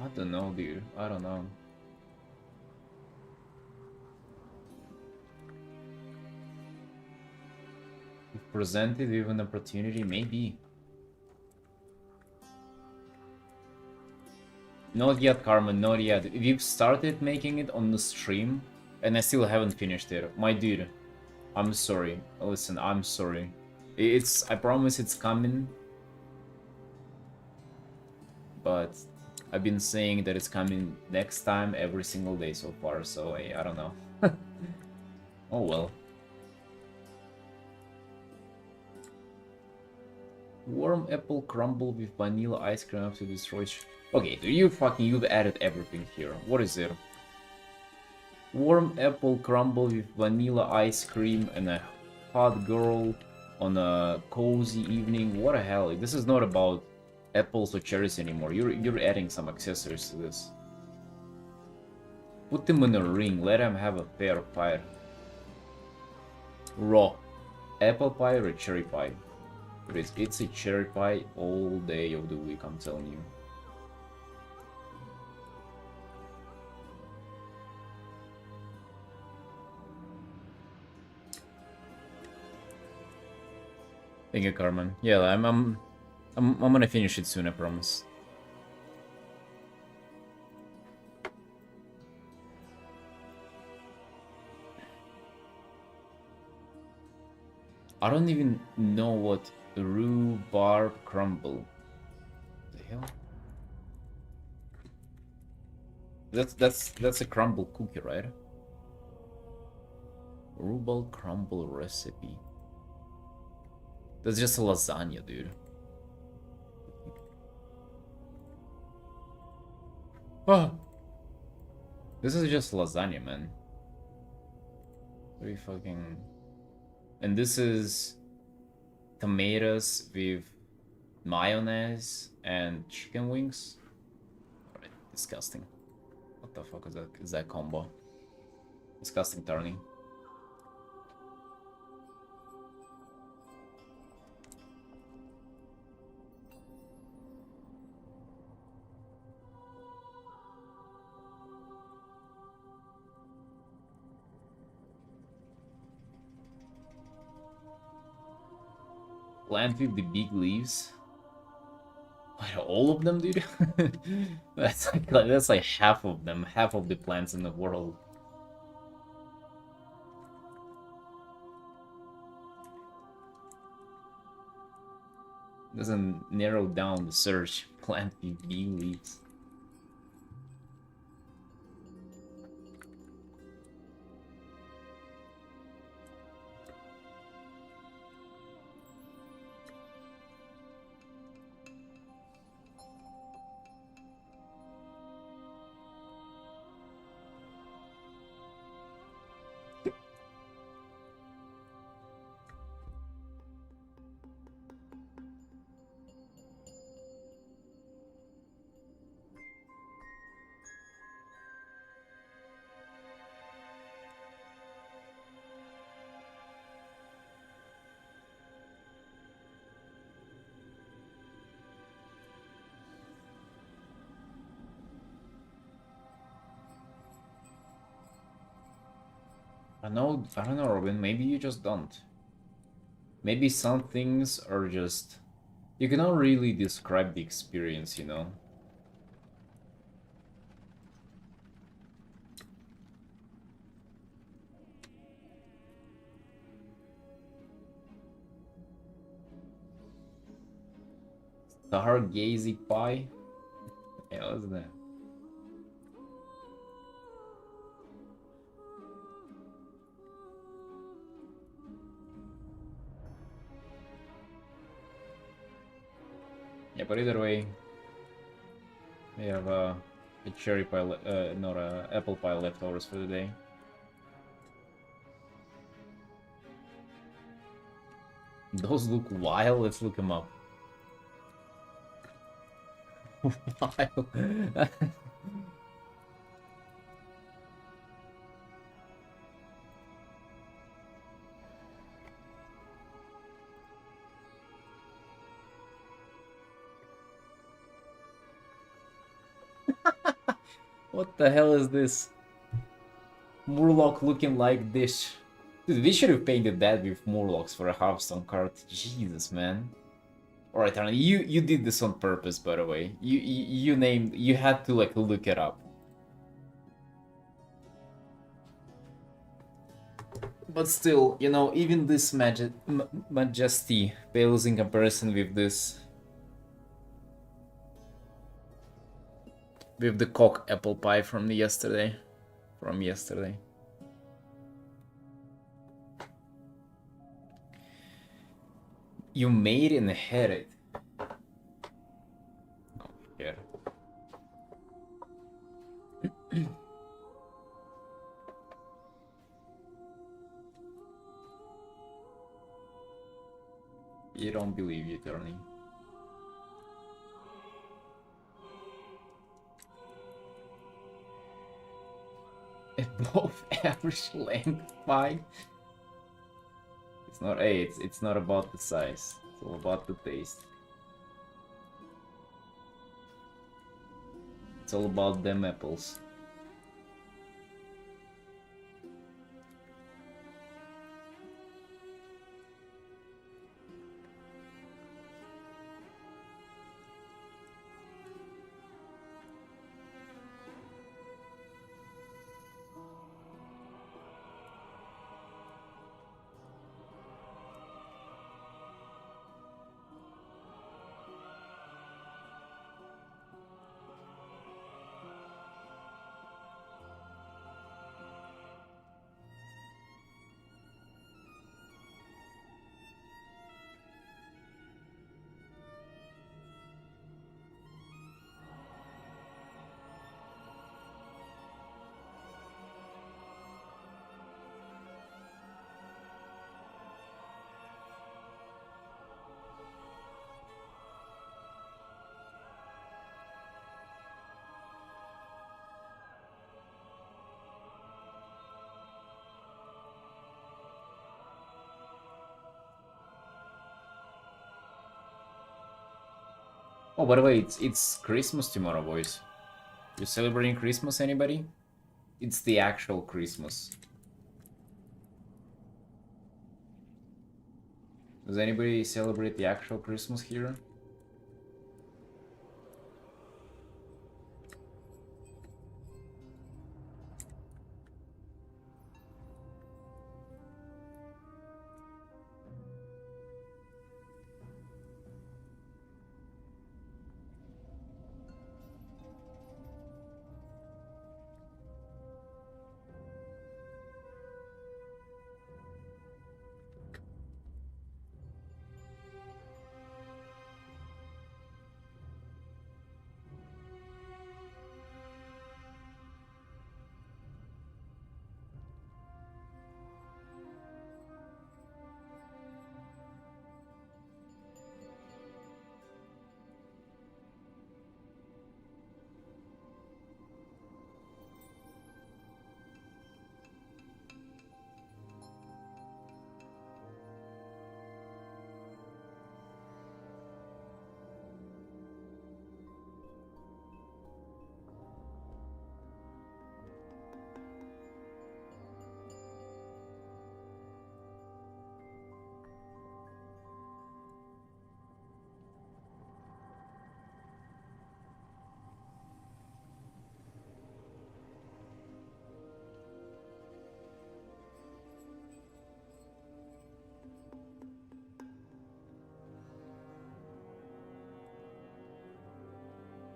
I don't know, dude. I don't know. If presented with an opportunity, maybe. Not yet, Carmen, not yet. We've started making it on the stream, and I still haven't finished it. My dude, I'm sorry. Listen, I'm sorry. I promise it's coming. But I've been saying that it's coming next time every single day so far, so I don't know. Oh well. Warm apple crumble with vanilla ice cream up to destroy. Okay, dude, you've added everything here. What is it? Warm apple crumble with vanilla ice cream and a hot girl on a cozy evening. What the hell? This is not about apples or cherries anymore. You're adding some accessories to this. Put them in a ring. Let them have a fair fight. Raw. Apple pie or a cherry pie? It's a cherry pie all day of the week, I'm telling you. Thank you, Carmen. Yeah, I'm gonna finish it soon, I promise. I don't even know what rhubarb crumble. The hell? That's a crumble cookie, right? Rhubarb crumble recipe. That's just a lasagna, dude. Oh, this is just lasagna, man. Very fucking. And this is tomatoes with mayonnaise and chicken wings. Alright, disgusting. What the fuck is that combo? Disgusting, Tarny. Plant with the big leaves. What, all of them, dude? that's like half of them, half of the plants in the world. Doesn't narrow down the search. Plant with big leaves. I don't know, Robin, maybe you just don't. Maybe some things are just... You cannot really describe the experience, you know? Stargazy pie? Yeah, what's that? Yeah, but either way, we have a cherry pie, not a apple pie leftovers for the day. Those look wild. Let's look them up. Wild. What the hell is this? Murloc looking like this. Dude, we should have painted that with Murlocs for a Hearthstone card. Jesus, man. Alright, Artin, you did this on purpose, by the way. You had to like look it up. But still, you know, even this Majesty pales in comparison with this. With the cock apple pie from yesterday. You made and had it. Oh, yeah. You don't believe you, Tony. Above average length pie. It's not it's not about the size. It's all about the taste. It's all about them apples. Oh, by the way, it's Christmas tomorrow, boys. You celebrating Christmas, anybody? It's the actual Christmas. Does anybody celebrate the actual Christmas here?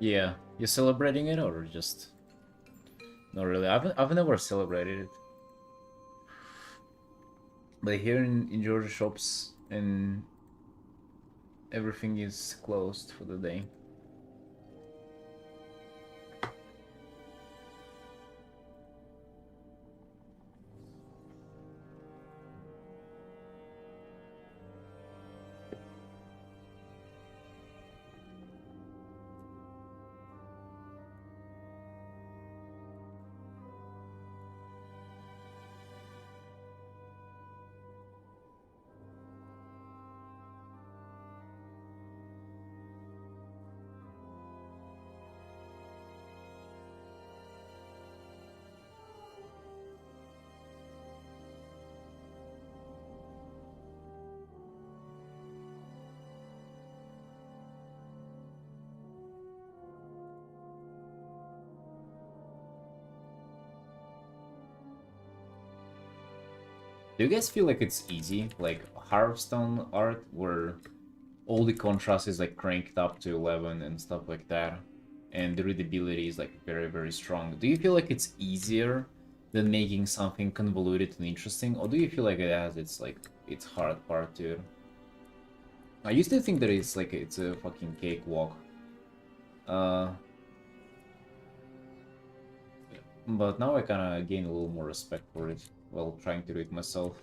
Yeah, you celebrating it or just not really? I've never celebrated it. But here in Georgia shops and everything is closed for the day. Do you guys feel like it's easy? Like Hearthstone art where all the contrast is like cranked up to 11 and stuff like that. And the readability is like very, very strong. Do you feel like it's easier than making something convoluted and interesting? Or do you feel like it has its hard part to it? I used to think that it's a fucking cakewalk. But now I kinda gain a little more respect for it while trying to do it myself.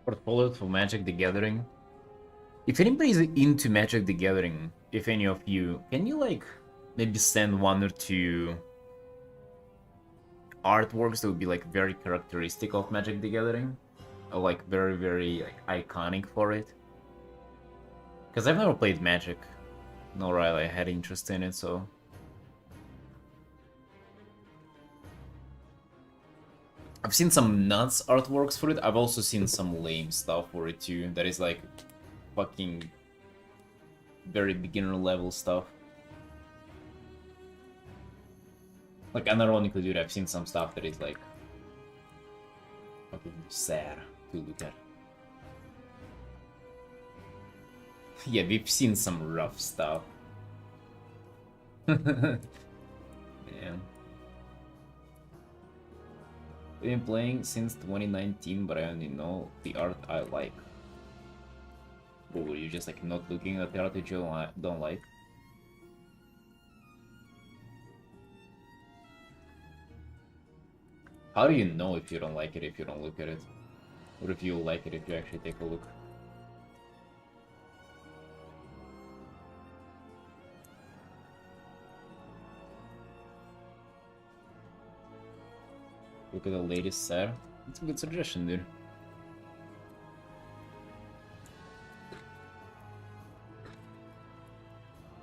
Portfolio for Magic the Gathering. If anybody's into Magic the Gathering, if any of you, can you like maybe send one or two artworks that would be like very characteristic of Magic the Gathering? Or like very, very like iconic for it? Because I've never played Magic, nor I had interest in it, so... I've seen some nuts artworks for it. I've also seen some lame stuff for it too. That is like fucking very beginner level stuff. Like unironically, dude, I've seen some stuff that is like fucking sad to look at. Yeah, we've seen some rough stuff. Yeah. I've been playing since 2019, but I only know the art I like. Or were you just like not looking at the art that you don't like? How do you know if you don't like it if you don't look at it? Or if you like it if you actually take a look? Look at the latest set. That's a good suggestion, dude.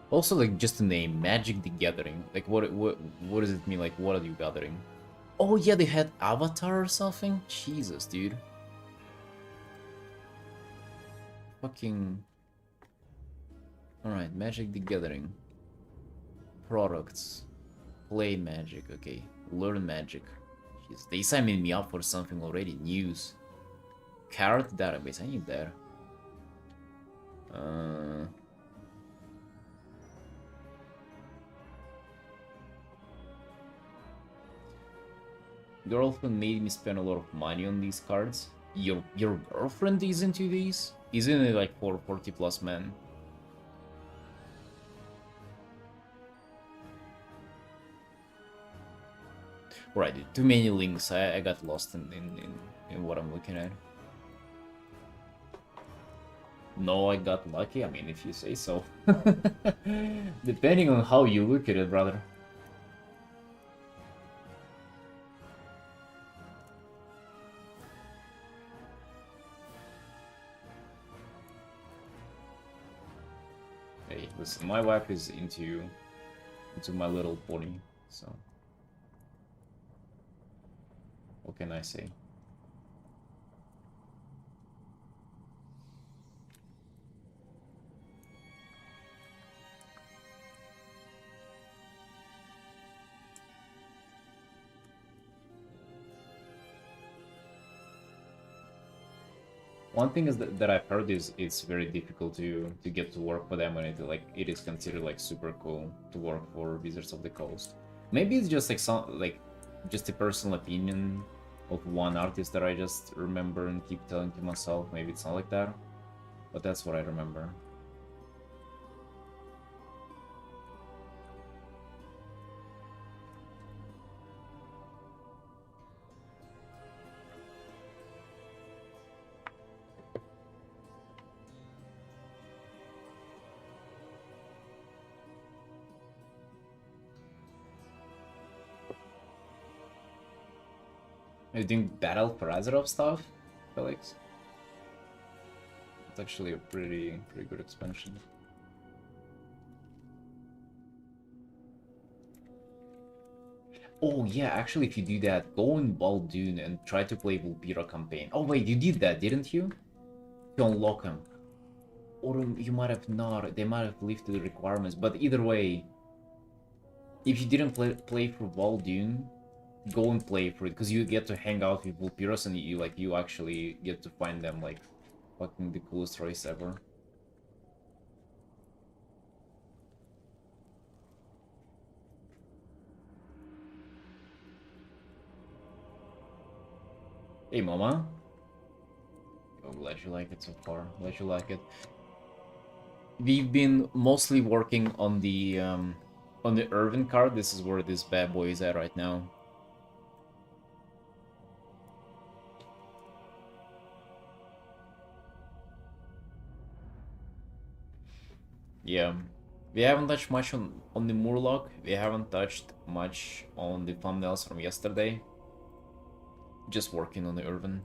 Also, like, just the name, Magic the Gathering. Like, what does it mean? Like, what are you gathering? Oh yeah, they had Avatar or something? Jesus, dude. Fucking... Alright, Magic the Gathering. Products. Play Magic, okay. Learn Magic. Jeez, they signed me up for something already. News. Card database, I need that. Girlfriend made me spend a lot of money on these cards. Your girlfriend is into these? Isn't it like for 40 plus men? Right, too many links. I got lost in what I'm looking at. No, I got lucky. I mean, if you say so. Depending on how you look at it, brother. Hey, listen, my wife is into My Little Pony, so what can I say? One thing is that I've heard is it's very difficult to get to work for them, and it is considered like super cool to work for Wizards of the Coast. Maybe it's just like just a personal opinion of one artist that I just remember and keep telling to myself. Maybe it's not like that, but that's what I remember. Are you doing Battle for Azeroth stuff, Felix? It's actually a pretty good expansion. Oh yeah, actually if you do that, go in Baldoon and try to play Vulpira campaign. Oh wait, you did that, didn't you? To unlock him. Or you might have not, they might have lifted the requirements, but either way, if you didn't play for Baldoon, go and play for it, because you get to hang out with Vulpiras and you actually get to find them like fucking the coolest race ever. Hey mama. I'm glad you like it so far. Glad you like it. We've been mostly working on the Irvin card. This is where this bad boy is at right now. Yeah. We haven't touched much on the Murloc. We haven't touched much on the thumbnails from yesterday. Just working on the Irvin.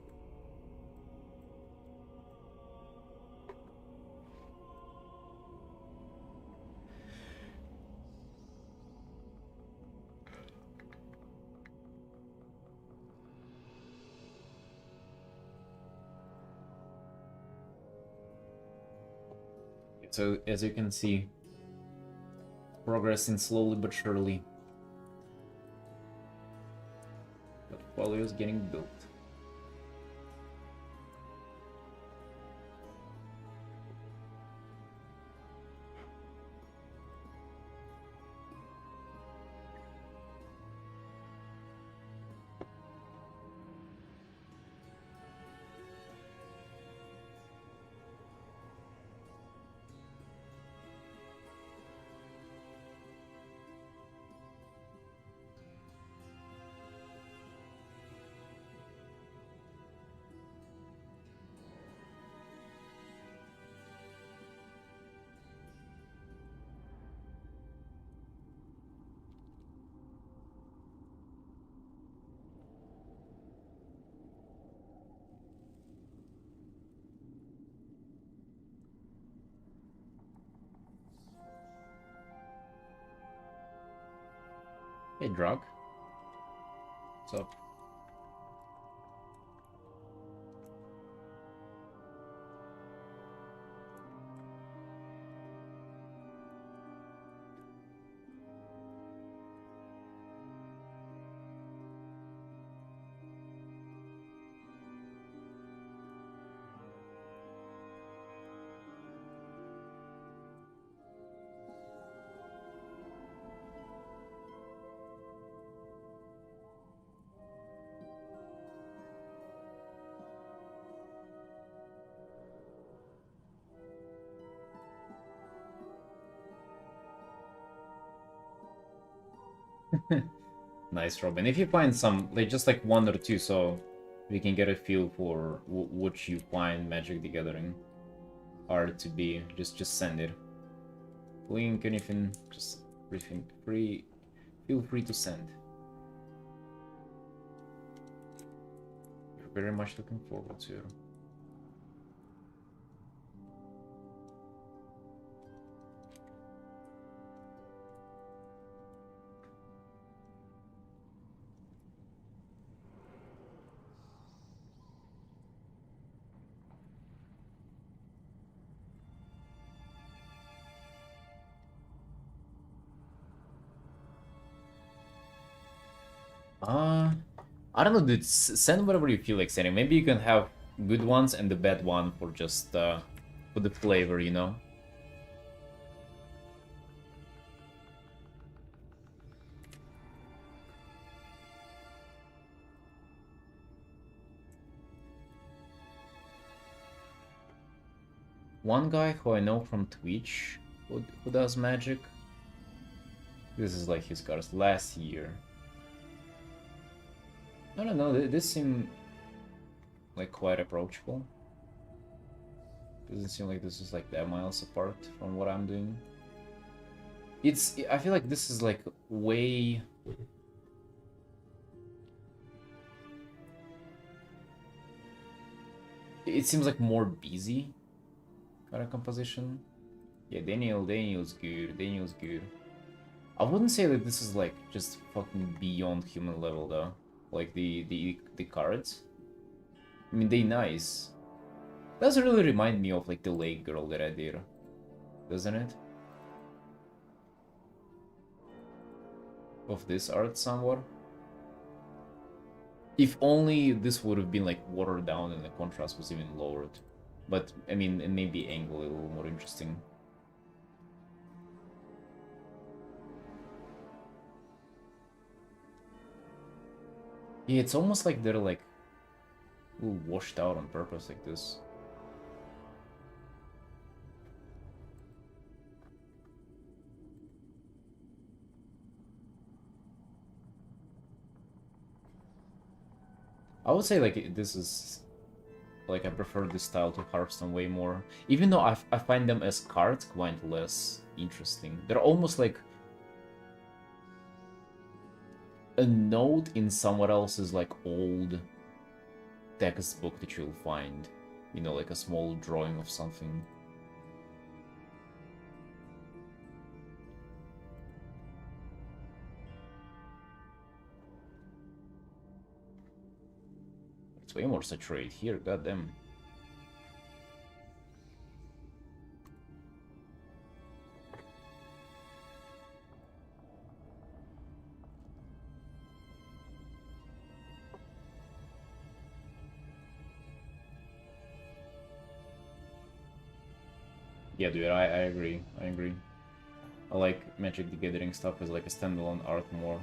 So as you can see, progressing slowly but surely. Portfolio is getting built. Hey, Drug. What's up? Nice, Robin. If you find some, like just like one or two, so we can get a feel for what you find Magic the Gathering art to be, just send it. Link, anything, just everything free. Feel free to send. We're very much looking forward to it. I don't know, dude. Send whatever you feel like sending. Maybe you can have good ones and the bad one for just for the flavor, you know. One guy who I know from Twitch who does Magic. This is like his cards last year. I don't know, this seemed like quite approachable. Doesn't seem like this is like that miles apart from what I'm doing. I feel like this is like way... It seems like more busy kind of composition. Yeah, Daniel's good. Daniel's good. I wouldn't say that this is like just fucking beyond human level though. Like the cards. I mean, they nice. Does really remind me of like the Lake Girl that I did, doesn't it? Of this art somewhat. If only this would have been like watered down and the contrast was even lowered. But I mean, it made the angle a little more interesting. Yeah, it's almost like they're like a little washed out on purpose like this. I would say like this is like I prefer this style to Hearthstone way more. Even though I find them as cards quite less interesting. They're almost like a note in someone else's like old textbook that you'll find. You know, like a small drawing of something. It's way more saturated here, goddamn. Yeah, dude, I agree. I agree. I like Magic the Gathering stuff as like a standalone art more.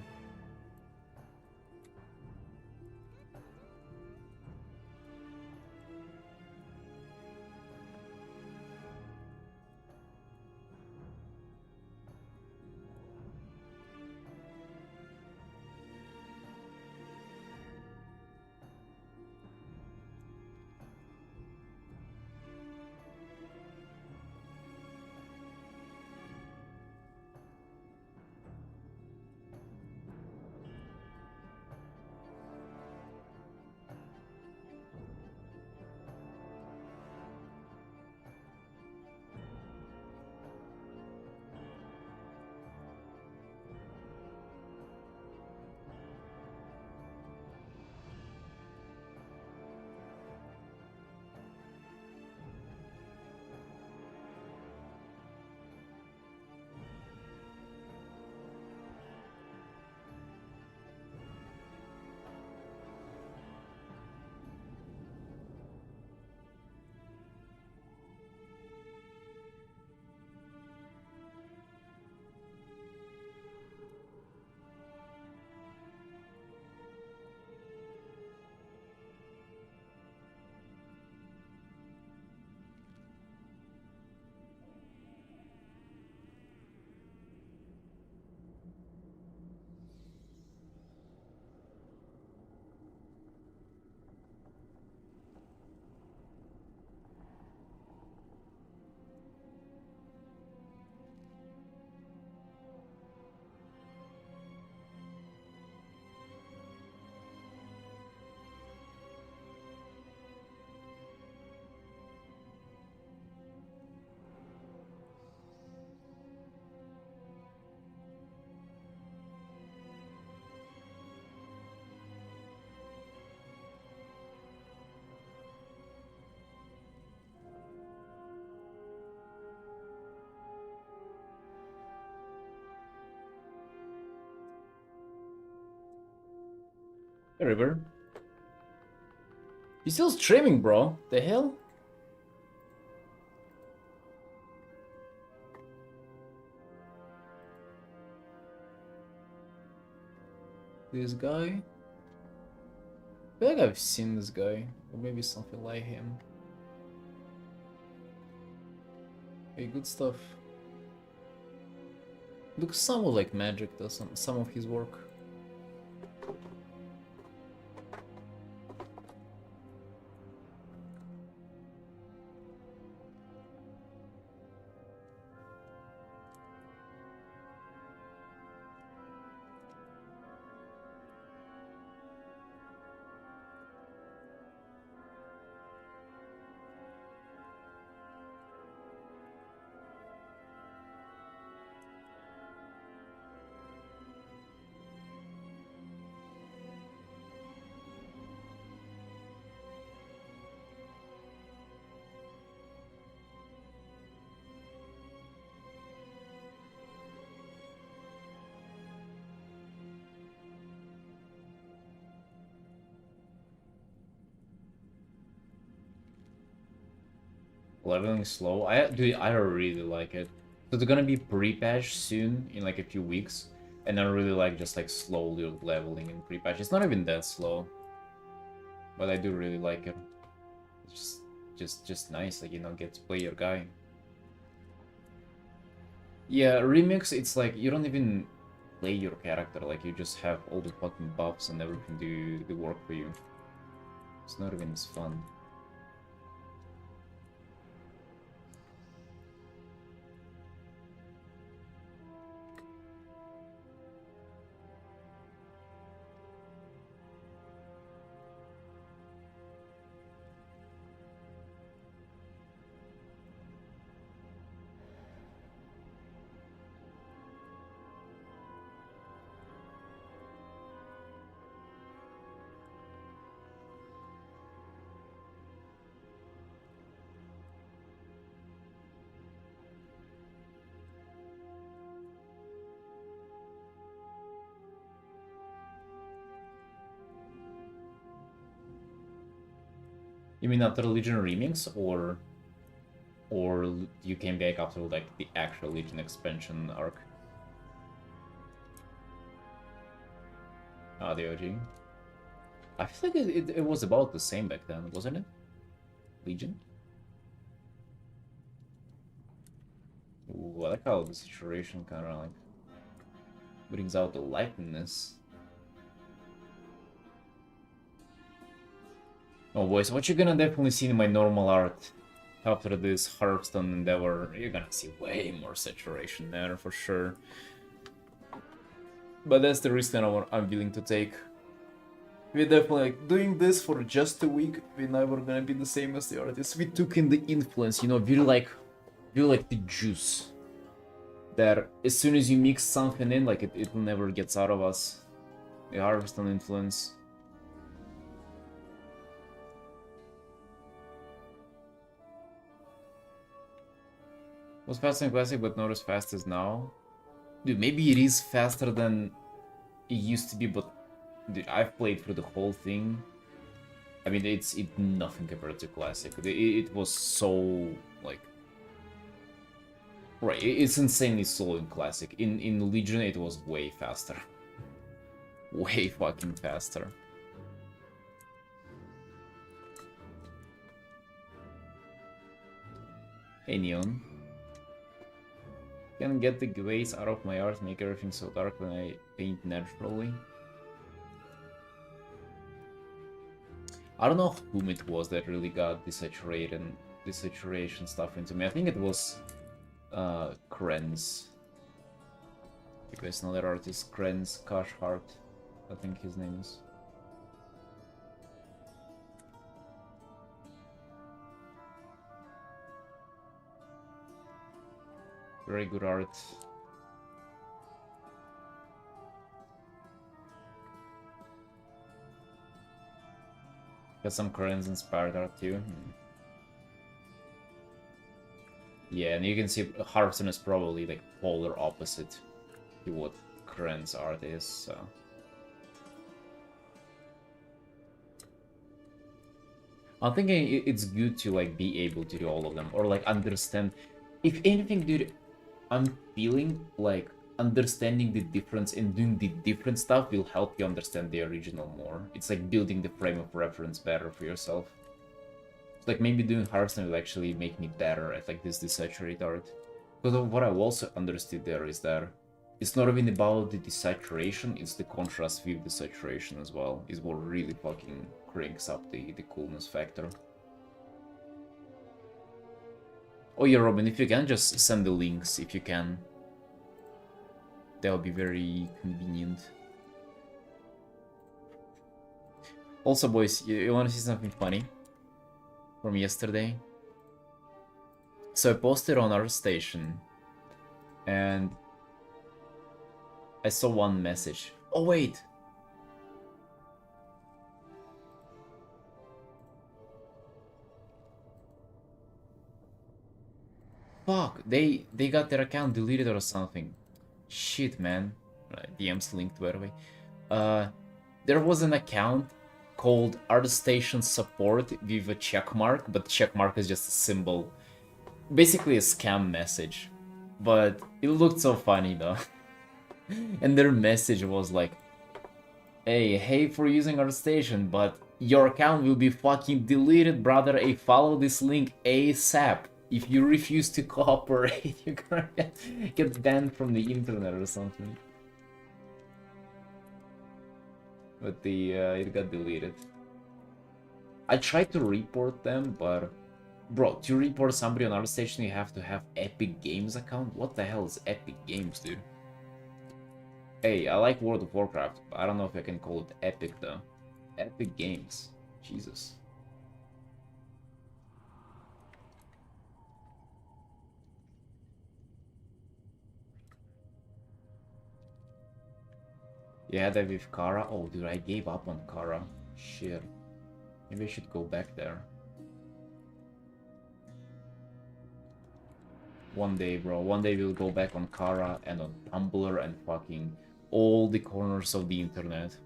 Hey, River. You still streaming, bro? The hell? This guy? I feel like I've seen this guy. Or maybe something like him. Hey, good stuff. Looks somewhat like Magic, though, some of his work. Leveling slow. Dude, I really like it. So they're gonna be pre-patch soon in like a few weeks, and I really like just like slowly leveling in pre-patch. It's not even that slow, but I do really like it. It's just nice, like, you know, get to play your guy. Yeah, remix. It's like you don't even play your character. Like you just have all the fucking buffs and everything do the work for you. It's not even as fun. You mean after Legion Remix, or you came back after like the actual Legion expansion arc? Ah, the OG. I feel like it was about the same back then, wasn't it? Legion? Ooh, I like how the situation kind of like brings out the likeness. Oh boys, what you're gonna definitely see in my normal art after this Hearthstone endeavor, you're gonna see way more saturation there for sure. But that's the risk that I'm willing to take. We're definitely like doing this for just a week. We're never gonna be the same as the artists. We took in the influence, you know. We're like the juice. That as soon as you mix something in, like it never gets out of us. The Hearthstone influence. Was faster in Classic, but not as fast as now. Dude, maybe it is faster than it used to be, but dude, I've played through the whole thing. I mean, it's nothing compared to Classic. It was so like, right? It's insanely slow in Classic. In Legion, it was way faster, way fucking faster. Hey Neon. Can get the glaze out of my art, make everything so dark when I paint naturally. I don't know whom it was that really got desaturation stuff into me. I think it was Krenz. Because another artist, Krenz Kashhart, I think his name is. Very good art. Got some Krenz inspired art too. Yeah, and you can see Hearthstone is probably like polar opposite to what Krenz art is, so. I'm thinking it's good to like be able to do all of them, or like understand. If anything, dude, I'm feeling like understanding the difference and doing the different stuff will help you understand the original more. It's like building the frame of reference better for yourself. It's like maybe doing Hearthstone will actually make me better at like this desaturate art. Because what I've also understood there is that it's not even about the desaturation, it's the contrast with the saturation as well, is what really fucking cranks up the coolness factor. Oh yeah, Robin, if you can, just send the links if you can. That would be very convenient. Also, boys, you want to see something funny from yesterday? So I posted on our station, and I saw one message. Oh wait! Fuck, they got their account deleted or something. Shit, man. DM's linked, by the way. There was an account called ArtStation Support with a check mark, but check mark is just a symbol. basically a scam message, but it looked so funny though. And their message was like, hey for using our station, but your account will be fucking deleted, brother. Hey, follow this link ASAP. If you refuse to cooperate, you're gonna get banned from the internet or something. But it got deleted. I tried to report them, but bro, to report somebody on our station, you have to have Epic Games account. What the hell is Epic Games, dude? Hey, I like World of Warcraft, but I don't know if I can call it Epic though. Epic Games, Jesus. You had that with Kara? Oh, dude, I gave up on Kara. Shit. Maybe I should go back there. One day, bro. One day we'll go back on Kara and on Tumblr and fucking all the corners of the internet.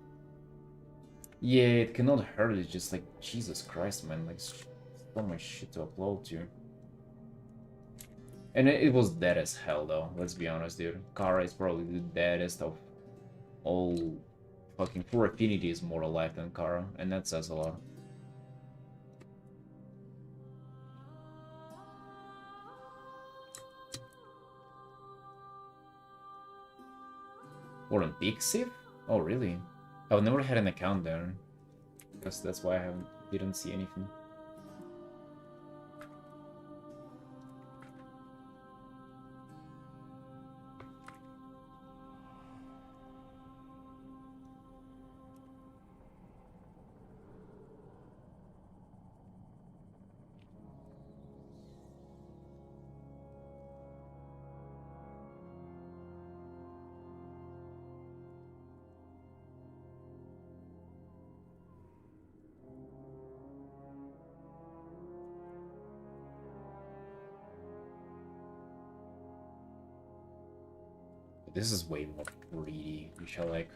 Yeah, it cannot hurt. It's just like, Jesus Christ, man. Like, so much shit to upload to. And it was dead as hell, though. Let's be honest, dude. Kara is probably the deadest of all fucking... For Affinity is more alive than Kara, and that says a lot. Or on Pixiv? Oh, really? I've never had an account there. Because that's why I didn't see anything. This is way more greedy. We shall like...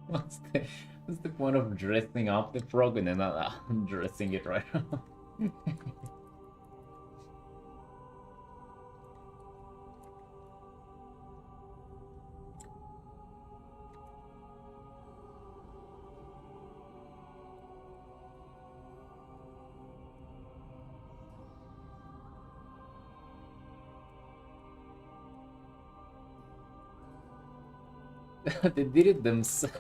what's the point of dressing up the frog and then not dressing it right now? They did it themselves.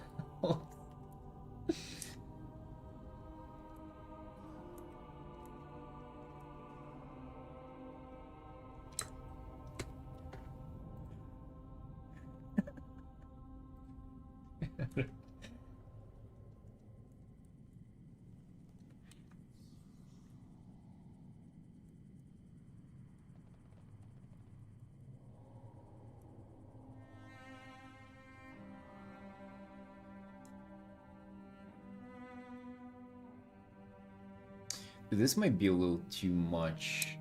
This might be a little too much.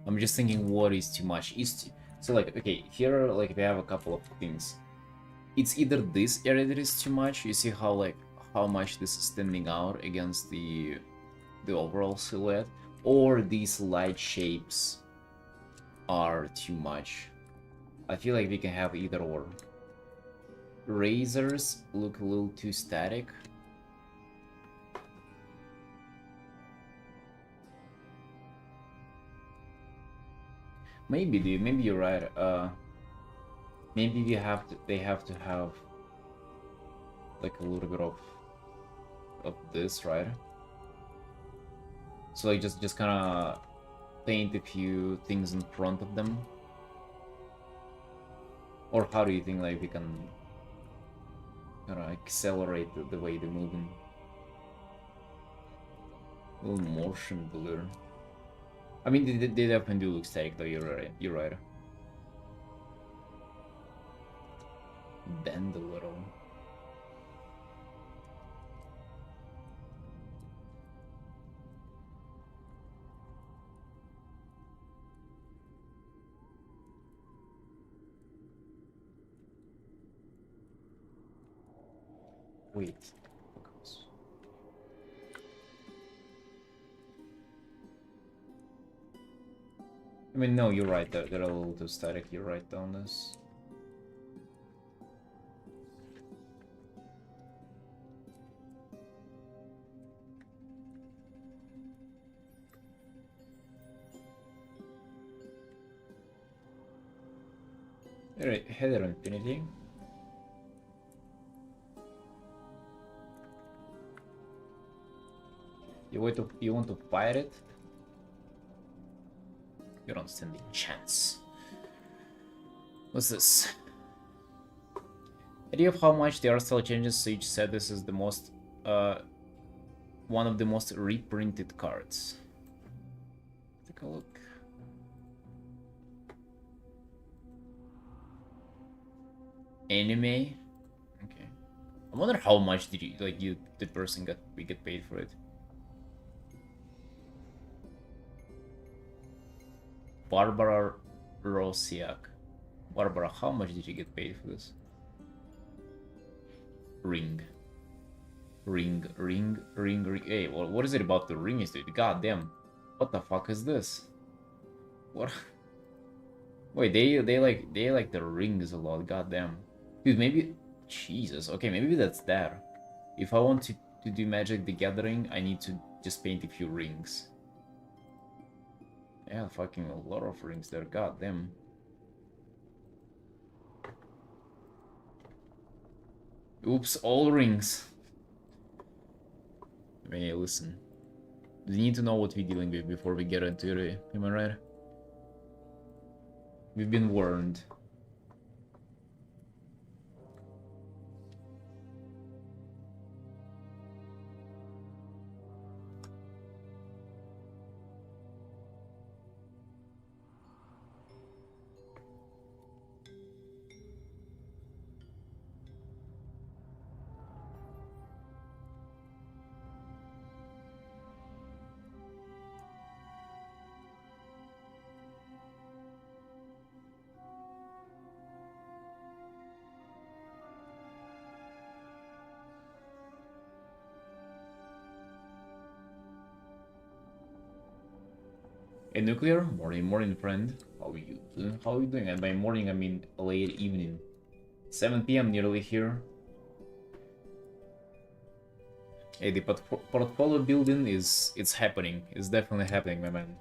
I'm just thinking what is too much. So like, okay, here like we have a couple of things. It's either this area that is too much. You see how like how much this is standing out against the overall silhouette, or these light shapes are too much. I feel like we can have either or. Razors look a little too static. Maybe, dude. Maybe you're right. Maybe they have to have like a little bit of this, right? So like just kind of paint a few things in front of them. Or how do you think like we can kind of accelerate the way they're moving? A little motion blur. I mean, they definitely do look static though. You're right. You're right. Bend a little. Wait. Focus. I mean, no, you're right. They're a little too static. You're right on this. Alright, Heather Infinity. You want to fight it? You don't stand a chance. What's this? Idea of how much the art style changes, so each said this is the most one of the most reprinted cards. Take a look. Anime. Okay. I wonder how much did the person we get paid for it. Barbara Rosiak. Barbara, how much did you get paid for this? Ring. Hey, well, what is it about the ring, dude? God damn. What the fuck is this? What? Wait, they like the rings a lot. God damn. Dude, maybe Jesus. Okay, maybe that's that. If I want to do Magic the Gathering, I need to just paint a few rings. Yeah, fucking a lot of rings there. God damn. Oops, all rings. I mean, hey, listen. We need to know what we're dealing with before we get into it. Am I right? We've been warned. A nuclear? Morning, friend. How are you doing? How are you doing? And by morning, I mean late evening. 7 p.m. nearly here. Hey, the portfolio building it's happening. It's definitely happening, my man.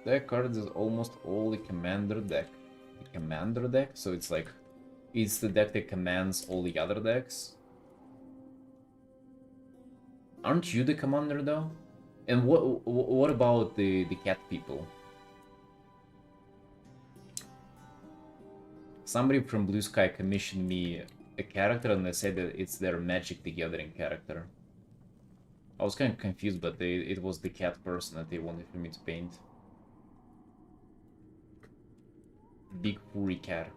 That card is almost all the commander deck. The commander deck? So it's like it's the deck that commands all the other decks. Aren't you the commander though? And what about the cat people? Somebody from Blue Sky commissioned me a character and they said that it's their Magic the Gathering character. I was kind of confused, but it was the cat person that they wanted for me to paint. Big furry cat.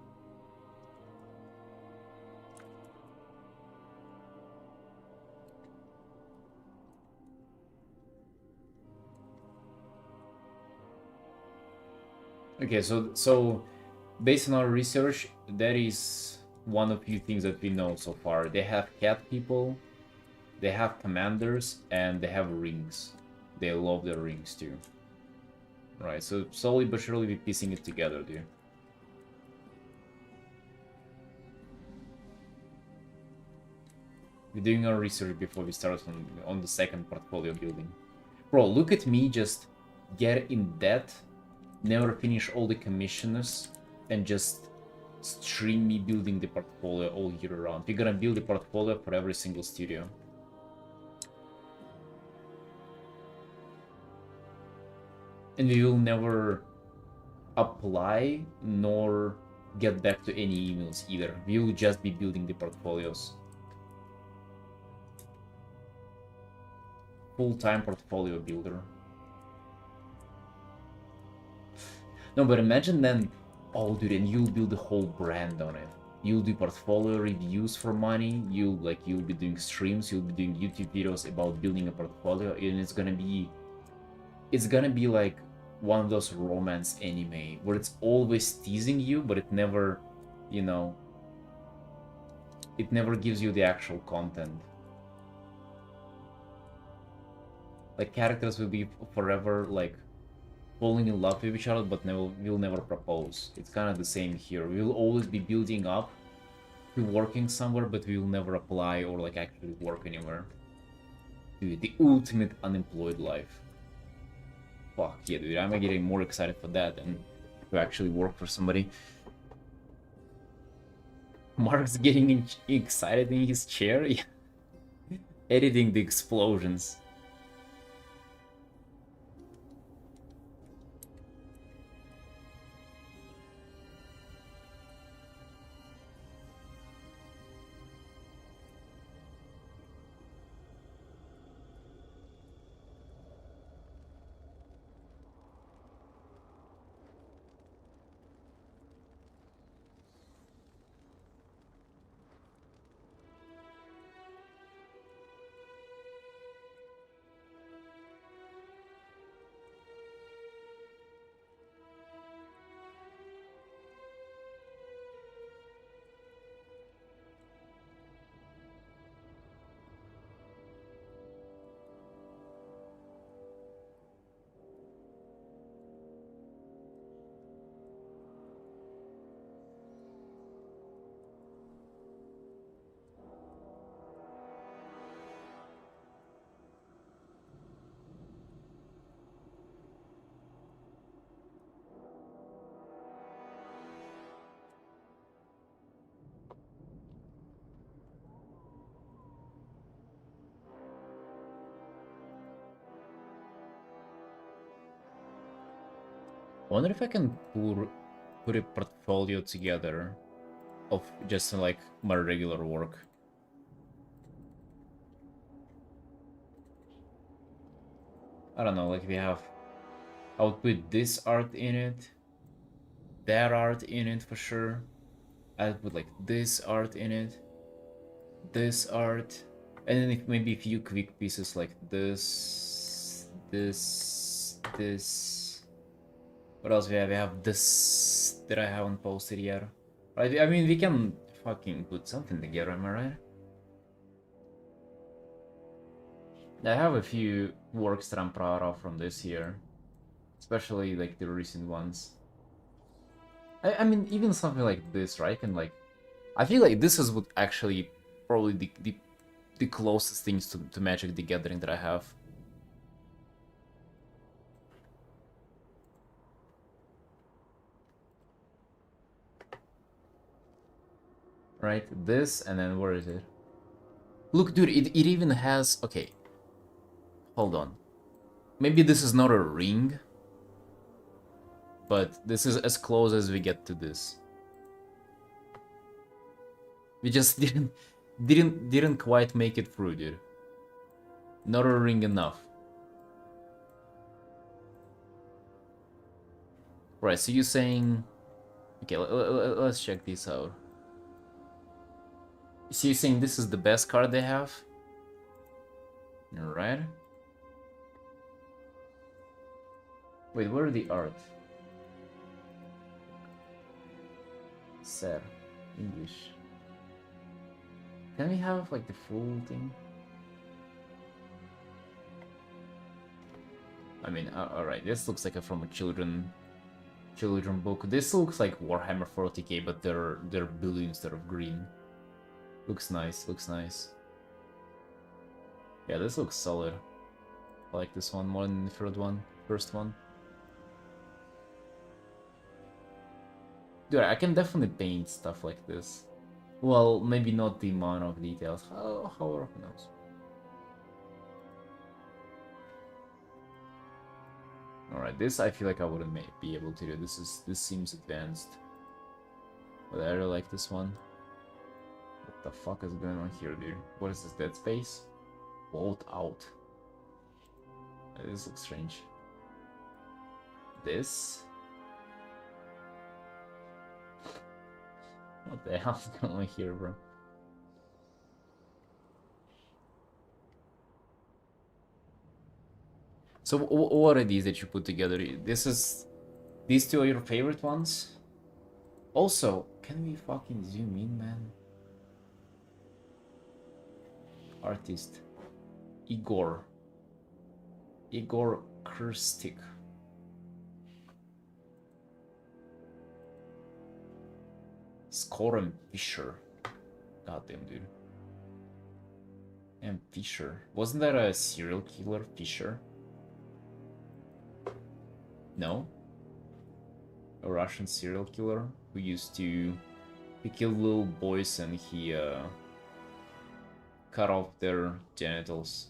Okay, so based on our research, that is one of few things that we know so far. They have cat people, they have commanders, and they have rings. They love their rings too. Right, so slowly but surely we're piecing it together, dude. We're doing our research before we start on the second portfolio building. Bro, look at me just get in debt, never finish all the commissioners, and just stream me building the portfolio all year round. We're gonna build the portfolio for every single studio. And we will never apply nor get back to any emails either. We will just be building the portfolios. Full-time portfolio builder. No, but imagine then, oh dude, and you'll build a whole brand on it. You'll do portfolio reviews for money, you'll be doing streams, you'll be doing YouTube videos about building a portfolio, and it's gonna be like one of those romance anime where it's always teasing you, but it never, you know, it never gives you the actual content. Like, characters will be forever like falling in love with each other, but will never propose. It's kind of the same here. We'll always be building up to working somewhere, but we will never apply or like actually work anywhere. Dude, the ultimate unemployed life. Fuck yeah, dude, I'm getting more excited for that than to actually work for somebody. Mark's getting excited in his chair. Yeah. Editing the explosions. I wonder if I can put a portfolio together of just like my regular work. I don't know, like I would put this art in it, that art in it for sure. I'd put like this art in it, this art, and then maybe a few quick pieces like this. What else we have? We have this that I haven't posted yet. Right? I mean, we can fucking put something together, am I right? I have a few works that I'm proud of from this year, especially like the recent ones. I mean, even something like this, right? And like, I feel like this is what actually probably the closest things to Magic the Gathering that I have. Right, this, and then where is it? Look, dude, it even has... Okay. Hold on. Maybe this is not a ring, but this is as close as we get to this. We just didn't quite make it through, dude. Not a ring enough. Right, so you're saying... Okay, let's check this out. So you're saying this is the best card they have? Alright. Wait, where are the art? Sir, English. Can we have like the full thing? I mean, alright, this looks like from a children book. This looks like Warhammer 40k, but they're blue instead of green. Looks nice, looks nice. Yeah, this looks solid. I like this one more than the first one. Dude, I can definitely paint stuff like this. Well, maybe not the amount of details. However, who knows? Alright, this I feel like I wouldn't be able to do. This seems advanced. But I really like this one. What the fuck is going on here, dude? What is this, Dead Space? Vault out. This looks strange. This? What the hell is going on here, bro? So what are these that you put together? These two are your favorite ones? Also, can we fucking zoom in, man? Artist. Igor Kirstik. Scoren Fisher. Goddamn, dude. And Fisher. Wasn't that a serial killer, Fisher? No? A Russian serial killer who used to... He killed little boys and he cut off their genitals.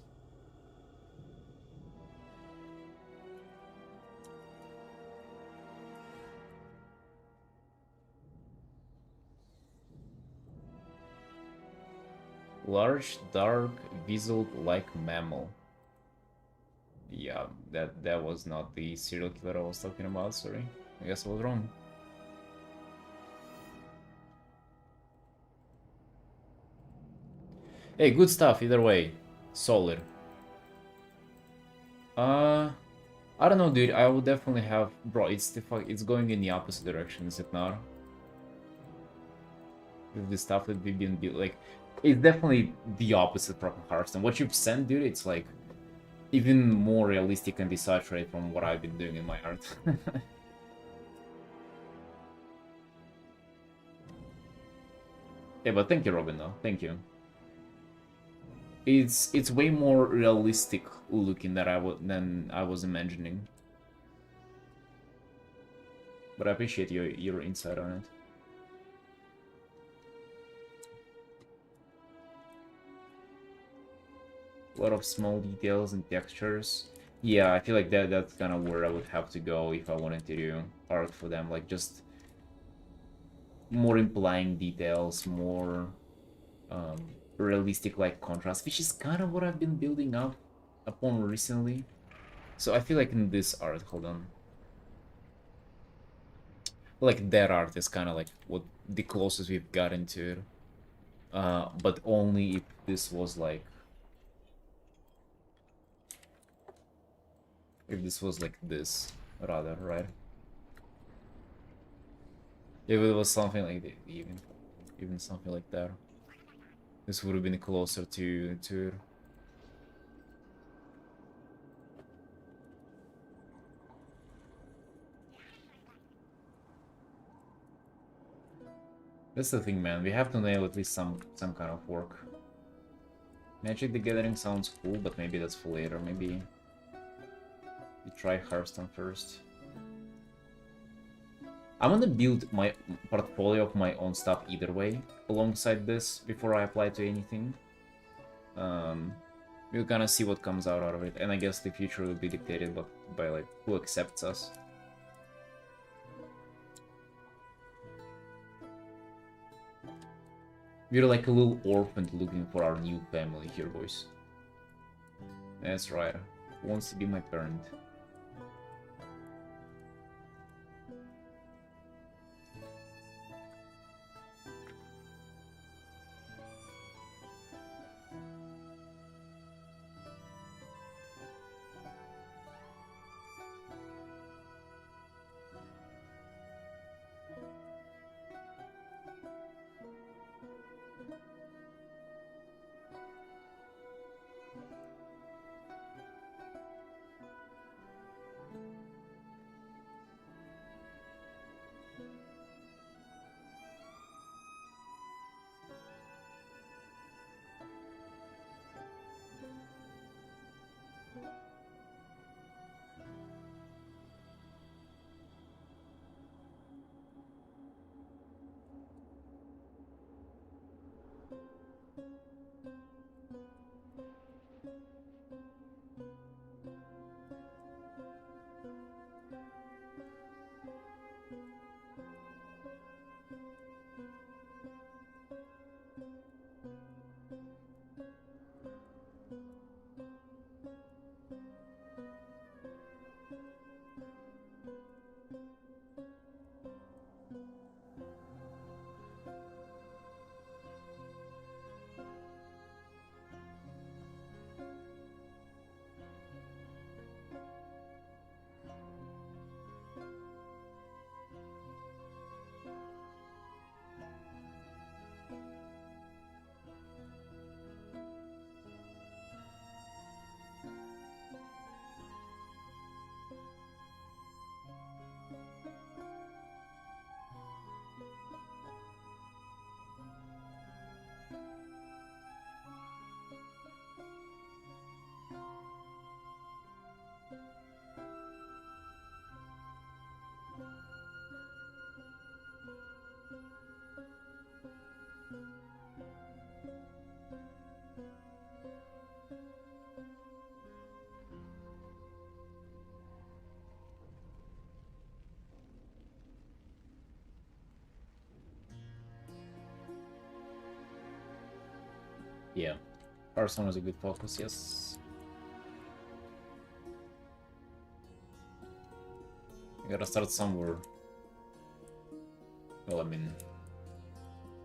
Large, dark, weasel-like mammal. Yeah, that was not the serial killer I was talking about, sorry. I guess I was wrong. Hey, good stuff, either way. Solid. I don't know, dude. I would definitely have... Bro, it's going in the opposite direction, is it not? With the stuff that we've been... Like, it's definitely the opposite from Hearthstone. What you've sent, dude, it's like... even more realistic and desaturated from what I've been doing in my art. Yeah, but thank you, Robin, though. Thank you. It's way more realistic looking than I was imagining. But I appreciate your insight on it. A lot of small details and textures. Yeah, I feel like that's kind of where I would have to go if I wanted to do art for them. Like, just more implying details, more realistic like contrast, which is kind of what I've been building up upon recently. So I feel like in this art, hold on. Like that art is kind of like what the closest we've gotten to it. But only if this was like... If this was like this, rather, right? If it was something like even something like that, this would have been closer to it. That's the thing, man. We have to nail at least some kind of work. Magic the Gathering sounds cool, but maybe that's for later. Maybe we try Hearthstone first. I'm gonna build my portfolio of my own stuff either way, alongside this, before I apply to anything. We'll kind of see what comes out of it, and I guess the future will be dictated by like who accepts us. We're like a little orphan looking for our new family here, boys. That's right. Who wants to be my parent? Yeah. Hearthstone is a good focus, yes. You gotta start somewhere. Well, I mean,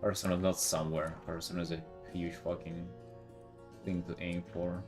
Hearthstone is not somewhere. Hearthstone is a huge fucking thing to aim for.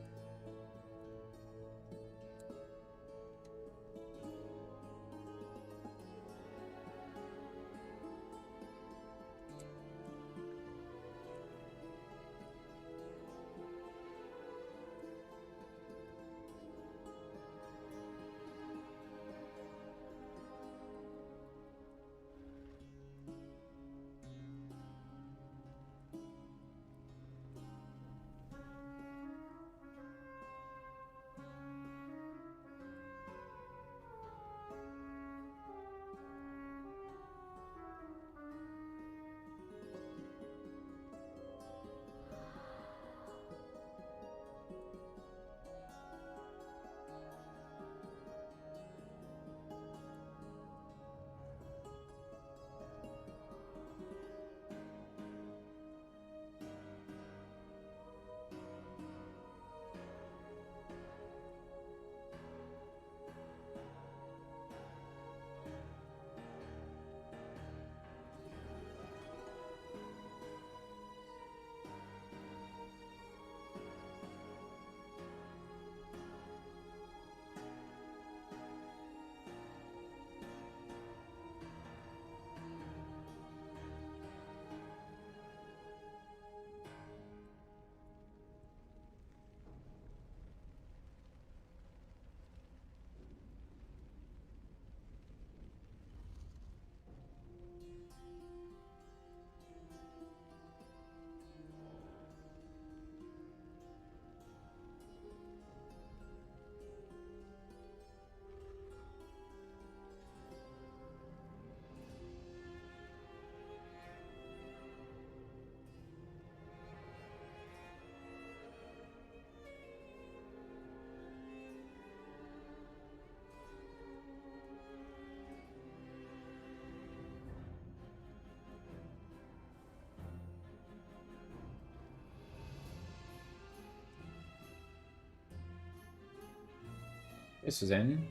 Hey, Suzanne.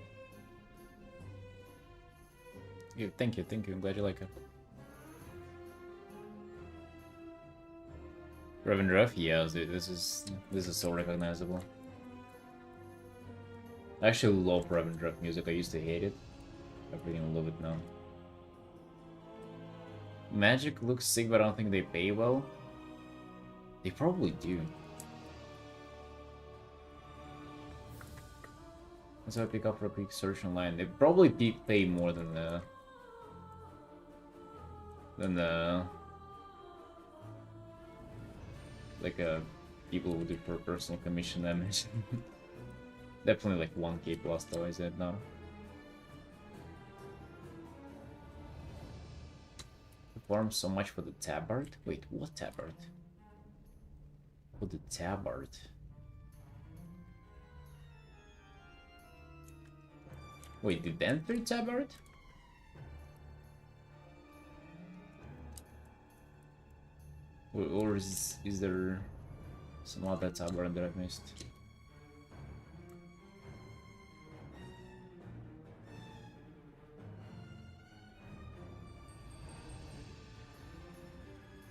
Yeah, thank you, thank you. I'm glad you like it. Reverend Ruff, yeah, dude, this is so recognizable. I actually love Reverend Ruff music. I used to hate it. I freaking love it now. Magic looks sick, but I don't think they pay well. They probably do. So I pick up for a quick search online. They probably pay more than the like people who do for personal commission damage. Definitely like 1k plus though, I said now. Perform so much for the tabard? Wait, what tabard? For the tabard. Wait, did enter tabard? Or is there some other tabard that I've missed?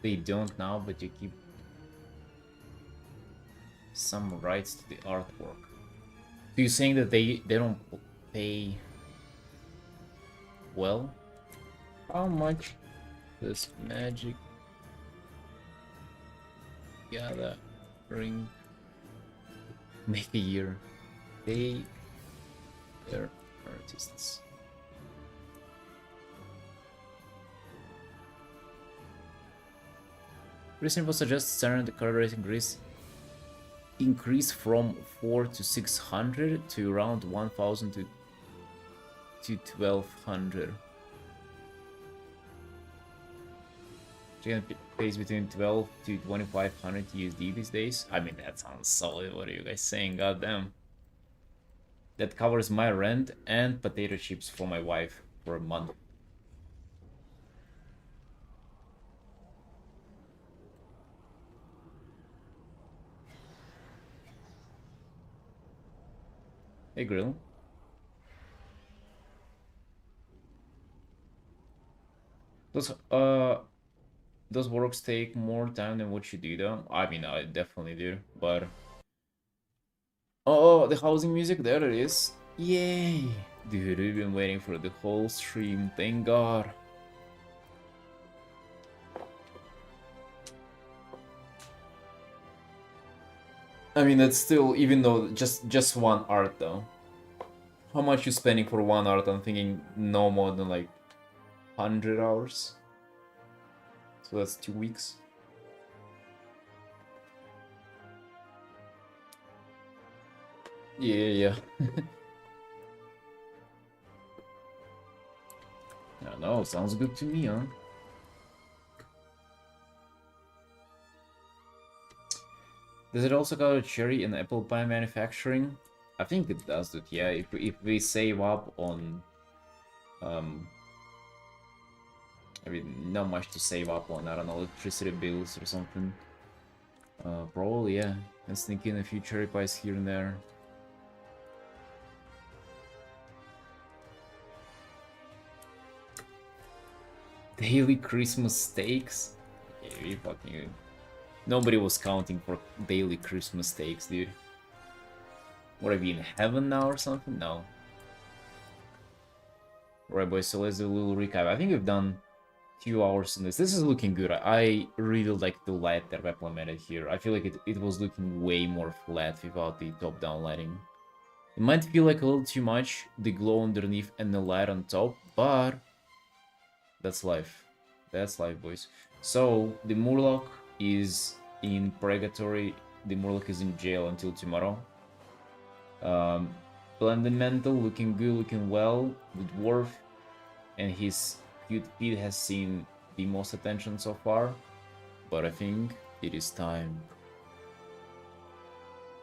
They don't now, but you keep some rights to the artwork. So you're saying that they don't pay well? How much does magic gathering make a year? Pay their artists. Recent was suggests standard card rate increase from 4 to 600 to around 1000 to 1200. Chicken pays between 12 to 2500 USD these days. I mean, that sounds solid. What are you guys saying? Goddamn. That covers my rent and potato chips for my wife for a month. Hey, Grill. Those those works take more time than what you do though. I mean, I definitely do, but oh, the housing music, there it is. Yay! Dude, we've been waiting for the whole stream, thank God. I mean, that's still, even though just one art though. How much you spending for one art? I'm thinking no more than like 100 hours. So that's 2 weeks. Yeah. I don't know, sounds good to me, huh? Does it also cover cherry and apple pie manufacturing? I think it does that, yeah. If we save up on I mean, not much to save up on, I don't know, electricity bills or something. Probably, yeah. And sneak in a few cherry pies here and there. Daily Christmas steaks? Okay, we fucking... Nobody was counting for daily Christmas steaks, dude. What, are we in heaven now or something? No. Right, boys, so let's do a little recap. I think we've done 2 hours in this. This is looking good. I really like the light that we implemented here. I feel like it was looking way more flat without the top-down lighting. It might feel like a little too much, the glow underneath and the light on top, but that's life. That's life, boys. So, the Murloc is in Purgatory. The Murloc is in jail until tomorrow. Blended Mental, looking good, looking well. The Dwarf and his cute feet has seen the most attention so far. But I think it is time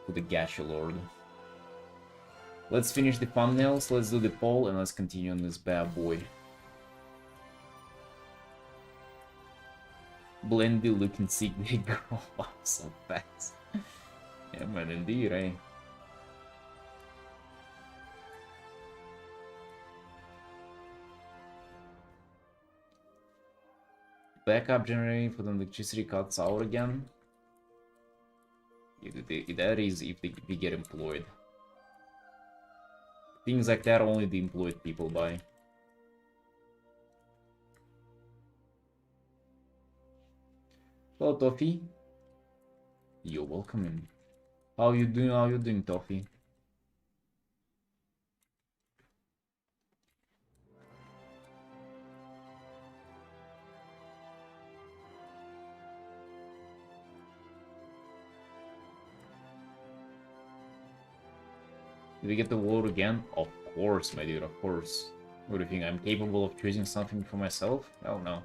for the Gacha Lord. Let's finish the thumbnails, let's do the poll, and let's continue on this bad boy. Blendy looking sick, they grow up so fast. Yeah, man, indeed, eh? Backup generating for the electricity cuts out again. That is if they get employed. Things like that only the employed people buy. Hello, Toffee. You're welcome in. How you doing? How you doing, Toffee? Did we get the vote again? Of course, my dude, of course. What do you think? I'm capable of choosing something for myself? Hell no.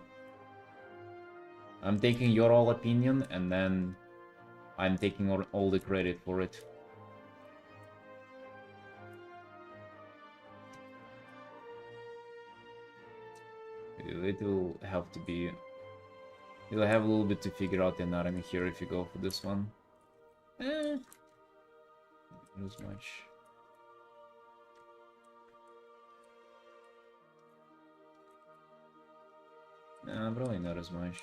I'm taking your all opinion and then I'm taking all the credit for it. It will have to be... You'll have a little bit to figure out the anatomy here if you go for this one. Not as much. Nah, probably not as much.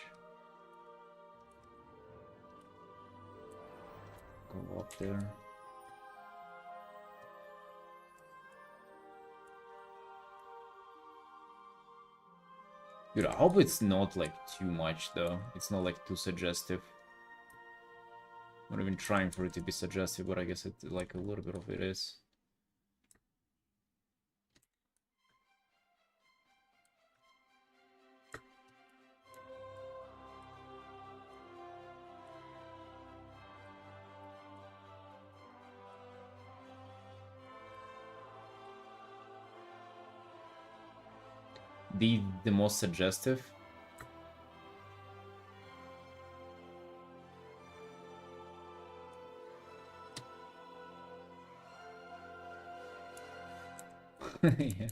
Go up there. Dude, I hope it's not like too much though. It's not like too suggestive. I'm not even trying for it to be suggestive, but I guess it like a little bit of it is. The most suggestive. Yeah.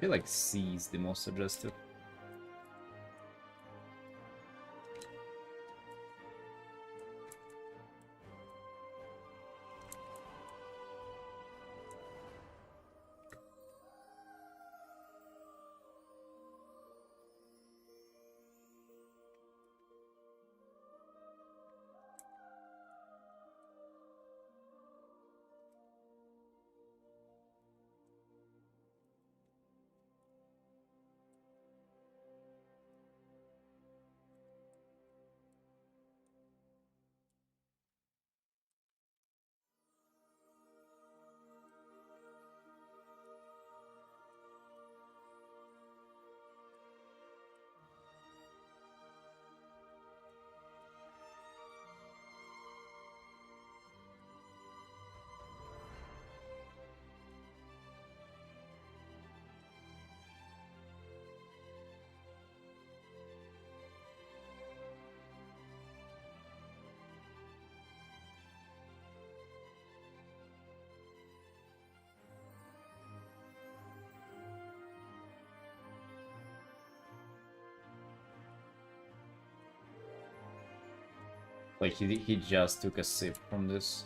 feel like C is the most suggestive. Like he just took a sip from this.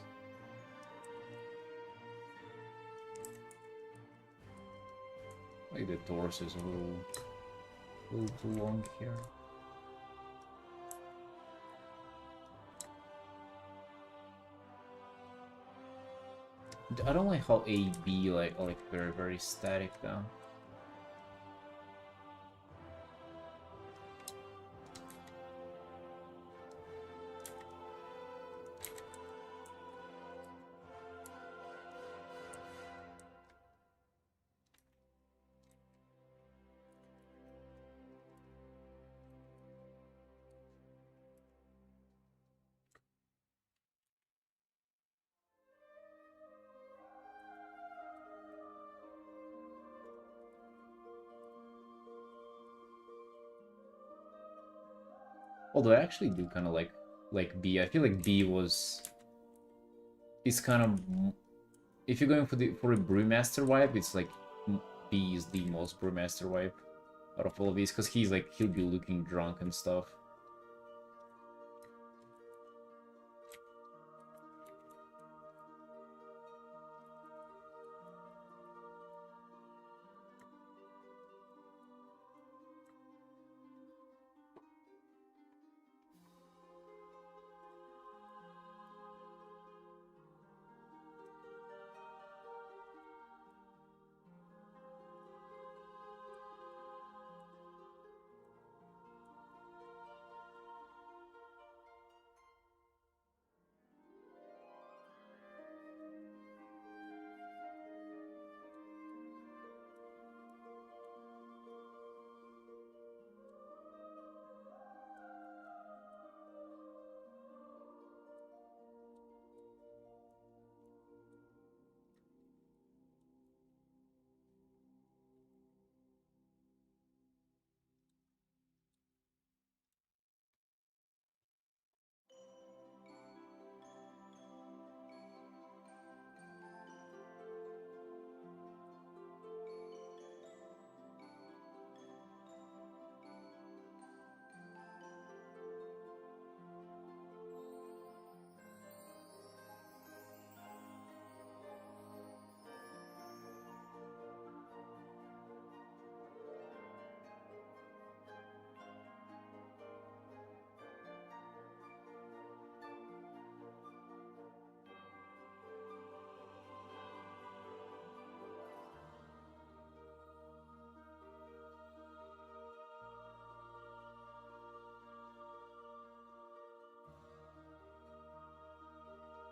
Like the torso is a little too long here. I don't like how A B like very static though. Although I actually do kind of like B. I feel like B is kind of, if you're going for a brewmaster vibe, it's like B is the most brewmaster vibe out of all of these, because he'll be looking drunk and stuff.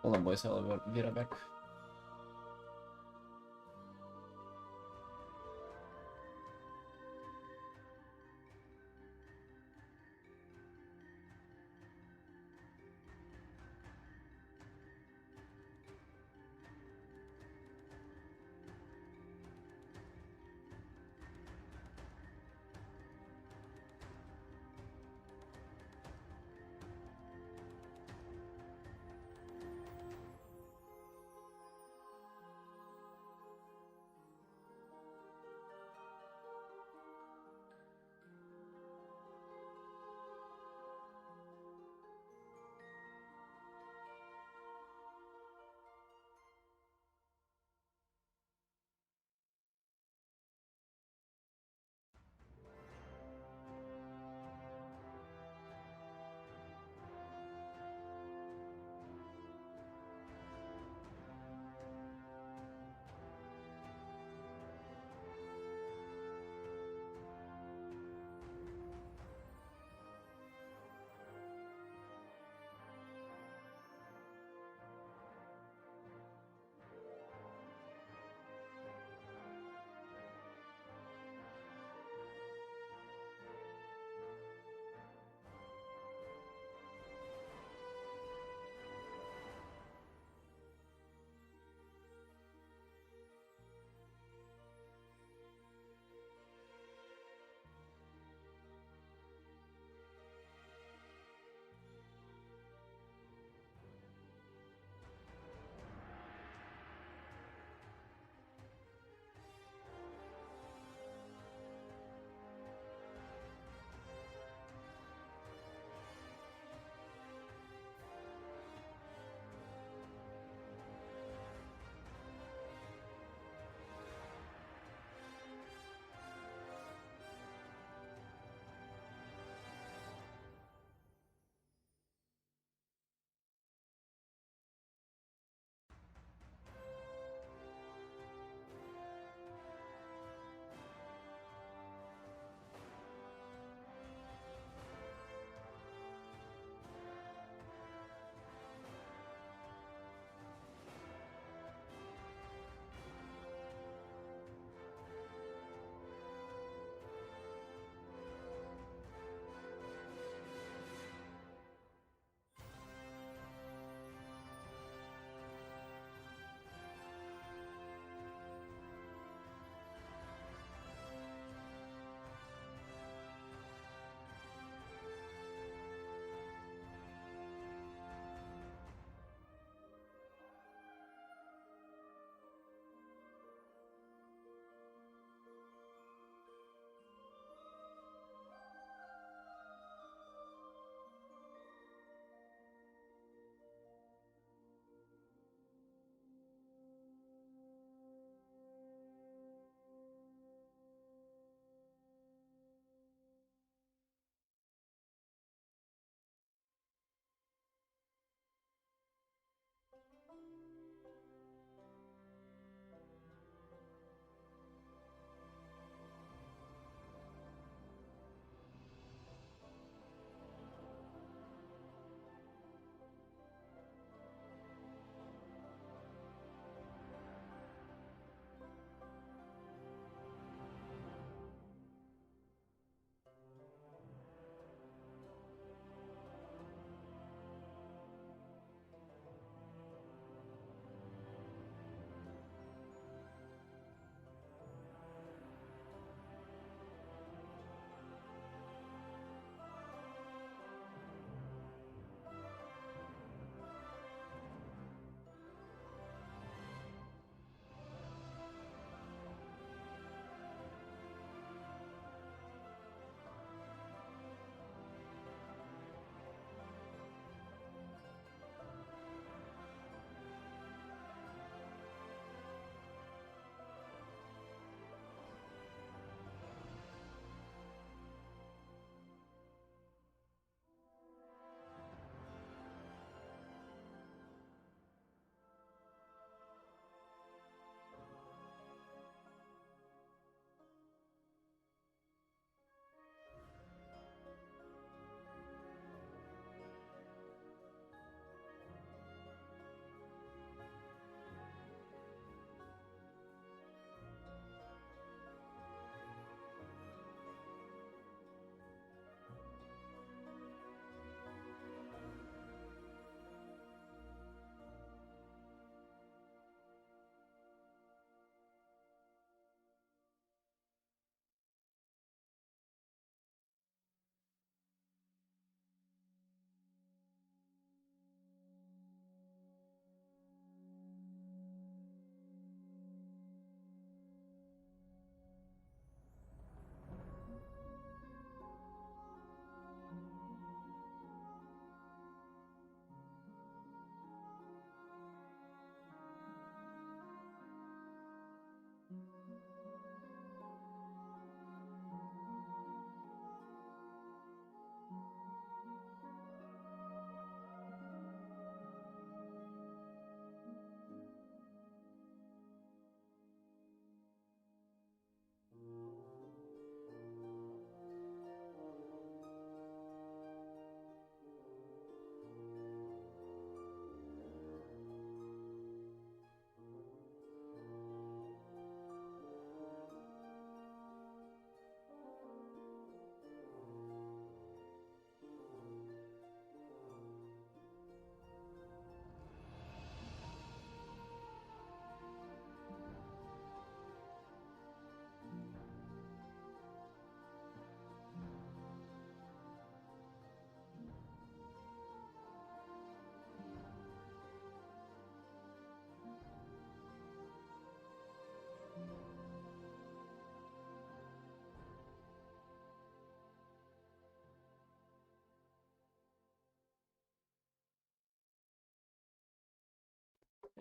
Hold on, boys, I'll be right back.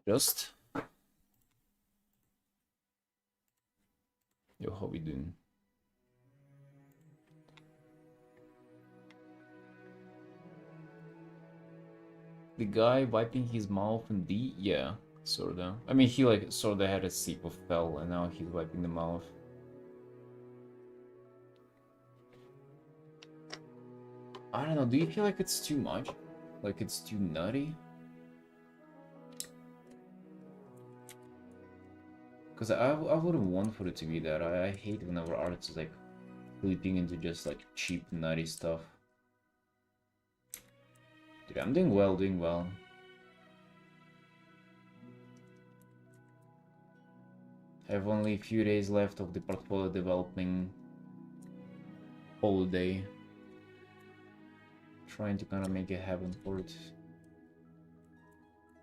Just. Yo, how we doing? The guy wiping his mouth in D? Yeah, sorta. I mean, he like sorta had a sip of Fel and now he's wiping the mouth. I don't know, do you feel like it's too much? Like it's too nutty? Because I wouldn't want for it to be that. I hate whenever artists is like flipping into just like cheap nutty stuff. Dude, I'm doing well, doing well. I have only a few days left of the portfolio developing holiday. Trying to kind of make it happen for it.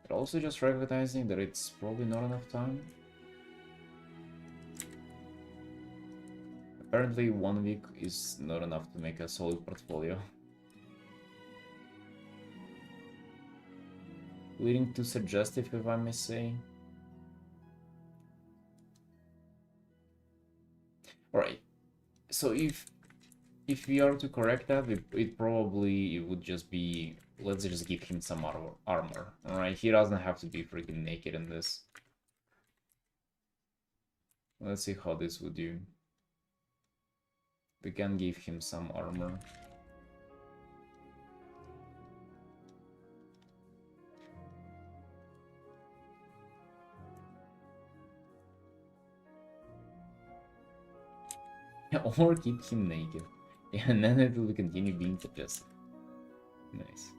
But also just recognizing that it's probably not enough time. Apparently 1 week is not enough to make a solid portfolio. Leading to suggestive, if I may say. Alright, so if we are to correct that, it probably would just be, let's just give him some armor. Alright, he doesn't have to be freaking naked in this. Let's see how this would do. We can give him some armor. Or keep him naked. Yeah, and then it will continue being suggested. Nice.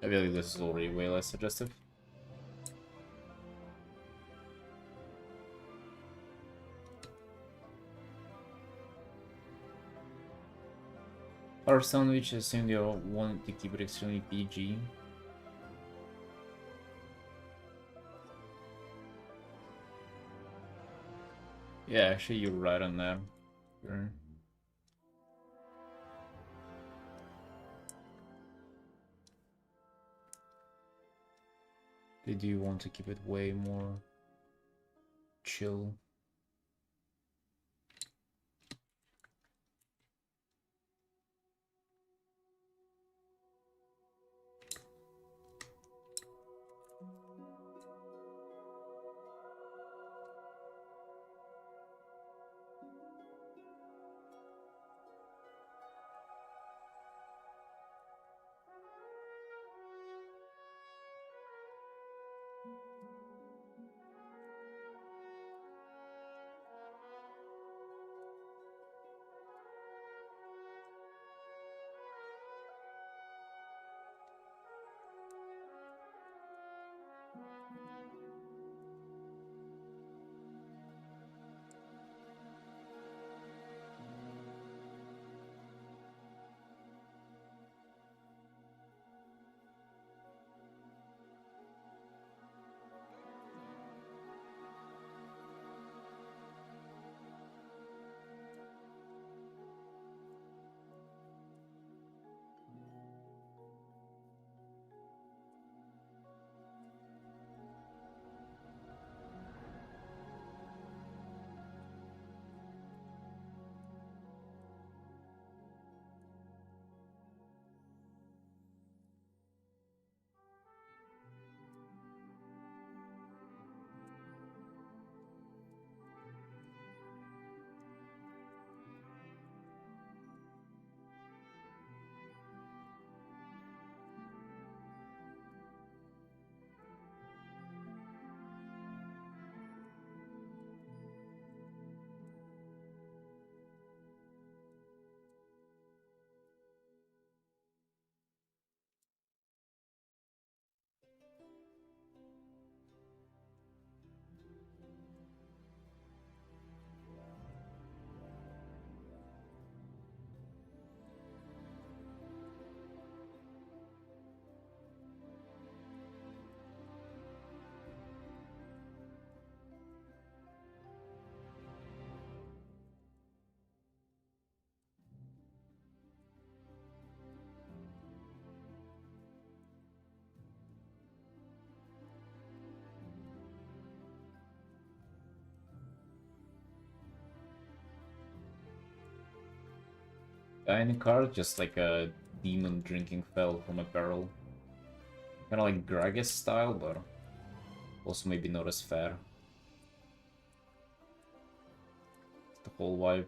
I believe this is already way less suggestive. Hearthstone, which I assume you want to keep it extremely PG. Yeah, actually you're right on that. Sure. They do want to keep it way more chill. Any card, just like a demon drinking fell from a barrel. Kind of like Gragas style, but also maybe not as fair. The whole vibe.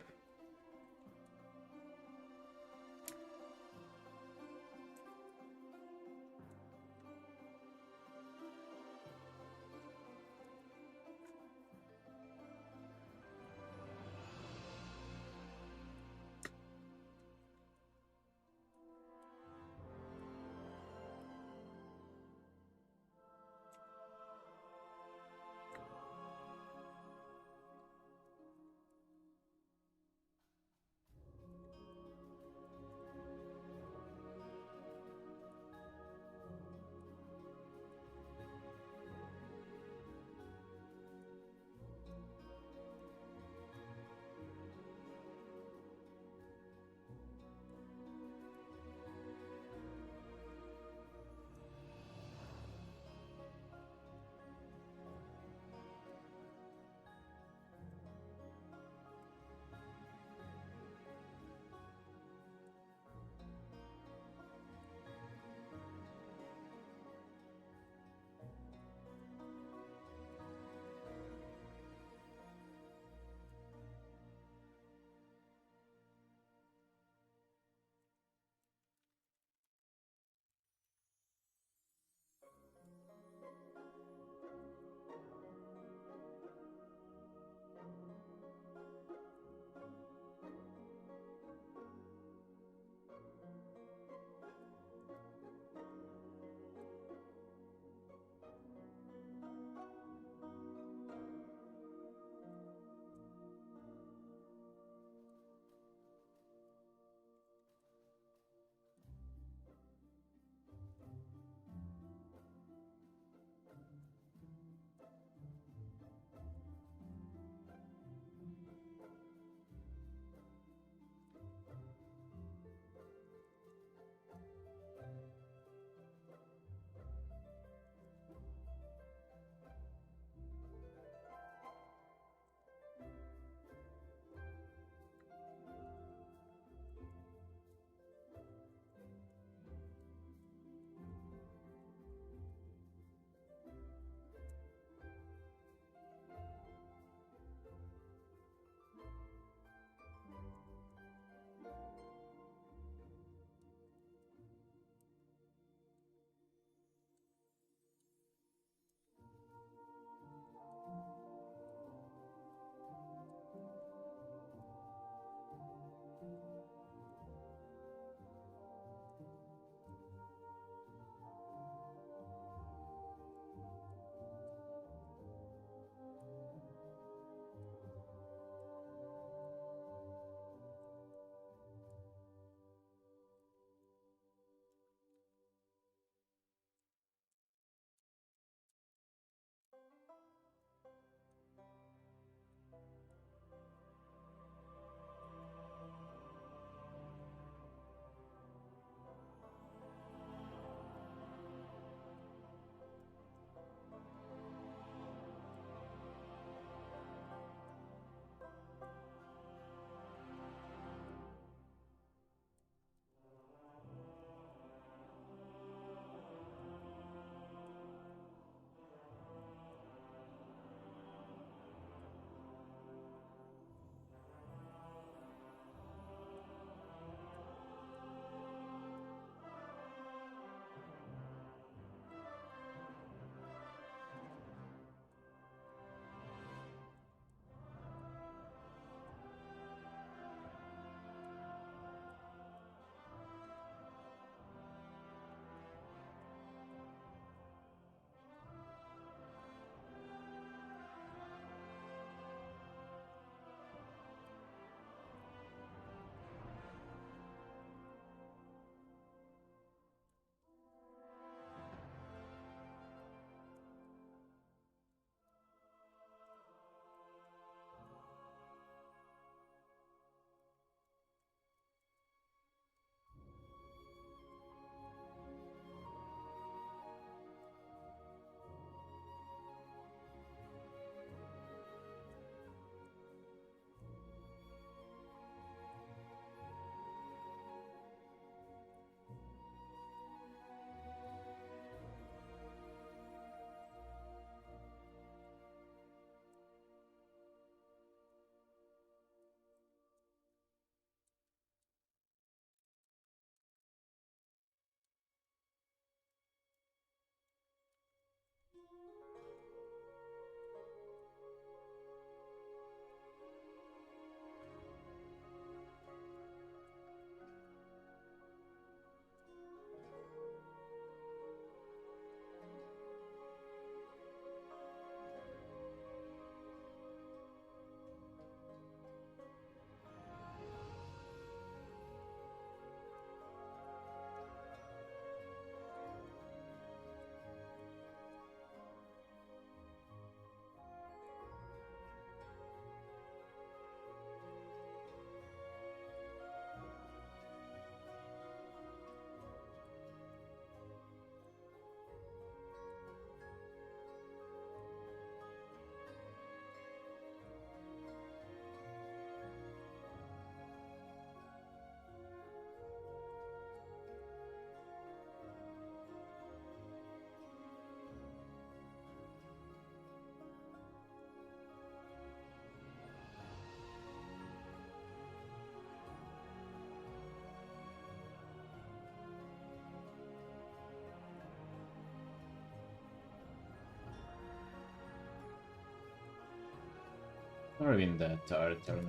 Not even that Artin.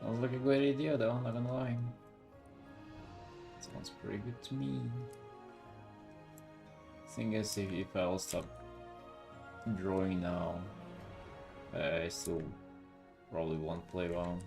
Sounds like a great idea though, not gonna lie. Sounds pretty good to me. Thing is, if I'll stop drawing now, I still probably won't play well.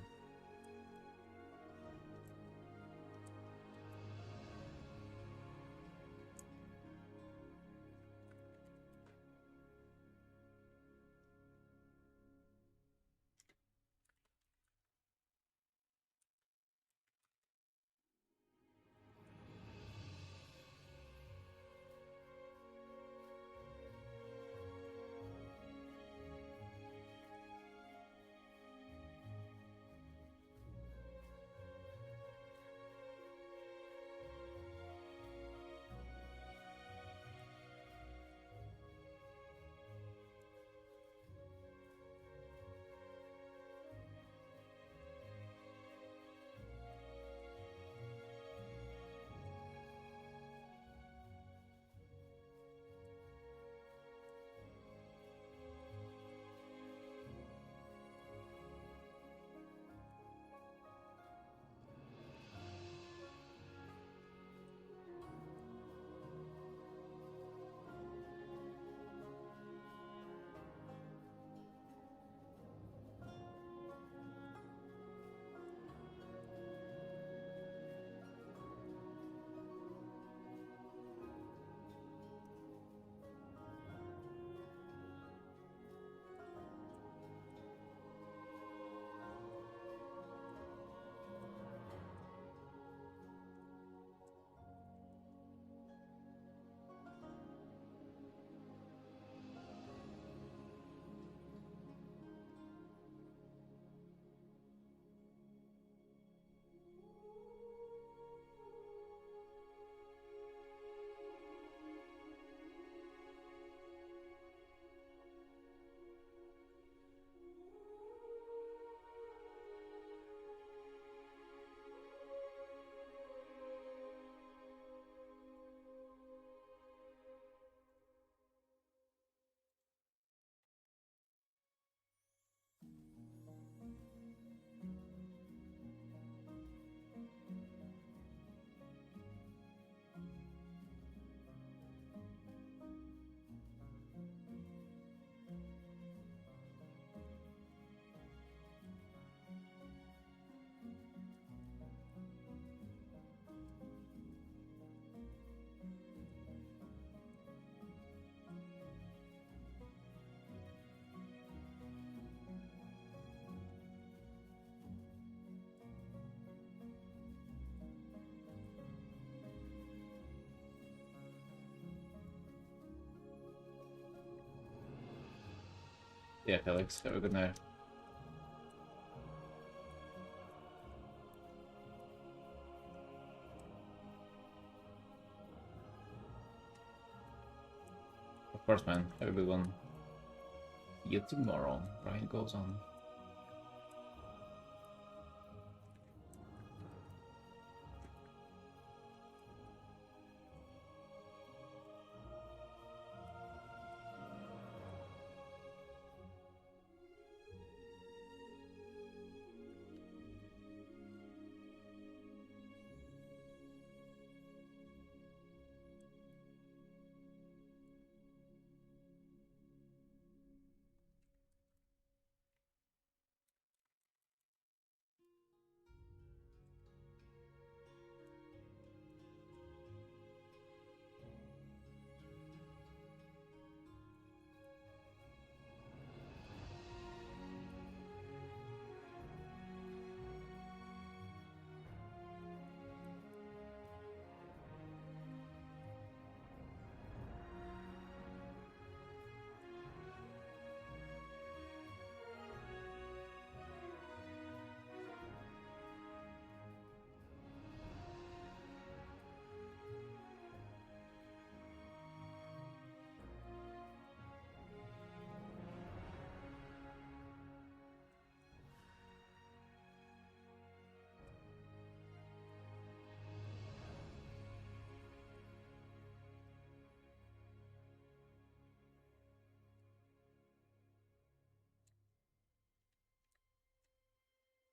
Yeah, Felix, have a good night. Of course, man. Have a good one. See you tomorrow. Brian goes on.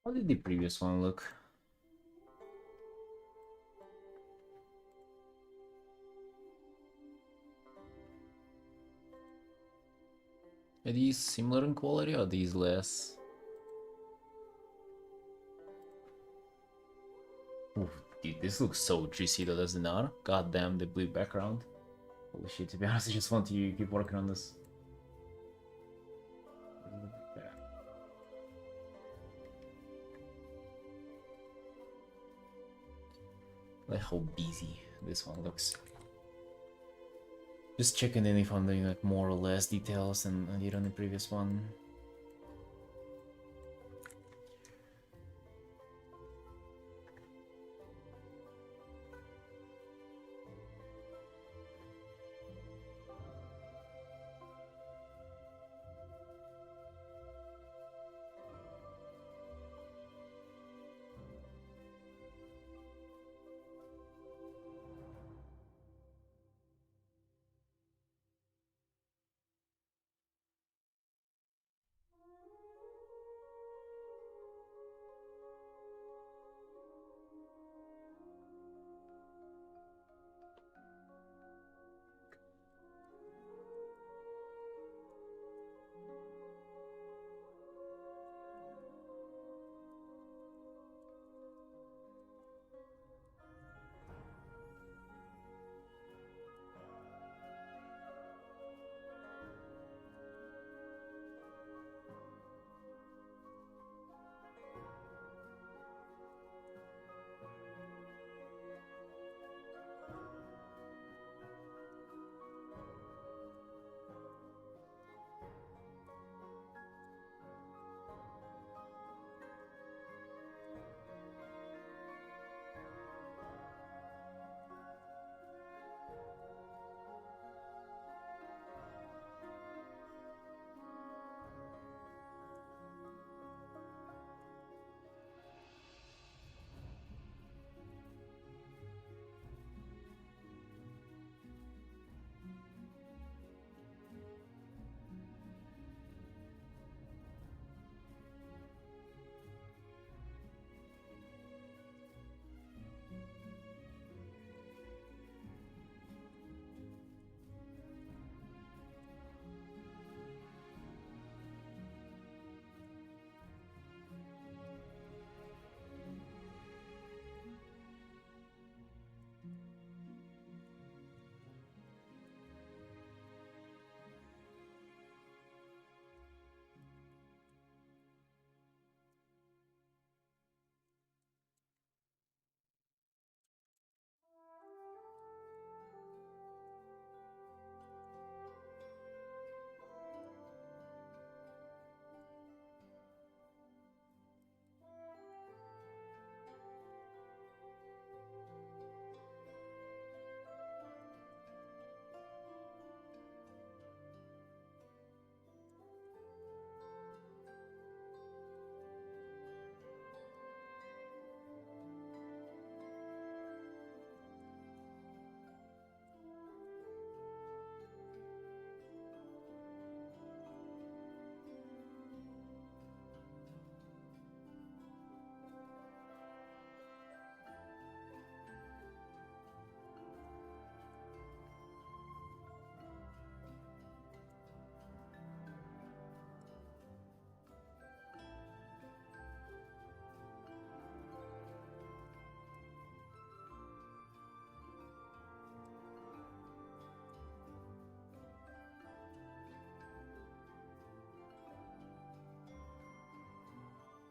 How did the previous one look? Are these similar in quality or are these less? Ooh, dude, this looks so juicy though, does it not? God damn, the blue background. Holy shit, to be honest, I just want to keep working on this. Like how busy this one looks. Just checking in if I'm doing like more or less details than I did on the previous one.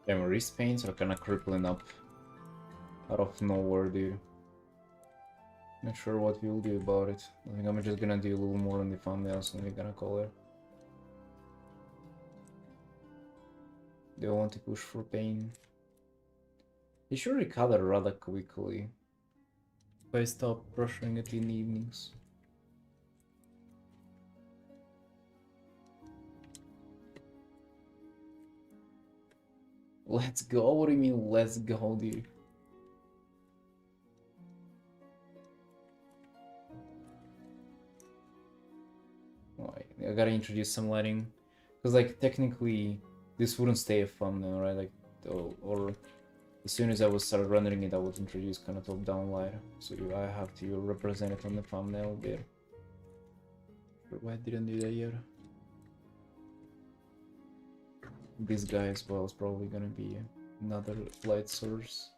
Yeah, my wrist pains are kinda crippling up out of nowhere, dude. Not sure what we'll do about it. I think I'm just gonna do a little more on the thumbnails and we're gonna call it. They want to push for pain. They should recover rather quickly if I stop brushing it in the evenings. Let's go? What do you mean, let's go, dude? Alright, I gotta introduce some lighting. Because, like, technically, this wouldn't stay a thumbnail, right? Like, or as soon as I was started rendering it, I would introduce kind of top-down light. So I have to represent it on the thumbnail there. Why didn't do that yet? This guy as well is probably gonna be another light source.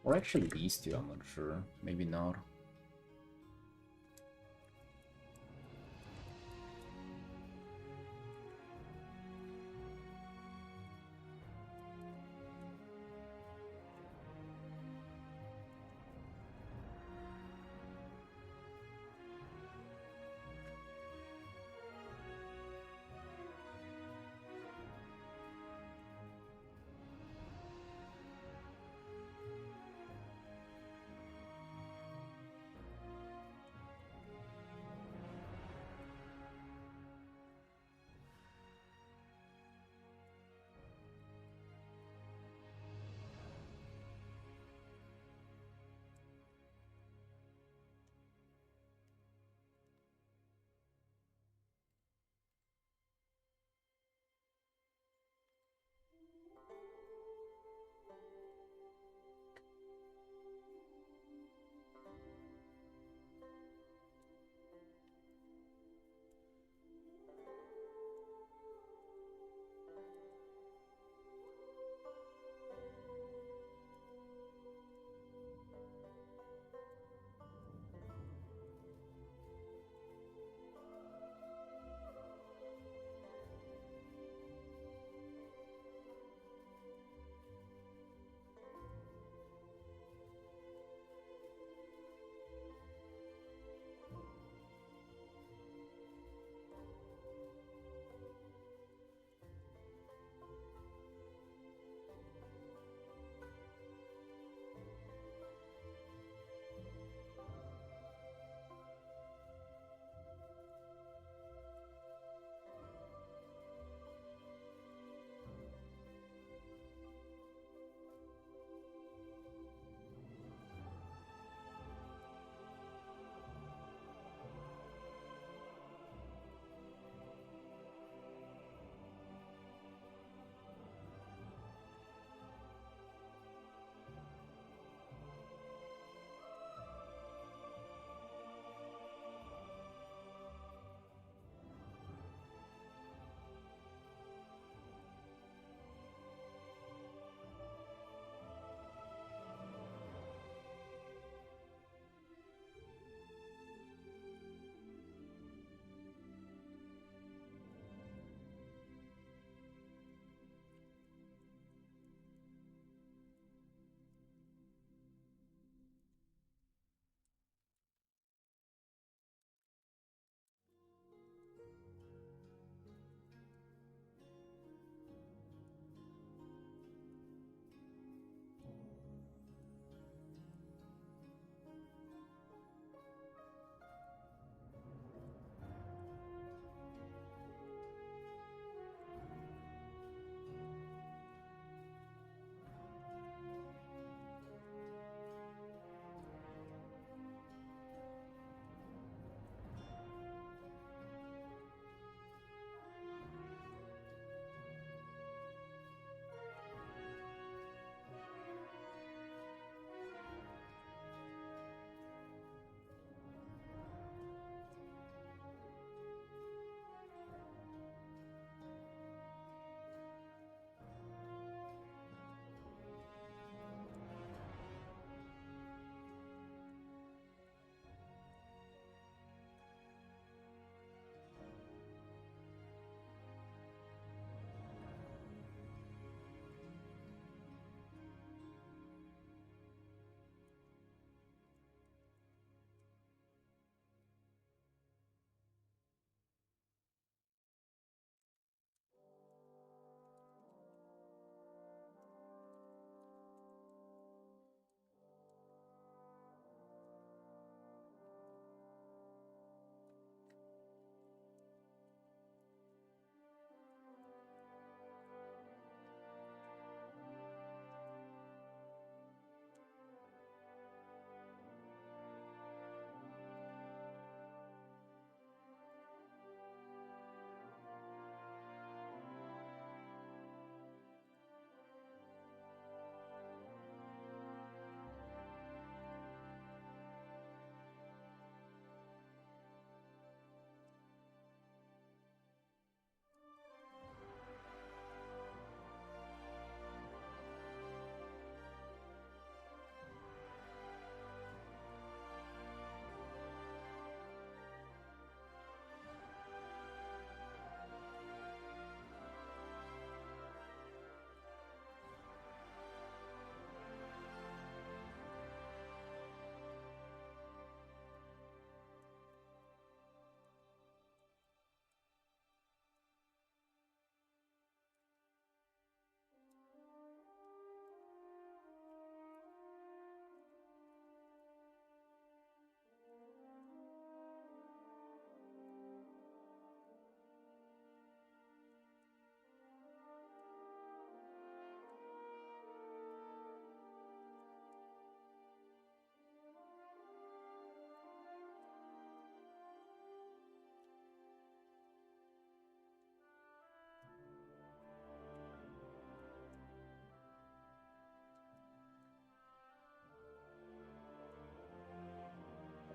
Or actually these two, I'm not sure. Maybe not.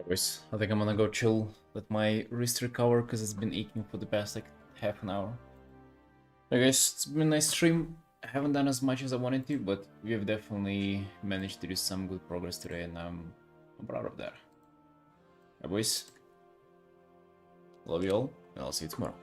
Anyways, I think I'm gonna go chill, let my wrist recover, because it's been aching for the past like half an hour. I guess it's been a nice stream. I haven't done as much as I wanted to, but we have definitely managed to do some good progress today, and I'm proud of that. Boys, love you all, and I'll see you tomorrow.